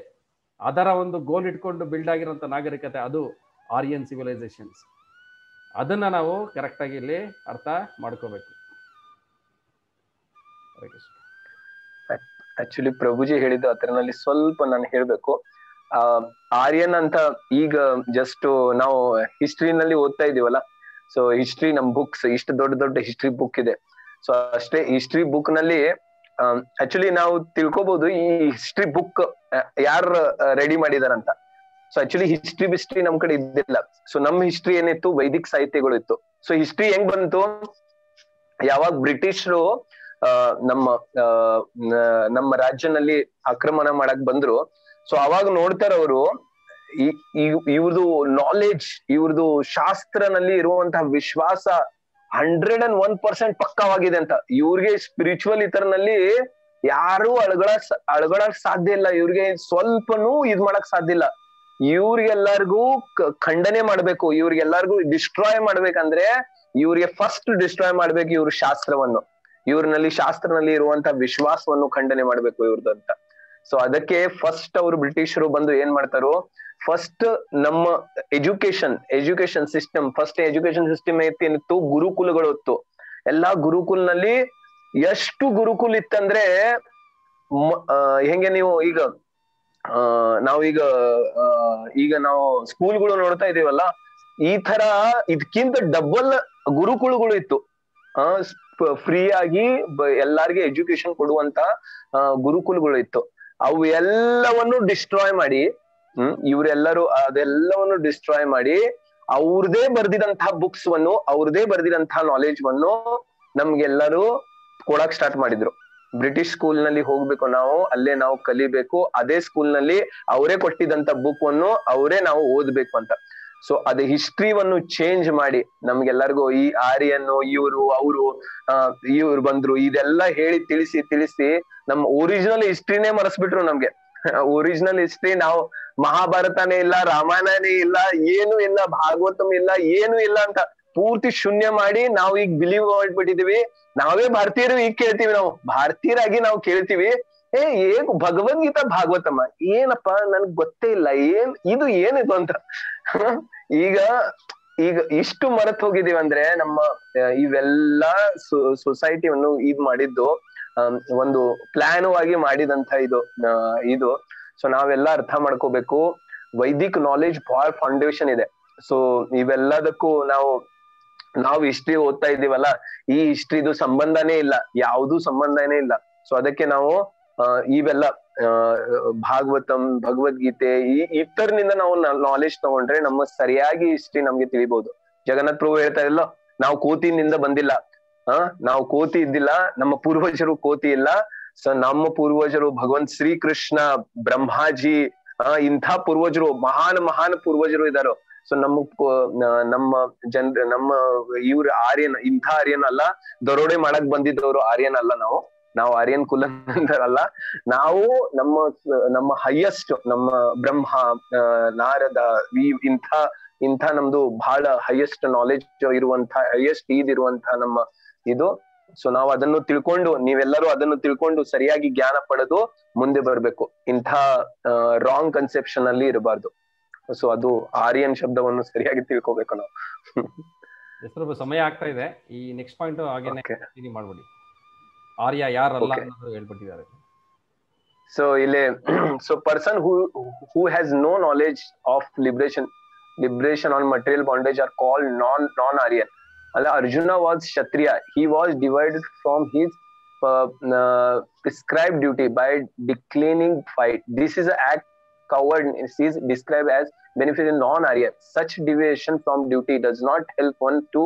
Speaker 3: ಅದರ ಒಂದು ಗೋಲ್ ಇಟ್ಕೊಂಡು ಬಿಲ್ಡ್ ಆಗಿರುವಂತ ನಾಗರಿಕತೆ, ಅದು ಆರ್ಯನ್ ಸಿವಿಲೈಸೇಷನ್ಸ್. ಅದನ್ನ ನಾವು ಕರೆಕ್ಟ್ ಆಗಿ ಇಲ್ಲಿ ಅರ್ಥ ಮಾಡ್ಕೋಬೇಕು.
Speaker 1: ಆಕ್ಚುಲಿ ಪ್ರಭುಜಿ ಹೇಳಿದ್ದು ಅದರಲ್ಲಿ ಸ್ವಲ್ಪ ನಾನು ಹೇಳ್ಬೇಕು. ಆರ್ಯನ್ ಅಂತ ಈಗ ಜಸ್ಟ್ ನಾವು ಹಿಸ್ಟ್ರಿನಲ್ಲಿ ಓದ್ತಾ ಇದೀವಲ್ಲ, ಸೊ ಹಿಸ್ಟ್ರಿ ನಮ್ ಬುಕ್ಸ್ ಇಷ್ಟು ದೊಡ್ಡ ದೊಡ್ಡ ಹಿಸ್ಟ್ರಿ ಬುಕ್ ಇದೆ. ಸೊ ಅಷ್ಟೇ ಹಿಸ್ಟ್ರಿ ಬುಕ್ ನಲ್ಲಿ ಆಕ್ಚುಲಿ ನಾವು ತಿಳ್ಕೊಬಹುದು ಈ ಹಿಸ್ಟ್ರಿ ಬುಕ್ ಯಾರು ರೆಡಿ ಮಾಡಿದಾರಂತ. ಸೊ ಆಕ್ಚುಲಿ ಹಿಸ್ಟ್ರಿ ನಮ್ ಕಡೆ ಇದ್ದಿಲ್ಲ. ಸೊ ನಮ್ ಹಿಸ್ಟ್ರಿ ಏನಿತ್ತು, ವೈದಿಕ ಸಾಹಿತ್ಯಗಳು ಇತ್ತು. ಸೊ ಹಿಸ್ಟ್ರಿ ಹೆಂಗ್ ಬಂತು, ಯಾವಾಗ ಬ್ರಿಟಿಷರು ನಮ್ಮ ರಾಜ್ಯನಲ್ಲಿ ಆಕ್ರಮಣ ಮಾಡಕ್ ಬಂದ್ರು, ಸೊ ಅವಾಗ ನೋಡ್ತಾರ ಅವರು ಇವ್ರದು ನಾಲೆಡ್ಜ್, ಇವ್ರದು ಶಾಸ್ತ್ರನಲ್ಲಿ ಇರುವಂತಹ ವಿಶ್ವಾಸ 101% ಪಕ್ಕವಾಗಿದೆ ಅಂತ. ಇವ್ರಿಗೆ ಸ್ಪಿರಿಚುವಲ್ ಇತರನಲ್ಲಿ ಯಾರು ಅಳಗಳಕ್ ಸಾಧ್ಯ ಇಲ್ಲ, ಇವ್ರಿಗೆ ಸ್ವಲ್ಪನೂ ಇದ್ ಮಾಡಕ್ ಸಾಧ್ಯ ಇಲ್ಲ. ಇವ್ರಿಗೆಲ್ಲರಿಗೂ ಖಂಡನೆ ಮಾಡ್ಬೇಕು, ಇವ್ರಿಗೆಲ್ಲರಿಗೂ ಡಿಸ್ಟ್ರಾಯ್ ಮಾಡ್ಬೇಕಂದ್ರೆ ಇವ್ರಿಗೆ ಫಸ್ಟ್ ಡಿಸ್ಟ್ರಾಯ್ ಮಾಡ್ಬೇಕು ಇವ್ರ ಶಾಸ್ತ್ರವನ್ನು, ಶಾಸ್ತ್ರನಲ್ಲಿ ಇರುವಂತಹ ವಿಶ್ವಾಸವನ್ನು ಖಂಡನೆ ಮಾಡ್ಬೇಕು ಇವ್ರದಂತ. ಸೊ ಅದಕ್ಕೆ ಫಸ್ಟ್ ಅವರು ಬ್ರಿಟಿಷರು ಬಂದು ಏನ್ ಮಾಡ್ತಾರೋ, ಫಸ್ಟ್ ನಮ್ಮ education system, first education system ಏನಿತ್ತು, ಗುರುಕುಲಗಳು ಇತ್ತು. ಎಲ್ಲಾ ಗುರುಕುಲ್ನಲ್ಲಿ ಎಷ್ಟು ಗುರುಕುಲ್ ಇತ್ತಂದ್ರೆ ಹೆಂಗೆ ನೀವು ಈಗ ನಾವು ಸ್ಕೂಲ್ಗಳು ನೋಡ್ತಾ ಇದೀವಲ್ಲ, ಈ ತರ ಇದಕ್ಕಿಂತ ಡಬಲ್ ಗುರುಕುಲಗಳು ಇತ್ತು. ಫ್ರೀ ಆಗಿ ಎಲ್ಲಾರ್ಗೆ ಎಜುಕೇಶನ್ ಕೊಡುವಂತ ಗುರುಕುಲಗಳು ಇತ್ತು. ಅವು ಎಲ್ಲವನ್ನು ಡಿಸ್ಟ್ರಾಯ್ ಮಾಡಿ, ಇವರೆಲ್ಲರೂ ಅದೆಲ್ಲವನ್ನು ಡಿಸ್ಟ್ರಾಯ್ ಮಾಡಿ ಅವ್ರದೇ ಬರ್ದಿದಂತಹ ಬುಕ್ಸ್ ವನ್ನು, ಅವ್ರದೇ ಬರ್ದಿದಂತಹ ನಾಲೆಜ್ ವನ್ನು ನಮ್ಗೆಲ್ಲರೂ ಕೊಡಕ್ ಸ್ಟಾರ್ಟ್ ಮಾಡಿದ್ರು. ಬ್ರಿಟಿಷ್ ಸ್ಕೂಲ್ ನಲ್ಲಿ ಹೋಗ್ಬೇಕು ನಾವು, ಅಲ್ಲೇ ನಾವು ಕಲಿಬೇಕು, ಅದೇ ಸ್ಕೂಲ್ ನಲ್ಲಿ ಅವರೇ ಕೊಟ್ಟಿದಂತ ಬುಕ್ ವನ್ನು ಅವರೇ ನಾವು ಓದ್ಬೇಕು ಅಂತ. ಸೊ ಅದೇ ಹಿಸ್ಟ್ರಿವನ್ನು ಚೇಂಜ್ ಮಾಡಿ ನಮ್ಗೆಲ್ಲರಿಗೂ ಈ ಆರ್ಯನ್ ಇವ್ರು ಬಂದ್ರು ಇದೆಲ್ಲ ಹೇಳಿ ತಿಳಿಸಿ ನಮ್ಮ ಒರಿಜಿನಲ್ ಹಿಸ್ಟ್ರಿನೇ ಮರೆಸ್ಬಿಟ್ರು ನಮ್ಗೆ. ಒರಿಜಿನಲ್ ಹಿಸ್ಟ್ರಿ ನಾವು ಮಹಾಭಾರತನೇ ಇಲ್ಲ, ರಾಮಾಯಣನೇ ಇಲ್ಲ, ಏನು ಇಲ್ಲ, ಭಾಗವತಂ ಇಲ್ಲ, ಏನು ಇಲ್ಲ ಅಂತ ಪೂರ್ತಿ ಶೂನ್ಯ ಮಾಡಿ ನಾವು ಈಗ ಬಿಲೀವ್ ಮಾಡ್ಬಿಟ್ಟಿದೀವಿ. ನಾವೇ ಭಾರತೀಯರು ಈಗ ಕೇಳ್ತೀವಿ, ನಾವು ಭಾರತೀಯರಾಗಿ ನಾವು ಕೇಳ್ತೀವಿ, ಏನ್ ಭಗವದ್ಗೀತಾ ಭಾಗವತಮ್ಮ ಏನಪ್ಪಾ ನನ್ಗ್ ಗೊತ್ತೇ ಇಲ್ಲ, ಇದು ಏನಿದು ಅಂತ. ಈಗ ಇಷ್ಟು ಮರೆತು ಹೋಗಿದೀವಿ ಅಂದ್ರೆ ನಮ್ಮ ಇವೆಲ್ಲಾ ಸೊಸೈಟಿಯನ್ನು ಇದ್ ಮಾಡಿದ್ದು ಒಂದು ಪ್ಲಾನುವಾಗಿ ಮಾಡಿದಂತ ಇದು. ಸೊ ನಾವೆಲ್ಲ ಅರ್ಥ ಮಾಡ್ಕೋಬೇಕು, ವೈದಿಕ್ ನಾಲೆಜ್ ಬಹಳ ಫೌಂಡೇಶನ್ ಇದೆ. ಸೊ ಇವೆಲ್ಲದಕ್ಕೂ ನಾವು ಹಿಸ್ಟ್ರಿ ಓದ್ತಾ ಇದೀವಲ್ಲ, ಈ ಹಿಸ್ಟ್ರಿದು ಸಂಬಂಧನೇ ಇಲ್ಲ, ಯಾವ್ದು ಸಂಬಂಧನೇ ಇಲ್ಲ. ಸೊ ಅದಕ್ಕೆ ನಾವು ಇವೆಲ್ಲ ಭಾಗವತಂ, ಭಗವದ್ಗೀತೆ ಇತರನಿಂದ ನಾವು ನಾಲೆಜ್ ತಗೊಂಡ್ರೆ ನಮ್ಮ ಸರಿಯಾಗಿ ಹಿಸ್ಟ್ರಿ ನಮ್ಗೆ ತಿಳಿಬಹುದು. ಜಗನ್ನಾಥ್ ಪ್ರಭು ಹೇಳ್ತಾ ಇಲ್ಲೋ, ನಾವು ಕೋತಿನಿಂದ ಬಂದಿಲ್ಲ, ನಾವು ಕೋತಿ ಇದ್ದಿಲ್ಲ, ನಮ್ಮ ಪೂರ್ವಜರು ಕೋತಿ ಇಲ್ಲ. ಸೊ ನಮ್ಮ ಪೂರ್ವಜರು ಭಗವಂತ ಶ್ರೀಕೃಷ್ಣ, ಬ್ರಹ್ಮಾಜಿ, ಇಂಥ ಪೂರ್ವಜರು, ಮಹಾನ್ ಪೂರ್ವಜರು ಇದಾರೋ. ಸೊ ನಮ್ಮ ಇವ್ರ ಆರ್ಯನ್, ಇಂಥ ಆರ್ಯನ್ ಅಲ್ಲ, ದರೋಡೆ ಮಾಡಕ್ ಬಂದಿದ್ದವರು ಆರ್ಯನ್ ಅಲ್ಲ. ನಾವು ಆರ್ಯನ್ ಕುಲಂದರಲ್ಲ. ನಾವು ನಮ್ಮ ಹೈಯೆಸ್ಟ್, ನಮ್ಮ ಬ್ರಹ್ಮ, ನಾರದ, ಇಂಥ ನಮ್ದು ಬಹಳ ಹೈಯೆಸ್ಟ್ ನಾಲೆಜ್ ಇರುವಂತ, ಹೈಯೆಸ್ಟ್ ಇರುವಂತ ನಮ್ಮ ಇದು. ಸೊ ನಾವು ಅದನ್ನು ತಿಳ್ಕೊಂಡು, ನೀವೆಲ್ಲರೂ ಅದನ್ನು ತಿಳ್ಕೊಂಡು ಸರಿಯಾಗಿ ಜ್ಞಾನ ಪಡೆದು ಮುಂದೆ ಬರ್ಬೇಕು. ಇಂಥ ರಾಂಗ್ ಕನ್ಸೆಪ್ಷನ್ ಅಲ್ಲಿ ಇರಬಾರ್ದು. ಸೊ ಅದು ಆರ್ಯನ್ ಶಬ್ದವನ್ನು ಸರಿಯಾಗಿ ತಿಳ್ಕೊಬೇಕು ನಾವು.
Speaker 3: ಹೆಸರು ಸಮಯ ಆಗ್ತಾ ಇದೆ. ಈ ನೆಕ್ಸ್ಟ್ ಪಾಯಿಂಟ್ ಹಾಗೇನೆ ಕಂಟಿನ್ಯೂ ಮಾಡ್ಬಿಡಿ. ಆರ್ಯ ಯಾರಲ್ಲ ಅನ್ನೋದು ಹೇಳ್ಬಿಟ್ಟಿದ್ದಾರೆ.
Speaker 1: ಸೊ ಇಲ್ಲಿ person who has no knowledge of liberation on material bondage are called non-Aryan. Arjuna was Kshatriya. He was divided from his prescribed duty by declining fight. This is an act covered is described as benefit in non-Aryan. Such deviation from duty does not help one to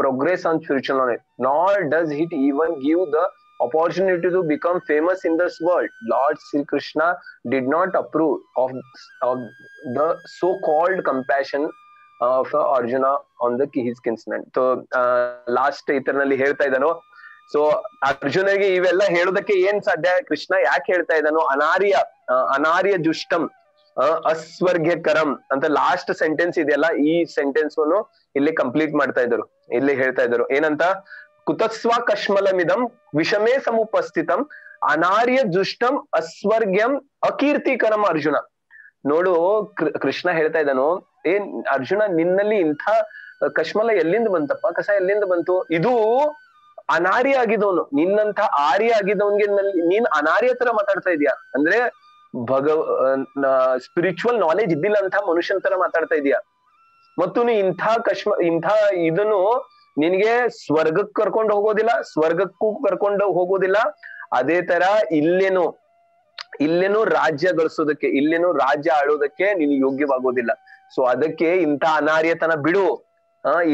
Speaker 1: progress on spiritual knowledge, nor does it even give the opportunity to become famous in this world. Lord Sri Krishna did not approve of the so-called compassion of Arjuna on his kinsman. So last ಇತರನಲ್ಲಿ ಹೇಳ್ತಾ ಇದ್ದಾನೋ, so ಅರ್ಜುನಿಗೆ ಇವೆಲ್ಲ ಹೇಳೋದಕ್ಕೆ ಏನ್ ಸಾಧ್ಯ? ಕೃಷ್ಣ ಯಾಕೆ ಹೇಳ್ತಾ ಇದ್ದಾನೋ, ಅನಾರ್ಯ ದುಷ್ಟಂ ಅಸ್ವರ್ಗ್ಯಕರಂ ಅಂತ last sentence ಇದೆಯಲ್ಲ, ಈ ಸೆಂಟೆನ್ಸ್ ಇಲ್ಲಿ ಕಂಪ್ಲೀಟ್ ಮಾಡ್ತಾ ಇದ್ರು, ಇಲ್ಲಿ ಹೇಳ್ತಾ ಇದ್ರು ಏನಂತ, ಕುತಸ್ವ ಕಶ್ಮಲಮಿದಂ ವಿಷಮೇ ಸಮುಪಸ್ಥಿತಂ ಅನಾರ್ಯ ದುಷ್ಟಂ ಅಸ್ವರ್ಗ್ಯಂ ಅಕೀರ್ತಿಕರಂ ಅರ್ಜುನ. ನೋಡು, ಕೃಷ್ಣ ಹೇಳ್ತಾ ಇದ್ದಾನು, ಅರ್ಜುನ ನಿನ್ನಲ್ಲಿ ಇಂಥ ಕಶ್ಮಲ ಎಲ್ಲಿಂದ ಬಂತಪ್ಪ, ಕಸ ಎಲ್ಲಿಂದ ಬಂತು? ಇದು ಅನಾರ್ಯ ಆಗಿದವನು, ನಿನ್ನಂತ ಆರ್ಯ ಆಗಿದವನ್ಗೆ ನೀನ್ ಅನಾರ್ಯ ತರ ಮಾತಾಡ್ತಾ ಇದೀಯ. ಅಂದ್ರೆ ಸ್ಪಿರಿಚುವಲ್ ನಾಲೆಜ್ ಇದ್ದಿಲ್ಲ ಅಂತ ಮನುಷ್ಯನ್ ತರ ಮಾತಾಡ್ತಾ ಇದೀಯ. ಮತ್ತು ನೀ ಇಂಥ ಇದನ್ನು ನಿನ್ಗೆ ಸ್ವರ್ಗಕ್ಕೆ ಕರ್ಕೊಂಡು ಹೋಗೋದಿಲ್ಲ, ಸ್ವರ್ಗಕ್ಕೂ ಕರ್ಕೊಂಡು ಹೋಗೋದಿಲ್ಲ. ಅದೇ ತರ ಇಲ್ಲೇನು ರಾಜ್ಯ ಗಳಿಸೋದಕ್ಕೆ, ಇಲ್ಲೇನು ರಾಜ್ಯ ಆಳೋದಕ್ಕೆ ನೀನು ಯೋಗ್ಯವಾಗೋದಿಲ್ಲ. ಸೊ ಅದಕ್ಕೆ ಇಂಥ ಅನಾರ್ಯತನ ಬಿಡು,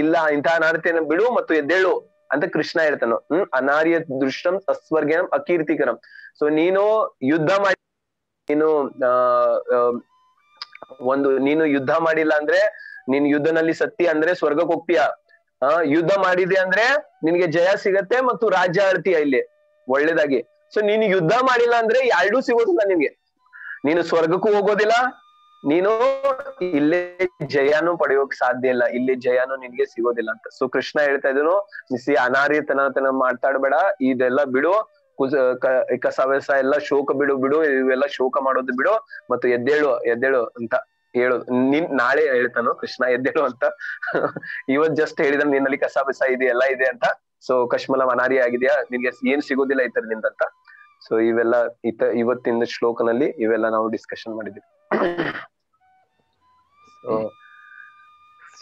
Speaker 1: ಇಲ್ಲ ಇಂಥ ಅನಾರ್ಯತನ ಬಿಡು ಮತ್ತು ಎದ್ದೇಳು ಅಂತ ಕೃಷ್ಣ ಹೇಳ್ತಾನು. ಅನಾರ್ಯ ದೃಷ್ಟಂ ಅಸ್ವರ್ಗ್ಯಂ ಅಕೀರ್ತಿಕರಂ. ಸೊ ನೀನು ಯುದ್ಧ ಮಾಡಿ, ನೀನು ಯುದ್ಧ ಮಾಡಿಲ್ಲ ಅಂದ್ರೆ, ನೀನ್ ಯುದ್ಧನಲ್ಲಿ ಸತ್ತಿ ಅಂದ್ರೆ ಸ್ವರ್ಗಕ್ಕೆ ಹೋಗ್ತೀಯ. ಯುದ್ಧ ಮಾಡಿದೆ ಅಂದ್ರೆ ನಿನ್ಗೆ ಜಯ ಸಿಗತ್ತೆ ಮತ್ತು ರಾಜ್ಯ ಆಳ್ತೀಯ ಇಲ್ಲಿ ಒಳ್ಳೇದಾಗಿ. ಸೊ ನೀನು ಯುದ್ಧ ಮಾಡಿಲ್ಲ ಅಂದ್ರೆ ಎರಡೂ ಸಿಗೋದಿಲ್ಲ ನಿನ್ಗೆ. ನೀನು ಸ್ವರ್ಗಕ್ಕೂ ಹೋಗೋದಿಲ್ಲ, ನೀನು ಇಲ್ಲೇ ಜಯನೂ ಪಡೆಯೋಕ್ ಸಾಧ್ಯ ಇಲ್ಲ, ಇಲ್ಲಿ ಜಯನೂ ನಿನ್ಗೆ ಸಿಗೋದಿಲ್ಲ ಅಂತ. ಸೊ ಕೃಷ್ಣ ಹೇಳ್ತಾ ಇದ್ದನು, ಅನಾರ್ಯತನ ಮಾತಾಡ್ಬೇಡ, ಇದೆಲ್ಲ ಬಿಡು, ಕಸವೆಸ ಎಲ್ಲ ಶೋಕ ಬಿಡು, ಇವೆಲ್ಲ ಶೋಕ ಮಾಡೋದು ಬಿಡು ಮತ್ತು ಎದ್ದೇಳು ಅಂತ ಹೇಳೋದು. ನಾಳೆ ಹೇಳ್ತಾನು ಕೃಷ್ಣ ಎದ್ದೇಳು ಅಂತ. ಇವತ್ ಜಸ್ಟ್ ಹೇಳಿದ ನಿನ್ನಲ್ಲಿ ಕಸವೆಸ ಇದೆ, ಎಲ್ಲ ಇದೆ ಅಂತ. ಸೊ ಕಶ್ಮಲ ಅನಾರ್ಯ ಆಗಿದೆಯಾ, ನಿನ್ಗೆ ಏನ್ ಸಿಗೋದಿಲ್ಲ ಈ ತರದಿಂದ ಅಂತ. ಸೊ ಇವೆಲ್ಲ ಇವತ್ತಿನ ಶ್ಲೋಕನಲ್ಲಿ ಇವೆಲ್ಲ ನಾವು ಡಿಸ್ಕಷನ್ ಮಾಡಿದ್ವಿ.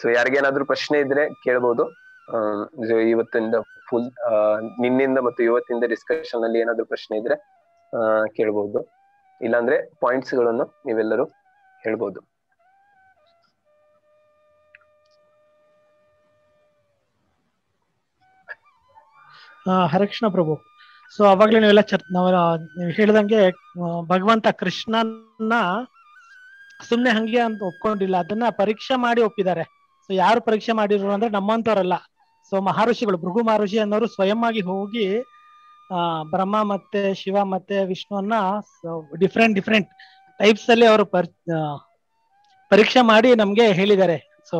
Speaker 1: ಸೊ ಯಾರಿಗೇನಾದ್ರೂ ಪ್ರಶ್ನೆ ಇದ್ರೆ ಕೇಳ್ಬೋದು. ಇವತ್ತಿಂದ ಫುಲ್ ನಿನ್ನಿಂದ ಮತ್ತು ಇವತ್ತಿಂದ ಡಿಸ್ಕಷನ್ ಅಲ್ಲಿ ಏನಾದ್ರು ಪ್ರಶ್ನೆ ಇದ್ರೆ ಕೇಳ್ಬೋದು, ಇಲ್ಲಾಂದ್ರೆ ಪಾಯಿಂಟ್ಸ್ ಗಳನ್ನು ನೀವೆಲ್ಲರೂ ಹೇಳ್ಬೋದು.
Speaker 6: ಹರಕೃಷ್ಣ ಪ್ರಭು, ಸೊ ಅವಾಗ್ಲೇ ನೀವೆಲ್ಲ ನೀವು ಹೇಳಿದಂಗೆ ಭಗವಂತ ಕೃಷ್ಣನ ಸುಮ್ನೆ ಹಂಗೆ ಅಂತ ಒಪ್ಕೊಂಡಿಲ್ಲ, ಅದನ್ನ ಪರೀಕ್ಷೆ ಮಾಡಿ ಒಪ್ಪಿದ್ದಾರೆ. ಸೊ ಯಾರು ಪರೀಕ್ಷೆ ಮಾಡಿದ್ರು ಅಂದ್ರೆ ನಮ್ಮಂತವ್ರಲ್ಲ. ಸೊ ಮಹರ್ಷಿಗಳು, ಭೃಗು ಮಹರ್ಷಿ ಅನ್ನೋರು ಸ್ವಯಂ ಆಗಿ ಹೋಗಿ ಬ್ರಹ್ಮ ಮತ್ತೆ ಶಿವ ಮತ್ತೆ ವಿಷ್ಣುವನ್ನ ಡಿಫ್ರೆಂಟ್ ಟೈಪ್ಸ್ ಅಲ್ಲಿ ಅವರು ಪರೀಕ್ಷೆ ಮಾಡಿ ನಮ್ಗೆ ಹೇಳಿದ್ದಾರೆ. ಸೊ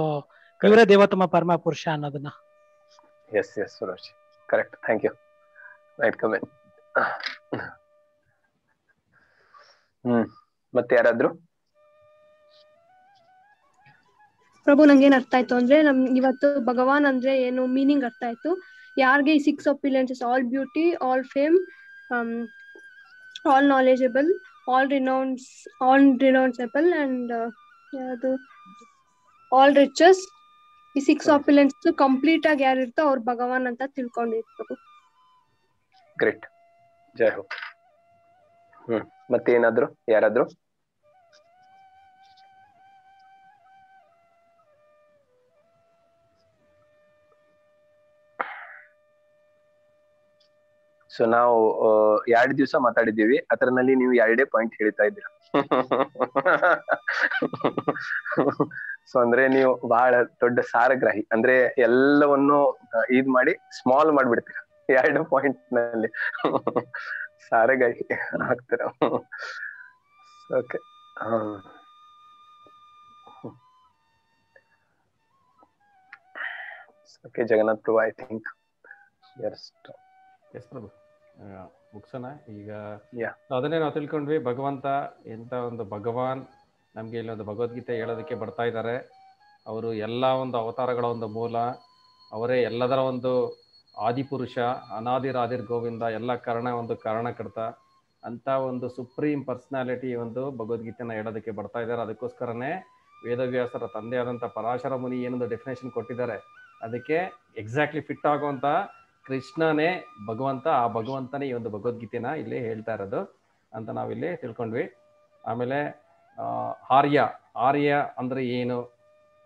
Speaker 6: ಇವರೇ ದೇವೋತ್ತಮ ಪರಮ ಪುರುಷ ಅನ್ನೋದನ್ನ.
Speaker 1: Yes Suresh, correct, thank you. Right comment. ಮತ್ತೆ ಯಾರಾದ್ರು?
Speaker 4: ಪ್ರಭು, ನಂಗೇನ್ ಅರ್ಥ ಆಯ್ತು ಅಂದ್ರೆ, ಇವತ್ತು ಭಗವಾನ್ ಅಂದ್ರೆ ಏನು ಮೀನಿಂಗ್ ಅರ್ಥ ಆಯ್ತು. ಯಾರಿಗೆ ಈ 6 opulence, all beauty, all fame, all knowledgeable, all renounceable and ಯಾವುದು ಆಲ್ ರಿಚಸ್, ಈ 6 opulence ಕಂಪ್ಲೀಟ್ ಆಗಿ ಯಾರು ಇರ್ತೋ ಅವ್ರು ಭಗವಾನ್ ಅಂತ ತಿಳ್ಕೊಂಡಿರ್ಬೇಕು.
Speaker 1: ಗ್ರೇಟ್, ಜೈ ಹೋ. ಮತ್ತೆ ಏನಾದ್ರು ಯಾರಾದ್ರು? ಸೊ ನಾವು 2 ದಿವಸ ಮಾತಾಡಿದ್ದೀವಿ, ಅದರಲ್ಲಿ ನೀವು 2 ಪಾಯಿಂಟ್ ಹೇಳ್ತಾ ಇದ್ದೀರಾ. ಸೊ ಅಂದ್ರೆ ನೀವು ಬಹಳ ದೊಡ್ಡ ಸಾರಗ್ರಾಹಿ, ಅಂದ್ರೆ ಎಲ್ಲವನ್ನು ಇದ್ ಮಾಡಿ ಸ್ಮಾಲ್ ಮಾಡ್ಬಿಡ್ತೀರ 2 ಪಾಯಿಂಟ್ ನಲ್ಲಿ. ಸಾರಗ್ರಾಹಿ ಆಗ್ತೀರ. ಓಕೆ, ಓಕೆ ಜಗನ್ನಾಥ್ ಪ್ರಭು, ಐ ಥಿಂಕ್ ಎಸ್
Speaker 3: ಪ್ರಭು ಮುಗ್ಸೋಣ ಈಗ. ಅದನ್ನೇ ನಾವು ತಿಳ್ಕೊಂಡ್ವಿ, ಭಗವಂತ ಎಂತ ಒಂದು ಭಗವಾನ್ ನಮ್ಗೆ ಇಲ್ಲೊಂದು ಭಗವದ್ಗೀತೆ ಹೇಳೋದಕ್ಕೆ ಬರ್ತಾ ಇದ್ದಾರೆ. ಅವರು ಎಲ್ಲ ಒಂದು ಅವತಾರಗಳ ಒಂದು ಮೂಲ, ಅವರೇ ಎಲ್ಲದರ ಒಂದು ಆದಿಪುರುಷ, ಅನಾದಿರಾದಿರ್ ಗೋವಿಂದ, ಎಲ್ಲ ಕಾರಣಕರ್ತ ಅಂತ ಒಂದು ಸುಪ್ರೀಂ ಪರ್ಸನಾಲಿಟಿ ಒಂದು ಭಗವದ್ಗೀತೆನ ಹೇಳೋದಕ್ಕೆ ಬರ್ತಾ ಇದ್ದಾರೆ. ಅದಕ್ಕೋಸ್ಕರನೇ ವೇದವ್ಯಾಸರ ತಂದೆ ಆದಂಥ ಪರಾಶರ ಮುನಿ ಏನೊಂದು ಡೆಫಿನೇಷನ್ ಕೊಟ್ಟಿದ್ದಾರೆ, ಅದಕ್ಕೆ ಎಕ್ಸಾಕ್ಟ್ಲಿ ಫಿಟ್ ಆಗುವಂಥ ಕೃಷ್ಣನೇ ಭಗವಂತ, ಆ ಭಗವಂತನೇ ಈ ಒಂದು ಭಗವದ್ಗೀತೆನ ಇಲ್ಲಿ ಹೇಳ್ತಾ ಇರೋದು ಅಂತ ನಾವಿಲ್ಲಿ ತಿಳ್ಕೊಂಡ್ವಿ. ಆಮೇಲೆ ಆರ್ಯ ಅಂದರೆ ಏನು,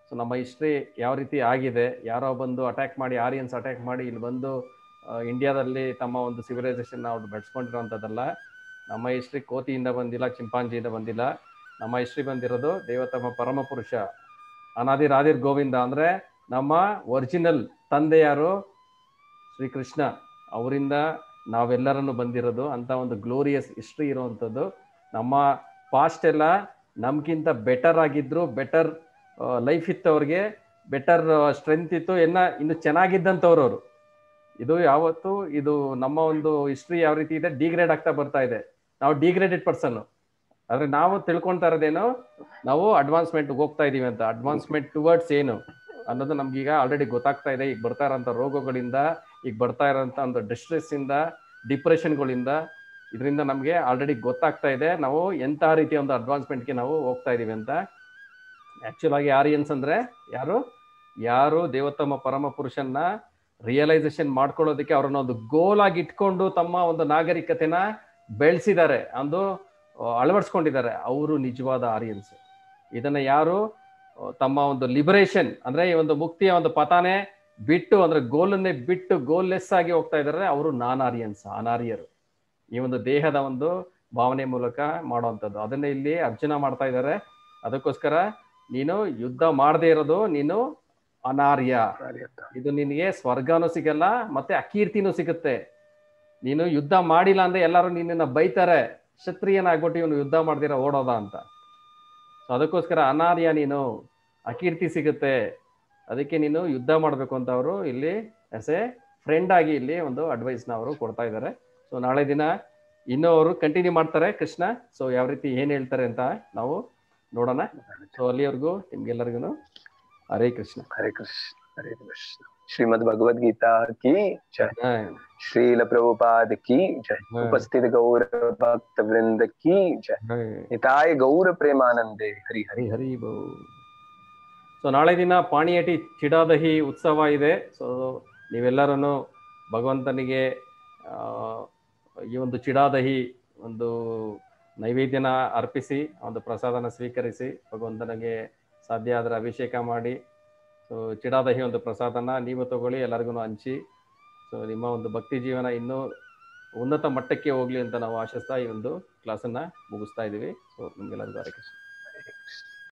Speaker 3: ಸೊ ನಮ್ಮ ಹಿಸ್ಟ್ರಿ ಯಾವ ರೀತಿ ಆಗಿದೆ, ಯಾರೋ ಬಂದು ಆರ್ಯನ್ಸ್ ಅಟ್ಯಾಕ್ ಮಾಡಿ ಇಲ್ಲಿ ಬಂದು ಇಂಡಿಯಾದಲ್ಲಿ ತಮ್ಮ ಒಂದು ಸಿವಿಲೈಸೇಷನ್ ಅವ್ರು ಬೆಳೆಸ್ಕೊಂಡಿರೋಂಥದ್ದಲ್ಲ. ನಮ್ಮ ಹಿಸ್ಟ್ರಿ ಕೋತಿಯಿಂದ ಬಂದಿಲ್ಲ, ಚಿಂಪಾಂಜಿಯಿಂದ ಬಂದಿಲ್ಲ. ನಮ್ಮ ಹಿಸ್ಟ್ರಿ ಬಂದಿರೋದು ದೇವೋತ್ತಮ ಪರಮ ಪುರುಷ ಅನಾದಿರಾದಿರ್ ಗೋವಿಂದ, ಅಂದರೆ ನಮ್ಮ ಒರಿಜಿನಲ್ ತಂದೆ ಯಾರು, ಶ್ರೀಕೃಷ್ಣ, ಅವರಿಂದ ನಾವೆಲ್ಲರನ್ನು ಬಂದಿರೋದು ಅಂತ ಒಂದು ಗ್ಲೋರಿಯಸ್ ಹಿಸ್ಟ್ರಿ ಇರುವಂಥದ್ದು. ನಮ್ಮ ಪಾಸ್ಟ್ ಎಲ್ಲ ನಮ್ಗಿಂತ ಬೆಟರ್ ಆಗಿದ್ರು, ಬೆಟರ್ ಲೈಫ್ ಇತ್ತು, ಅವ್ರಿಗೆ ಬೆಟರ್ ಸ್ಟ್ರೆಂತ್ ಇತ್ತು, ಇನ್ನು ಚೆನ್ನಾಗಿದ್ದಂಥವ್ರು ಅವರು. ಇದು ಯಾವತ್ತು ಇದು ನಮ್ಮ ಒಂದು ಹಿಸ್ಟ್ರಿ ಯಾವ ರೀತಿ ಇದೆ, ಡಿಗ್ರೇಡ್ ಆಗ್ತಾ ಬರ್ತಾ ಇದೆ. ನಾವು ಡಿಗ್ರೇಡೆಡ್ ಪರ್ಸನ್. ಆದ್ರೆ ನಾವು ತಿಳ್ಕೊಂತಾ ಇರೋದೇನು, ನಾವು ಅಡ್ವಾನ್ಸ್ಮೆಂಟ್ ಹೋಗ್ತಾ ಇದೀವಿ ಅಂತ. ಅಡ್ವಾನ್ಸ್ಮೆಂಟ್ ಟುವರ್ಡ್ಸ್ ಏನು ಅನ್ನೋದು ನಮ್ಗೀಗ ಆಲ್ರೆಡಿ ಗೊತ್ತಾಗ್ತಾ ಇದೆ. ಈಗ ಬರ್ತಾ ಇರೋಂಥ ರೋಗಗಳಿಂದ, ಈಗ ಬರ್ತಾ ಇರೋಂಥ ಒಂದು ಡಿಸ್ಟ್ರೆಸ್ ಇಂದ, ಡಿಪ್ರೆಷನ್ಗಳಿಂದ, ಇದರಿಂದ ನಮ್ಗೆ ಆಲ್ರೆಡಿ ಗೊತ್ತಾಗ್ತಾ ಇದೆ ನಾವು ಎಂತ ರೀತಿಯ ಒಂದು ಅಡ್ವಾನ್ಸ್ಮೆಂಟ್ಗೆ ನಾವು ಹೋಗ್ತಾ ಇದೀವಿ ಅಂತ. ಆಕ್ಚುಲ್ ಆಗಿ ಆರಿಯನ್ಸ್ ಅಂದ್ರೆ ಯಾರು ದೇವೋತ್ತಮ ಪರಮ ಪುರುಷನ್ನ ರಿಯಲೈಸೇಷನ್ ಮಾಡ್ಕೊಳ್ಳೋದಕ್ಕೆ ಅವ್ರನ್ನ ಒಂದು ಗೋಲ್ ಆಗಿ ಇಟ್ಕೊಂಡು ತಮ್ಮ ಒಂದು ನಾಗರಿಕತೆನ ಬೆಳೆಸಿದ್ದಾರೆ, ಒಂದು ಅಳವಡಿಸ್ಕೊಂಡಿದ್ದಾರೆ, ಅವರು ನಿಜವಾದ ಆರಿಯನ್ಸ್. ಇದನ್ನ ಯಾರು ತಮ್ಮ ಒಂದು ಲಿಬರೇಷನ್ ಅಂದ್ರೆ ಈ ಒಂದು ಮುಕ್ತಿಯ ಒಂದು ಪಥನೇ ಬಿಟ್ಟು, ಅಂದ್ರೆ ಗೋಲನ್ನೇ ಬಿಟ್ಟು ಗೋಲ್ಲೆಸ್ ಆಗಿ ಹೋಗ್ತಾ ಇದ್ದಾರೆ, ಅವರು ನಾನ್ ಆರಿಯನ್ಸ್, ಅನಾರ್ಯರು. ಈ ಒಂದು ದೇಹದ ಒಂದು ಭಾವನೆ ಮೂಲಕ ಮಾಡುವಂಥದ್ದು ಅದನ್ನೇ ಇಲ್ಲಿ ಅರ್ಜುನ ಮಾಡ್ತಾ ಇದ್ದಾರೆ. ಅದಕ್ಕೋಸ್ಕರ ನೀನು ಯುದ್ಧ ಮಾಡದೇ ಇರೋದು ನೀನು ಅನಾರ್ಯ. ಇದು ನಿನಗೆ ಸ್ವರ್ಗನೂ ಸಿಗಲ್ಲ, ಮತ್ತೆ ಅಕೀರ್ತಿನೂ ಸಿಗುತ್ತೆ. ನೀನು ಯುದ್ಧ ಮಾಡಿಲ್ಲ ಅಂದ್ರೆ ಎಲ್ಲರೂ ನಿನ್ನ ಬೈತಾರೆ, ಕ್ಷತ್ರಿಯನಾಗ್ಬಿಟ್ಟು ಇವನು ಯುದ್ಧ ಮಾಡ್ದಿರ ಓಡೋದ ಅಂತ. ಸೊ ಅದಕ್ಕೋಸ್ಕರ ಅನಾರ್ಯ ನೀನು, ಅಕೀರ್ತಿ ಸಿಗುತ್ತೆ, ಅದಕ್ಕೆ ನೀನು ಯುದ್ಧ ಮಾಡ್ಬೇಕು ಅಂತ ಅವರು ಇಲ್ಲಿ ಆಸ್ ಎ ಫ್ರೆಂಡ್ ಆಗಿ ಇಲ್ಲಿ ಒಂದು ಅಡ್ವೈಸ್ನ ಅವರು ಕೊಡ್ತಾ ಇದ್ದಾರೆ. ಸೊ ನಾಳೆ ದಿನ ಇನ್ನೂ ಅವರು ಕಂಟಿನ್ಯೂ ಮಾಡ್ತಾರೆ ಕೃಷ್ಣ. ಸೊ ಯಾವ ರೀತಿ ಏನ್ ಹೇಳ್ತಾರೆ ಅಂತ ನಾವು ನೋಡೋಣ. ಸೊ ಅಲ್ಲಿವರೆಗೂ ನಿಮ್ಗೆಲ್ಲರಿಗೂ ಹರೇ ಕೃಷ್ಣ.
Speaker 1: ಹರೇ ಕೃಷ್ಣ, ಹರೇ ಕೃಷ್ಣ. ಶ್ರೀಮದ್ ಭಗವದ್ಗೀತಾ ಕಿ ಜೈ, ಶ್ರೀಲ ಪ್ರಭುಪಾದ ಕಿ ಜೈ, ಉಪಸ್ಥಿತ ಗೌರ ಭಕ್ತ ವೃಂದ ಕಿ ಜೈ, ನಿತಾಯ ಗೌರ ಪ್ರೇಮಾನಂದೇ ಹರಿ ಹರಿ
Speaker 3: ಹರಿ ಬೋ. ಸೊ ನಾಳೆ ದಿನ ಪಾಣಿಯಟಿ ಚಿಡಾದಹಿ ಉತ್ಸವ ಇದೆ. ಸೊ ನೀವೆಲ್ಲರೂ ಭಗವಂತನಿಗೆ ಈ ಒಂದು ಚಿಡಾದಹಿ ಒಂದು ನೈವೇದ್ಯನ ಅರ್ಪಿಸಿ, ಒಂದು ಪ್ರಸಾದನ ಸ್ವೀಕರಿಸಿ, ಭಗವಂತನಿಗೆ ಸಾಧ್ಯ ಆದರೆ ಅಭಿಷೇಕ ಮಾಡಿ. ಸೊ ಚಿಡಾದಹಿ ಒಂದು ಪ್ರಸಾದನ ನೀವು ತಗೊಳ್ಳಿ, ಎಲ್ಲರಿಗೂ ಹಂಚಿ. ಸೊ ನಿಮ್ಮ ಒಂದು ಭಕ್ತಿ ಜೀವನ ಇನ್ನೂ ಉನ್ನತ ಮಟ್ಟಕ್ಕೆ ಹೋಗ್ಲಿ ಅಂತ ನಾವು ಆಶಿಸ್ತಾ ಈ ಒಂದು ಕ್ಲಾಸನ್ನ ಮುಗಿಸ್ತಾ ಇದ್ದೀವಿ. ಸೊ ನಿಮ್ಗೆಲ್ಲರಿಗೂ ಹರೇ ಕೃಷ್ಣ.